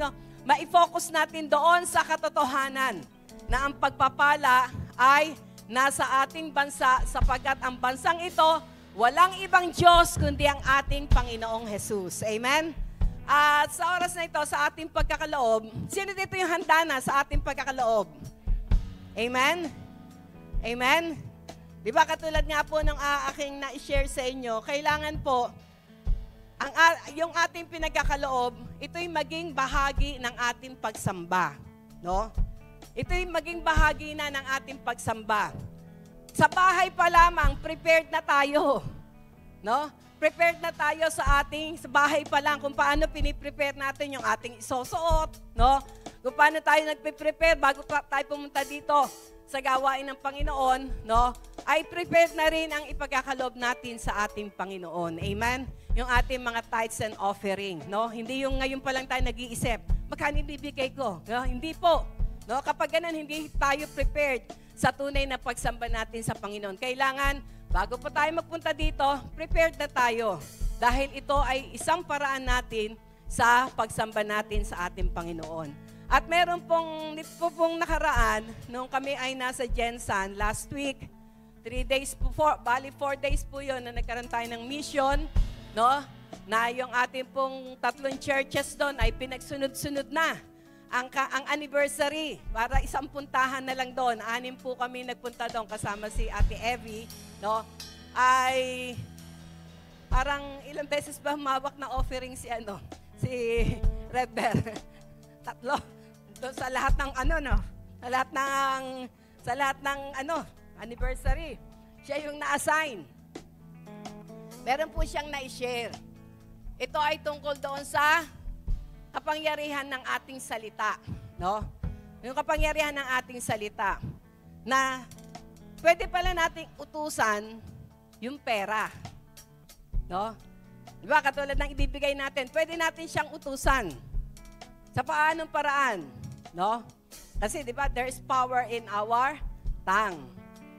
ma-focus natin doon sa katotohanan na ang pagpapala ay nasa ating bansa sapagkat ang bansang ito, walang ibang Diyos kundi ang ating Panginoong Jesus. Amen? At sa oras na ito, sa ating pagkakaloob, sino dito yung handa na sa ating pagkakaloob? Amen? Amen? Di ba katulad nga po ng aking na-share sa inyo, kailangan po, yung ating pinagkakaloob, ito'y maging bahagi ng ating pagsamba. No? Ito'y maging bahagi na ng ating pagsamba. Sa bahay pa lamang, prepared na tayo. No? Prepared na tayo sa bahay pa lang kung paano piniprepare natin yung ating isusuot, no? Kung paano tayo nagpe-prepare bago tayo pumunta dito sa gawain ng Panginoon, no? Ay prepared na rin ang ipagkakaloob natin sa ating Panginoon. Amen? Yung ating mga tithes and offering, no? Hindi yung ngayon pa lang tayo nag-iisip, magkano ibibigay ko? No? Hindi po. No? Kapag ganun, hindi tayo prepared sa tunay na pagsamba natin sa Panginoon. Kailangan, bago pa tayo magpunta dito, prepared na tayo. Dahil ito ay isang paraan natin sa pagsamba natin sa ating Panginoon. At meron pong nakaraan, nung kami ay nasa Jensan last week, 3 days before, 4 days po yun na nagkaroon tayo ng mission, no? Na yung ating pong 3 churches doon ay pinagsunod-sunod na. Ang anniversary, para isang puntahan na lang doon. 6 po kami nagpunta doon kasama si Ate Evie, no? Ay parang ilang beses ba humawak na offering si Redber? 3. Doon sa lahat ng sa lahat ng anniversary. Siya yung na-assign. Meron po siyang na-share. Ito ay tungkol doon sa kapangyarihan ng ating salita, no? Yung kapangyarihan ng ating salita na pwede pala nating utusan yung pera, no? Diba, katulad ng ibibigay natin, pwede natin siyang utusan. Sa paanong paraan, no? Kasi diba, there is power in our tongue.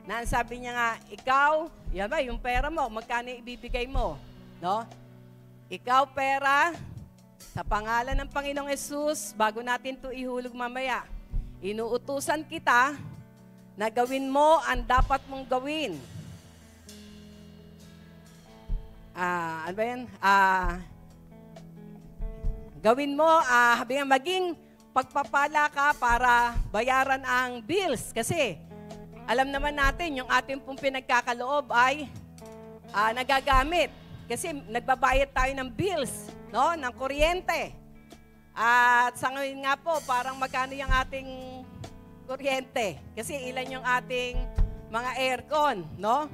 Na sabi niya nga, ikaw, yan ba, yung pera mo, magkano ibibigay mo, no? Ikaw pera, sa pangalan ng Panginoong Hesus, bago natin ito ihulog mamaya, inuutusan kita na gawin mo ang dapat mong gawin. Ano ba yan? Gawin mo, maging pagpapala ka para bayaran ang bills. Kasi alam naman natin, yung ating pong pinagkakaloob ay nagagamit. Kasi nagbabayad tayo ng bills, no? Ng kuryente. At sa ngayon nga po, parang magkano yung ating kuryente? Kasi ilan yung ating mga aircon, no?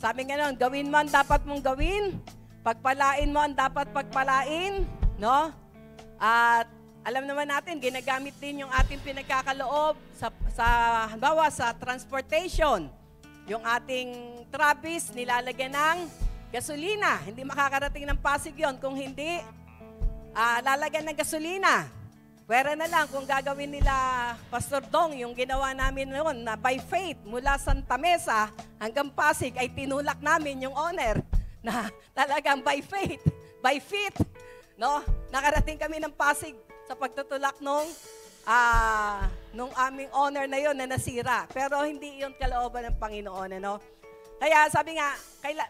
Sabi nga nun, gawin mo ang dapat mong gawin, pagpalain mo ang dapat pagpalain, no? At alam naman natin, ginagamit din yung ating pinagkakaloob halimbawa sa transportation. Yung ating Travis, nilalagyan ng gasolina. Hindi makakarating ng Pasig yun kung hindi lalagyan ng gasolina. Pwera na lang kung gagawin nila Pastor Dong, yung ginawa namin noon na by faith mula Santa Mesa hanggang Pasig ay tinulak namin yung owner na talagang by faith, by feet, no? Nakarating kami ng Pasig sa pagtutulak nung aming owner na yon na nasira. Pero hindi yun kalooban ng Panginoon, ano? Kaya sabi nga,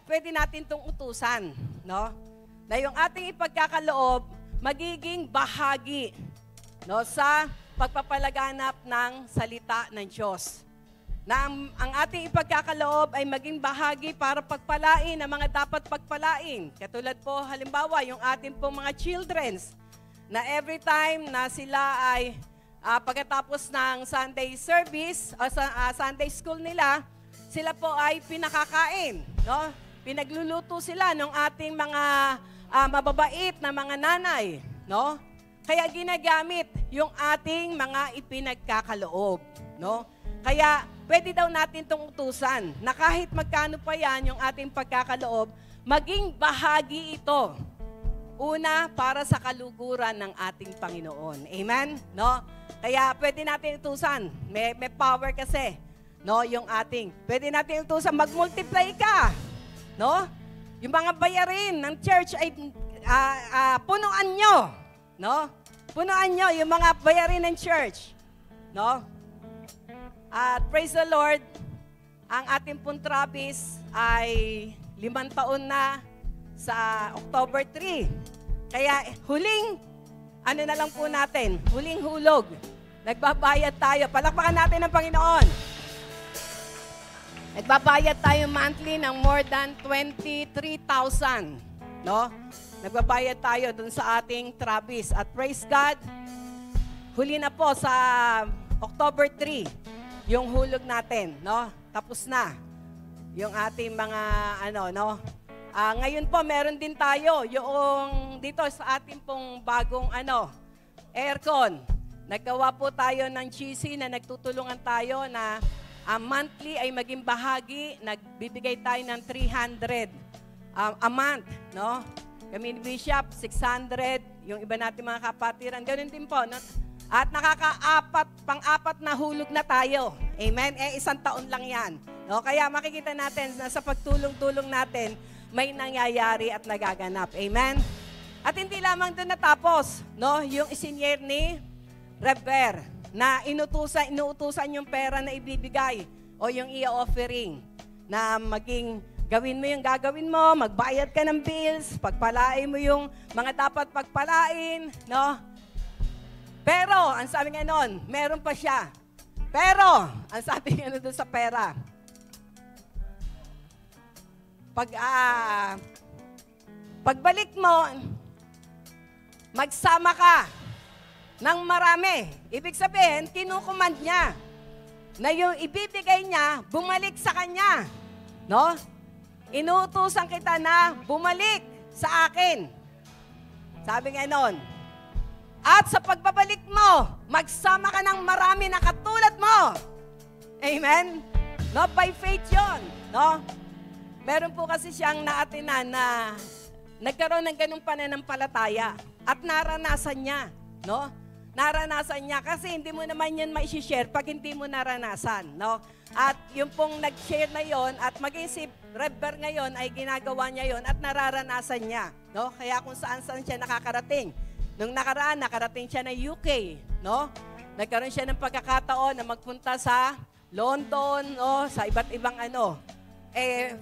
pwede natin itong utusan, no? Na yung ating ipagkakaloob, magiging bahagi, no, sa pagpapalaganap ng salita ng Diyos. Na ang ating ipagkakaloob ay maging bahagi para pagpalain ang mga dapat pagpalain. Katulad po, halimbawa, yung ating pong mga childrens, na every time na sila ay pagkatapos ng Sunday service o Sunday school nila, sila po ay pinakakain, no? Pinagluluto sila ng ating mga mababait na mga nanay, no? Kaya ginagamit yung ating mga ipinagkakaloob, no? Kaya pwede daw natin itong utusan na kahit magkano pa yan yung ating pagkakaloob, maging bahagi ito. Una, para sa kaluguran ng ating Panginoon. Amen? No? Kaya pwede natin utusan. May power kasi. No, yung ating. Pwede natin utusan, mag-multiply ka. No? Yung mga bayarin ng church ay punuan nyo. No? Punuan nyo yung mga bayarin ng church. No? At praise the Lord, ang ating pong Travis ay 5 taon na sa October 3. Kaya huling, ano na lang po natin, huling hulog. Nagbabayad tayo. Palakpakan natin ang Panginoon. Nagbabayad tayo monthly ng more than 23,000. No? Nagbabayad tayo dun sa ating Travis. At praise God, huli na po sa October 3, yung hulog natin. No? Tapos na yung ating mga ngayon po meron din tayo yung dito sa ating pong bagong aircon. Naggawa po tayo ng GC na nagtutulungan tayo na monthly ay maging bahagi. Nagbibigay tayo ng 300 a month, no? Kami ni Bishop 600, yung iba natin mga kapatiran, ganun din po, no? At pang-apat na hulog na tayo. Amen? 1 taon lang yan. No? Kaya makikita natin na sa pagtulong-tulong natin, may nangyayari at nagaganap. Amen? At hindi lamang doon natapos, no? Yung isinyer ni Rever na inuutusan yung pera na ibibigay o yung i-offering na maging gawin mo yung gagawin mo, magbayad ka ng bills, pagpalain mo yung mga dapat pagpalain, no? Pero, ang sabi nga nun, meron pa siya. Pero, ang sabi nga doon sa pera, pagbalik mo, magsama ka ng marami. Ibig sabihin, kinukumand niya na yung ibibigay niya, bumalik sa kanya. No? Inuutusan kita na bumalik sa akin. Sabi nga nun, at sa pagbabalik mo, magsama ka ng marami na katulad mo. Amen? No? By faith yun. No? Meron po kasi siyang naatinan na nagkaroon ng ganung pananampalataya at naranasan niya. No? Naranasan niya kasi hindi mo naman yan ma-share pag hindi mo naranasan. No? At yung pong nag-share na yon at maging si Rever ngayon ay ginagawa niya yon at nararanasan niya. No? Kaya kung saan-saan siya nakakarating. Nung nakaraan, nakarating siya ng UK. No? Nagkaroon siya ng pagkakataon na magpunta sa London, no? Sa iba't ibang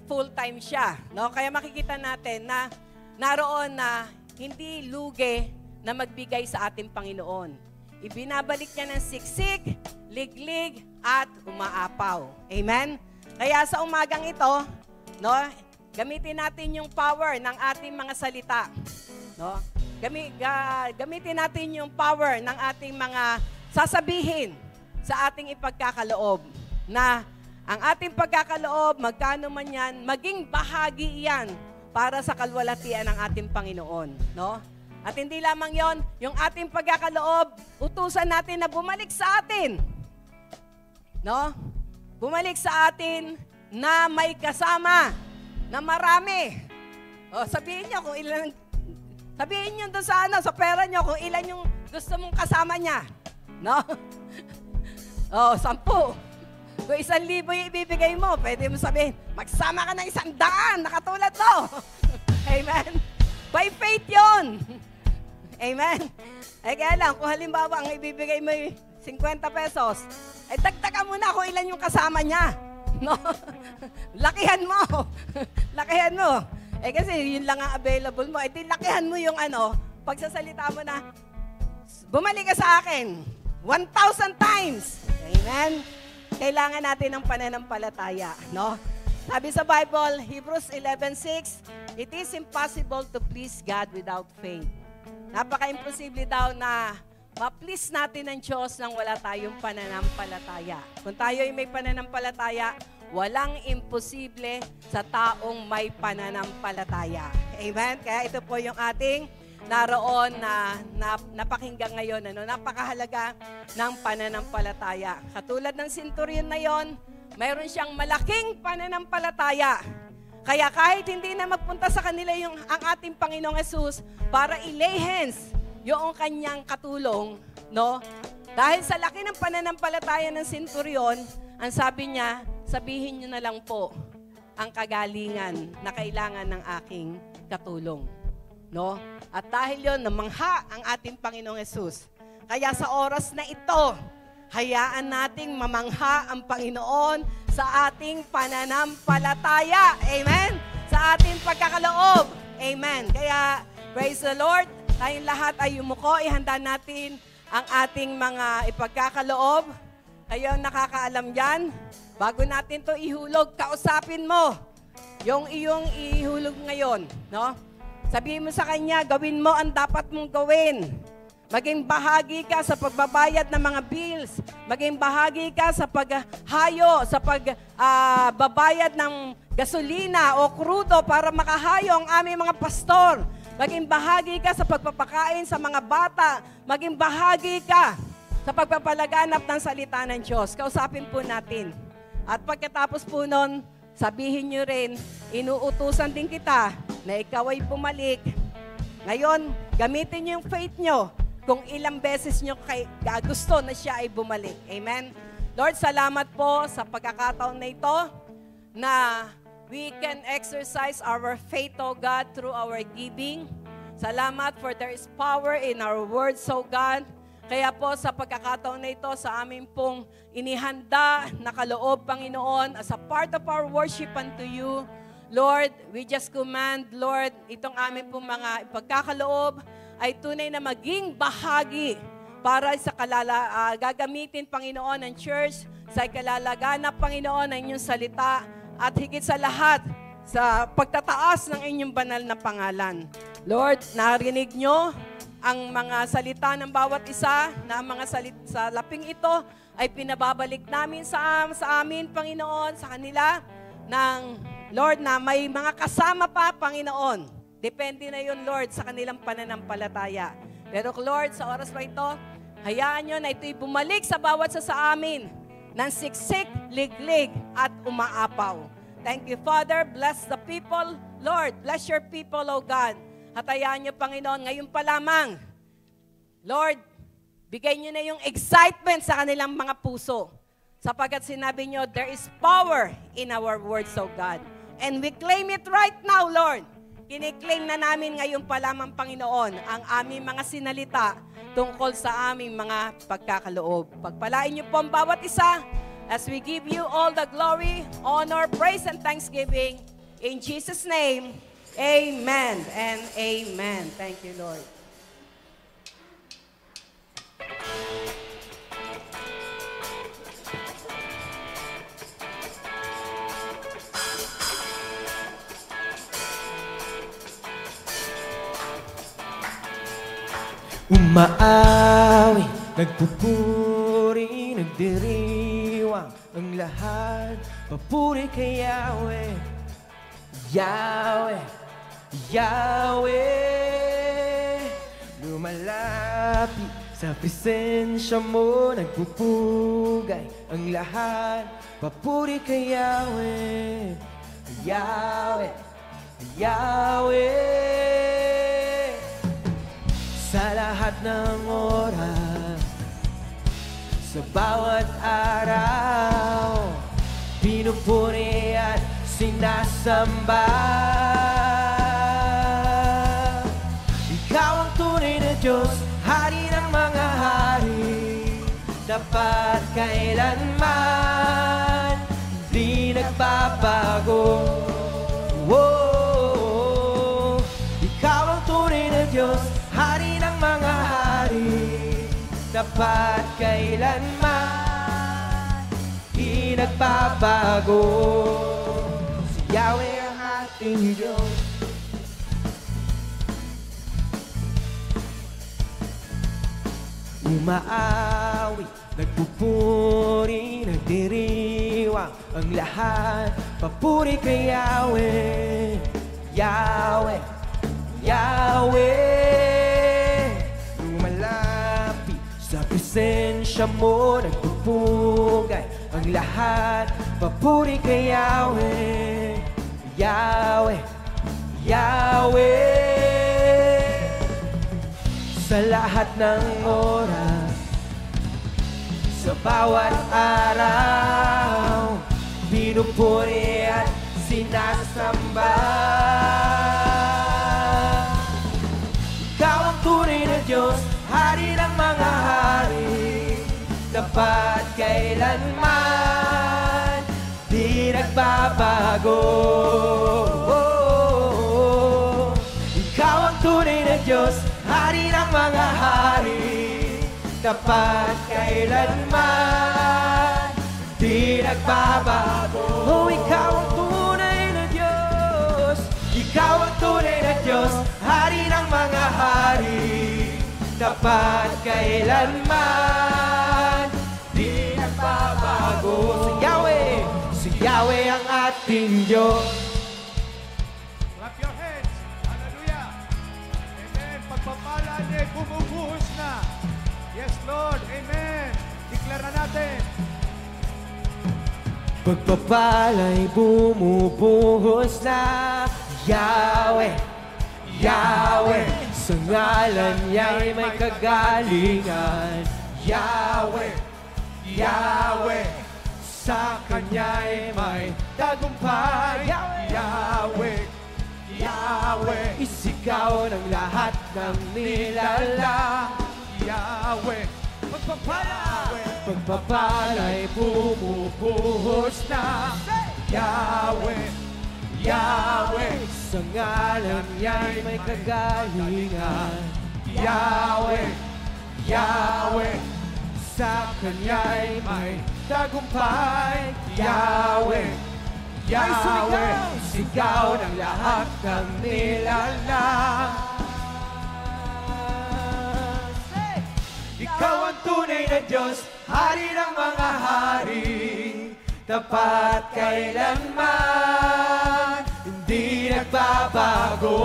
full-time siya. No? Kaya makikita natin na naroon na hindi lugi na magbigay sa ating Panginoon. Ibinabalik niya ng siksik, liglig, at umaapaw. Amen? Kaya sa umagang ito, no, gamitin natin yung power ng ating mga salita. No? Gamitin natin yung power ng ating mga sasabihin sa ating ipagkakaloob. Na ang ating pagkakaloob, magkano man yan, maging bahagi yan para sa kalwalatian ng ating Panginoon. No? At hindi lamang yon, yung ating pagkakaloob, utusan natin na bumalik sa atin. No? Bumalik sa atin na may kasama, na marami. O, sabihin nyo kung ilan, sabihin nyo doon sa pera nyo kung ilan yung gusto mong kasama niya. No? O, 10. Kung 1,000 yung ibibigay mo, pwede mo sabihin, magsama ka ng 100, nakatulad to. Amen? By faith yon. Amen? Kaya lang, kung halimbawa ang ibibigay mo yung 50 pesos, dagdagan mo na kung ilan yung kasama niya. No? Lakihan mo. Lakihan mo. Kasi yun lang ang available mo. Di lakihan mo yung pagsasalita mo na, bumalik ka sa akin 1,000 times. Amen? Kailangan natin ng pananampalataya. No? Sabi sa Bible, Hebrews 11:6, it is impossible to please God without faith. Napaka-imposible daw na ma-please natin ang Diyos nang wala tayong pananampalataya. Kung tayo ay may pananampalataya, walang imposible sa taong may pananampalataya. Amen? Kaya ito po yung ating naroon na napakinggan ngayon. Napakahalaga ng pananampalataya. Katulad ng centurion na yon, mayroon siyang malaking pananampalataya. Kaya kahit hindi na magpunta sa kanila ang ating Panginoong Hesus para i-lay hands yung kanyang katulong, no? Dahil sa laki ng pananampalataya ng centurion, ang sabi niya, sabihin niyo na lang po ang kagalingan na kailangan ng aking katulong. No? At dahil yon, namangha ang ating Panginoong Hesus. Kaya sa oras na ito, hayaan nating mamangha ang Panginoon sa ating pananampalataya. Amen? Sa ating pagkakaloob. Amen. Kaya, praise the Lord, tayong lahat ay yumuko, ihanda natin ang ating mga ipagkakaloob. Kayo nakakaalam yan. Bago natin to ihulog, kausapin mo yung iyong ihulog ngayon. No? Sabihin mo sa kanya, gawin mo ang dapat mong gawin. Maging bahagi ka sa pagbabayad ng mga bills. Maging bahagi ka sa paghayo, sa pagbabayad ng gasolina o krudo para makahayo ang aming mga pastor. Maging bahagi ka sa pagpapakain sa mga bata. Maging bahagi ka sa pagpapalaganap ng salita ng Diyos. Kausapin po natin. At pagkatapos po nun, sabihin nyo rin, inuutusan din kita na ikaw ay bumalik. Ngayon, gamitin nyo yung faith nyo kung ilang beses nyo gusto na siya ay bumalik. Amen? Lord, salamat po sa pagkakataon na ito na we can exercise our faith, O God, through our giving. Salamat for there is power in our words, O God. Kaya po sa pagkakataon na ito, sa amin pong inihanda na kaloob, Panginoon, as a part of our worship unto you, Lord, we just command, Lord, itong amin pong mga ipagkakaloob ay tunay na maging bahagi para sa gagamitin, Panginoon, ng church, sa kalalaganap, Panginoon, ng inyong salita, at higit sa lahat, sa pagtataas ng inyong banal na pangalan. Lord, narinig nyo ang mga salita ng bawat isa, na ang mga sa laping ito ay pinababalik namin sa amin, Panginoon, sa kanila, ng Lord, na may mga kasama pa, Panginoon. Depende na yun, Lord, sa kanilang pananampalataya. Pero Lord, sa oras pa ito, hayaan nyo na ito'y bumalik sa bawat sa amin ng siksik, liglig, at umaapaw. Thank you, Father. Bless the people. Lord, bless your people, O God. At hayaan nyo, Panginoon, ngayon pa lamang, Lord, bigay nyo na yung excitement sa kanilang mga puso. Sapagkat sinabi nyo, there is power in our words, O God. And we claim it right now, Lord. Kiniklaim na namin ngayon pa lamang, Panginoon, ang aming mga sinalita tungkol sa aming mga pagkakaloob. Pagpalain niyo po ang bawat isa as we give you all the glory, honor, praise, and thanksgiving. In Jesus' name, amen and amen. Thank you, Lord. Umaawi, nagpupuri, nagdiriwang ang lahat. Papuri kay Yahweh, Yahweh, Yahweh. Lumalapit sa presensya mo, nagpupugay ang lahat. Papuri kay Yahweh, Yahweh, Yahweh. Sa lahat ng oras, sa bawat araw, pinupuri at sinasamba. Ikaw ang tunay na Diyos, Hari ng mga hari, dapat kailanman di nagbabago. Oh, ikaw ang tunay na Diyos, Hari ng mga hari, dapat kailanman di nagbabago. Si Yahweh ang ating Diyos. Umaawi, nagpupuri, nagdiriwang ang lahat. Papuri kay Yahweh, Yahweh, Yahweh. Lumalapit sa presensya mo, nagpupugay ang lahat. Papuri kay Yahweh, Yahweh, Yahweh. Sa lahat ng oras, sa bawat araw, pinupuri at sinasamba. Ikaw ang tunay na Diyos, Hari ng mga hari, dapat kailanman nagbabago. Ikaw ang tunay na Diyos, Hari ng mga hari, tapat kailanman, di nagbabago. Oh, ikaw ang tunay na Diyos, ikaw ang tunay na Diyos, Hari ng mga hari, tapat kailanman, di nagbabago. Si Yahweh ang ating Diyos. Clap your hands. Hallelujah. Amen. Pagpapala niya bumubuhos na. Yes, Lord. Amen. Deklara natin. Pagpapala'y bumubuhos na. Yahweh, Yahweh, sa ngalan niya'y may kagalingan. Yahweh, Yahweh, sa Kanya'y may tagumpay. Yahweh, Yahweh, isigaw ng lahat ng nilalang. Yahweh. Pagpapala'y bumubuhos na. Yahweh, Yahweh, sa ngalan niya'y may kagalingan. Yahweh, Yahweh, sa Kanya'y may tagumpay. Yahweh, Yahweh, sigaw ng lahat ng nilalang. Ikaw ang tunay na Diyos, Hari ng mga hari, tapat kailanman, hindi nagbabago.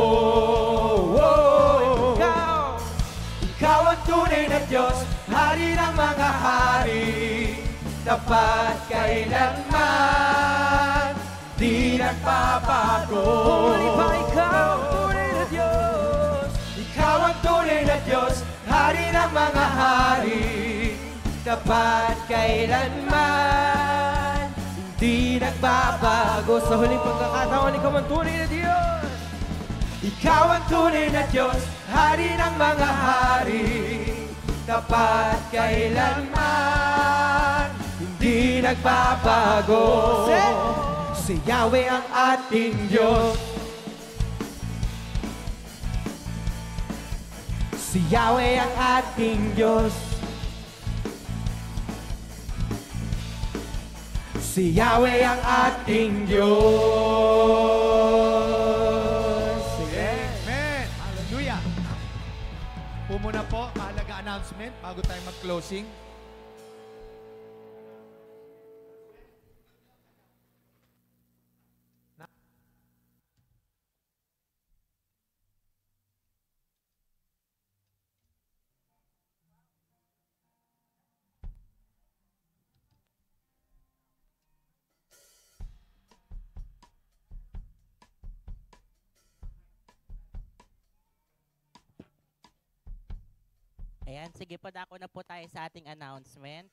Ikaw ang tunay na Diyos, Hari ng mga hari, tapat kailanman, di nagbabago. Ikaw ang tunay na Diyos, ikaw ang tunay na Diyos, Hari ng mga hari, tapat kailanman, di nagbabago. Sa huling pagkakataon, ikaw ang tunay na Diyos. Ikaw ang tunay na Diyos, Hari ng mga hari, tapat kailanman, hindi nagbabago. Si Yahweh ang ating Diyos. Si Yahweh ang ating Diyos. Si Yahweh ang ating Diyos. Amen. Hallelujah. Pumuna po, mahalaga announcement bago tayo mag-closing. Ayan, sige po, dako na po tayo sa ating announcement.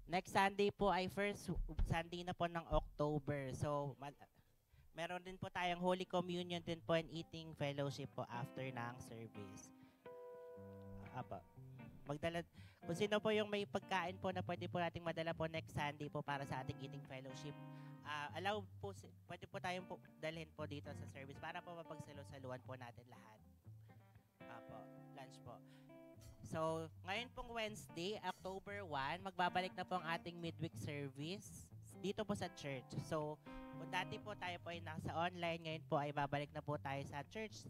Next Sunday po ay first Sunday na po ng October. So, meron din po tayong Holy Communion din po and eating fellowship po after ng service. Kung sino po yung may pagkain po na pwede po nating madala po next Sunday po para sa ating eating fellowship, pwede po tayong dalhin po dito sa service para po mapagsalo-saluan po natin lahat. Lunch po. So, ngayon pong Wednesday, October 1, magbabalik na po ang ating midweek service dito po sa church. So, kung dati po tayo po ay nasa online, ngayon po ay babalik na po tayo sa church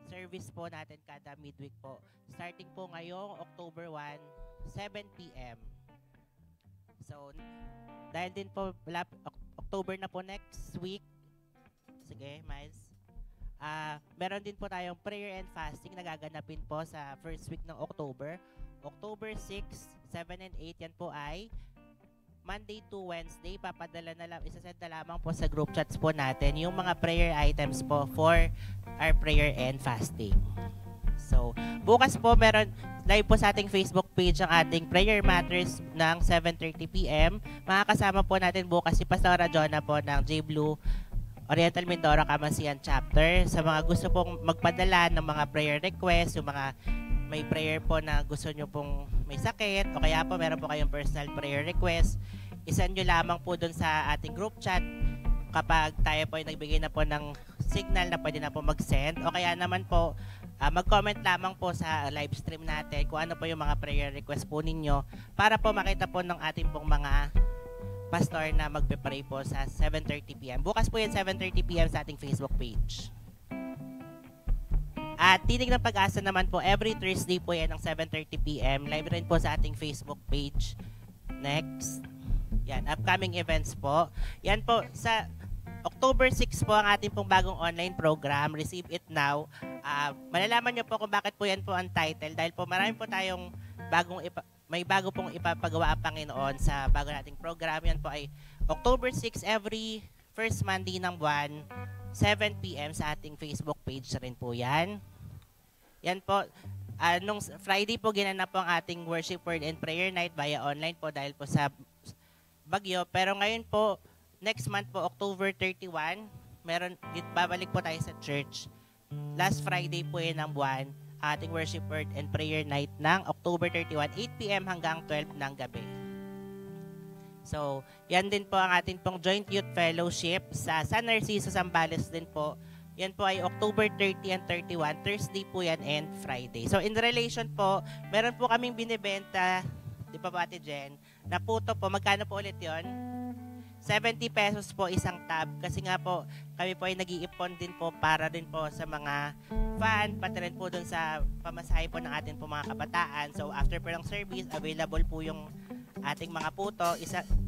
service po natin kada midweek po. Starting po ngayong October 1, 7 p.m. So, dahil din po October na po next week. Sige, Miles. Meron din po tayong prayer and fasting na gaganapin po sa first week ng October. October 6, 7, and 8, yan po ay Monday to Wednesday. Isasend na lamang po sa group chats po natin yung mga prayer items po for our prayer and fasting. So, bukas po meron live po sa ating Facebook page ang ating Prayer Matters ng 7:30 p.m. Makakasama po natin bukas si Pastora Jonah po ng J. Blue Oriental Mindoro Kamasian Chapter. Sa mga gusto pong magpadala ng mga prayer requests, yung mga may prayer po na gusto nyo pong may sakit, o kaya po meron po kayong personal prayer request, isend nyo lamang po dun sa ating group chat kapag tayo po ay nagbigay na po ng signal na pwede na po mag-send, o kaya naman po mag-comment lamang po sa live stream natin kung ano po yung mga prayer request po ninyo para po makita po ng ating pong mga pastor na magpe-pray po sa 7:30 p.m. Bukas po yan 7:30 p.m. sa ating Facebook page. At Tinig ng Pag-asa naman po, every Thursday po yan ng 7:30 p.m. Live rin po sa ating Facebook page. Next. Yan, upcoming events po. Yan po, sa October 6 po ang ating pong bagong online program, Receive It Now. Malalaman nyo po kung bakit po yan po ang title dahil po marami po tayong may bago pong ipapagawa ang Panginoon sa bago nating program. Yan po ay October 6 every first Monday ng buwan, 7 p.m. sa ating Facebook page rin po yan. Yan po, nung Friday po ginanap po ang ating worship word and prayer night via online po dahil po sa bagyo. Pero ngayon po, next month po, October 31, babalik po tayo sa church. Last Friday po yun ng buwan, ating worship word and prayer night ng October 31, 8 p.m. hanggang 12 ng gabi. So, yan din po ang ating pong Joint Youth Fellowship sa San Narciso, Zambales din po. Yan po ay October 30 and 31, Thursday po yan and Friday. So, in relation po, meron po kaming binibenta, di ba Ate Jen, na puto po, magkano po ulit yon? 70 pesos po isang tab kasi nga po kami po ay nag-iipon din po para din po sa mga fan, pati rin po dun sa pamasahe po ng ating po mga kabataan. So after po ng service, available po yung ating mga puto.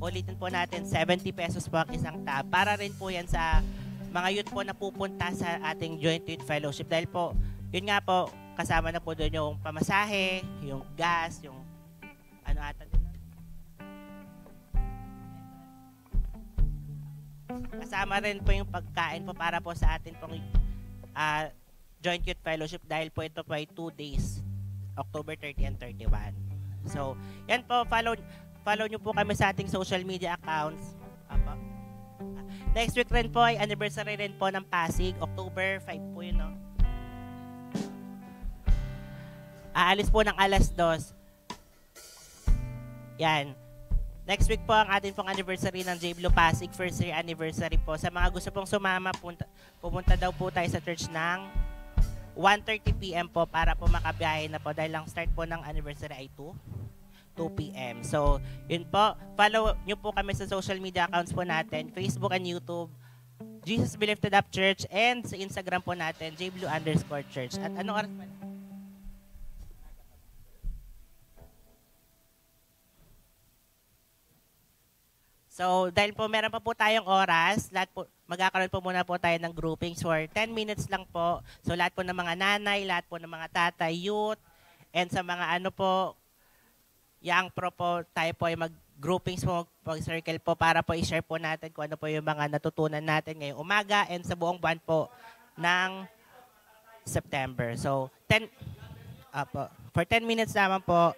Ulitin po natin, 70 pesos po ang isang tab para rin po yan sa mga youth po na pupunta sa ating Joint Youth Fellowship dahil po, yun nga po, kasama na po doon yung pamasahe, yung gas, yung ano ata din. Kasama rin po yung pagkain po para po sa atin pong Joint Youth Fellowship dahil po ito po ay 2 days, October 30 and 31. So, yan po, follow nyo po kami sa ating social media accounts. Next week rin po ay anniversary rin po ng Pasig, October 5 po yun, no? Aalis po ng alas 2. Yan. Next week po ang ating pong anniversary ng J. Blue Pasig, first year anniversary po. Sa mga gusto pong sumama, pumunta daw po tayo sa church ng 1:30 p.m. po para po makabiyahe na po dahil lang start po ng anniversary ay 2 p.m. So, yun po. Follow nyo po kami sa social media accounts po natin, Facebook and YouTube, Jesus Be Lifted Up Church, and sa Instagram po natin, jblue_church. At anong oras pa? So, dahil po meron pa po tayong oras, magkakaroon po muna po tayo ng groupings for 10 minutes lang po. So, lahat po ng mga nanay, lahat po ng mga tatay, youth, and sa mga ano po, young pro po, tayo po ay mag-groupings po, mag-circle po para po i-share po natin kung ano po yung mga natutunan natin ngayong umaga and sa buong buwan po ng September. So, for 10 minutes naman po.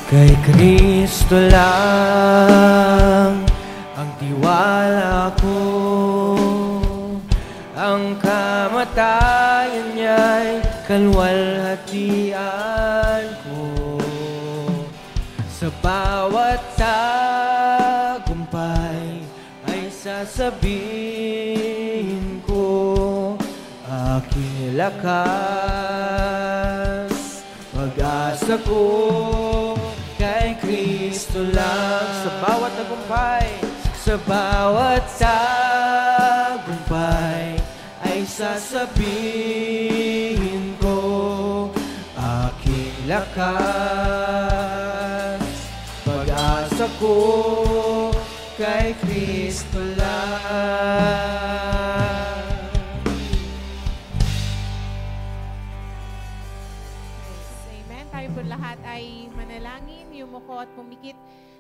Kay Kristo lang ang tiwala ko, ang kamatayan niya'y kalwalhatian ko. Sa bawat tagumpay ay sasabihin ko, aking lakas, pag-asa ko kay Kristo lang. Sa bawat tagumpay, sa bawat tagumpay ay sasabihin ko, aking lakas, pag-asa ko kay Kristo lang. Amen. Tayo po lahat ay manalangin, yumuko at pumikit.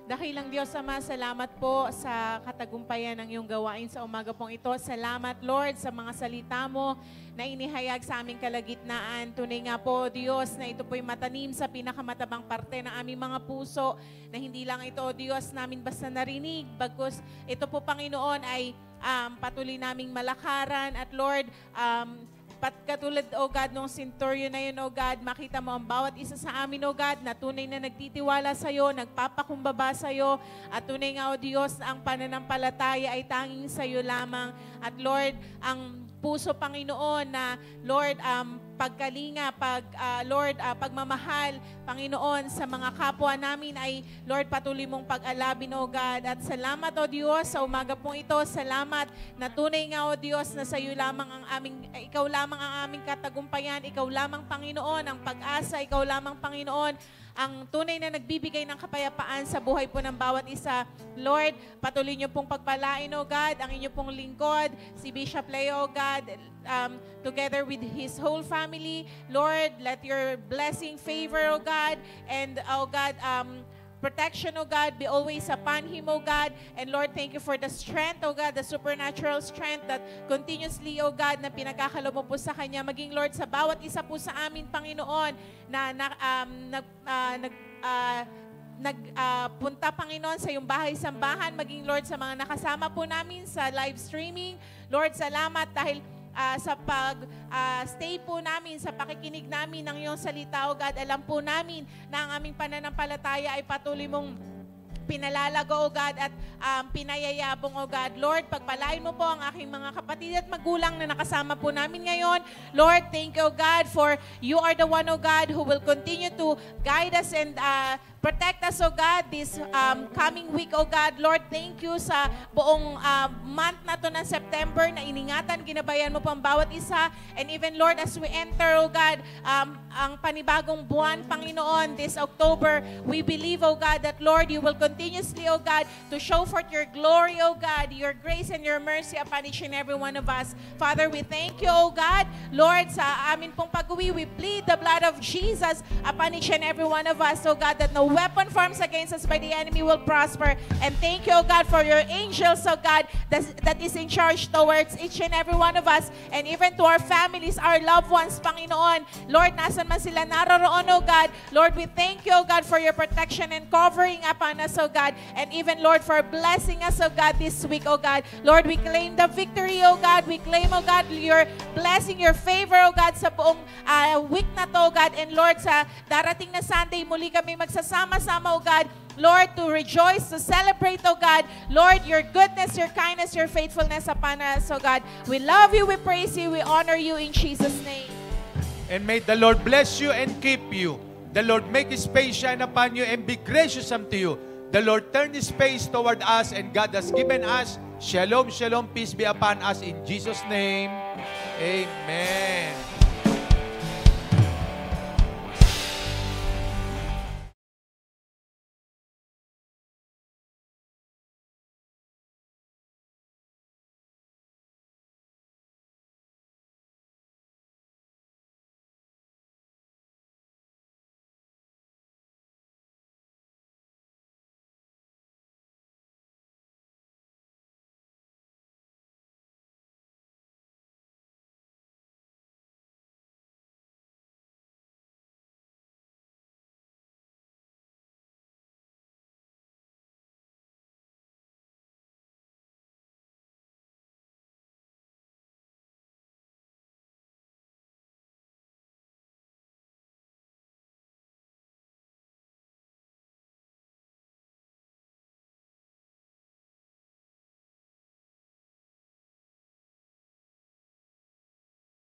Dakilang Diyos Ama, salamat po sa katagumpayan ng iyong gawain sa umaga pong ito. Salamat, Lord, sa mga salita mo na inihayag sa aming kalagitnaan. Tunay nga po, Diyos, na ito po'y matanim sa pinakamatabang parte ng aming mga puso, na hindi lang ito, Diyos, namin basta narinig, bagkus ito po, Panginoon, ay patuloy naming malakaran. At Lord, katulad, O God, nung centurion na yun, O God, makita mo ang bawat isa sa amin, O God, na tunay na nagtitiwala sa iyo, nagpapakumbaba sa iyo, at tunay nga, O Diyos, ang pananampalataya ay tanging sa iyo lamang. At Lord, ang puso, Panginoon, na Lord, pagkalinga, pagmamahal, Panginoon, sa mga kapwa namin ay, Lord, patuloy mong pag-alabin, O God. At salamat, O Diyos, sa umaga pong ito. Salamat na tunay nga, O Diyos, na sa iyo lamang ikaw lamang ang aming katagumpayan. Ikaw lamang, Panginoon, ang pag-asa. Ikaw lamang, Panginoon, ang tunay na nagbibigay ng kapayapaan sa buhay po ng bawat isa. Lord, patuloy niyo pong pagpalain, O God, ang inyo pong lingkod, si Bishop Leo, O God, together with his whole family. Lord, let your blessing, favor, O God, and, O God, protection, O God, be always upon him, O God. And Lord, thank you for the strength, O God, the supernatural strength that continuously, O God, na pinagkakalob mo po sa kanya. Maging, Lord, sa bawat isa po sa amin, Panginoon, na punta, Panginoon, sa iyong bahay-sambahan. Maging, Lord, sa mga nakasama po namin sa live streaming. Lord, salamat dahil sa pag-stay po namin, sa pakikinig namin ng iyong salita, O God. Alam po namin na ang aming pananampalataya ay patuloy mong pinalalago, O God, at pinayayabong, O God. Lord, pagpalain mo po ang aking mga kapatid at magulang na nakasama po namin ngayon. Lord, thank you, O God, for you are the one, O God, who will continue to guide us and protect us, O God, this coming week, O God. Lord, thank you sa buong month na to ng September na iningatan, ginabayan mo po ang bawat isa. And even, Lord, as we enter, O God, ang panibagong buwan, Panginoon, this October, we believe, O God, that, Lord, you will continuously, O God, to show forth your glory, O God, your grace and your mercy upon each and every one of us. Father, we thank you, O God. Lord, sa amin pong pag-uwi, we plead the blood of Jesus upon each and every one of us, O God, that no weapon formed against us by the enemy will prosper. And thank you, O God, for your angels, O God, that is in charge towards each and every one of us, and even to our families, our loved ones, Panginoon. Lord, nasan man sila naroroon, O God. Lord, we thank you, O God, for your protection and covering upon us, O God. And even, Lord, for blessing us, O God, this week, O God. Lord, we claim the victory, O God. We claim, O God, your blessing, your favor, O God, sa buong week na to, O God. And Lord, sa darating na Sunday, muli kami magsasama-sama, O God, Lord, to rejoice, to celebrate, O God, Lord, your goodness, your kindness, your faithfulness upon us, O God. We love you, we praise you, we honor you in Jesus' name. And may the Lord bless you and keep you. The Lord make His face shine upon you and be gracious unto you. The Lord turn His face toward us, and God has given us shalom, shalom, peace be upon us in Jesus' name. Amen.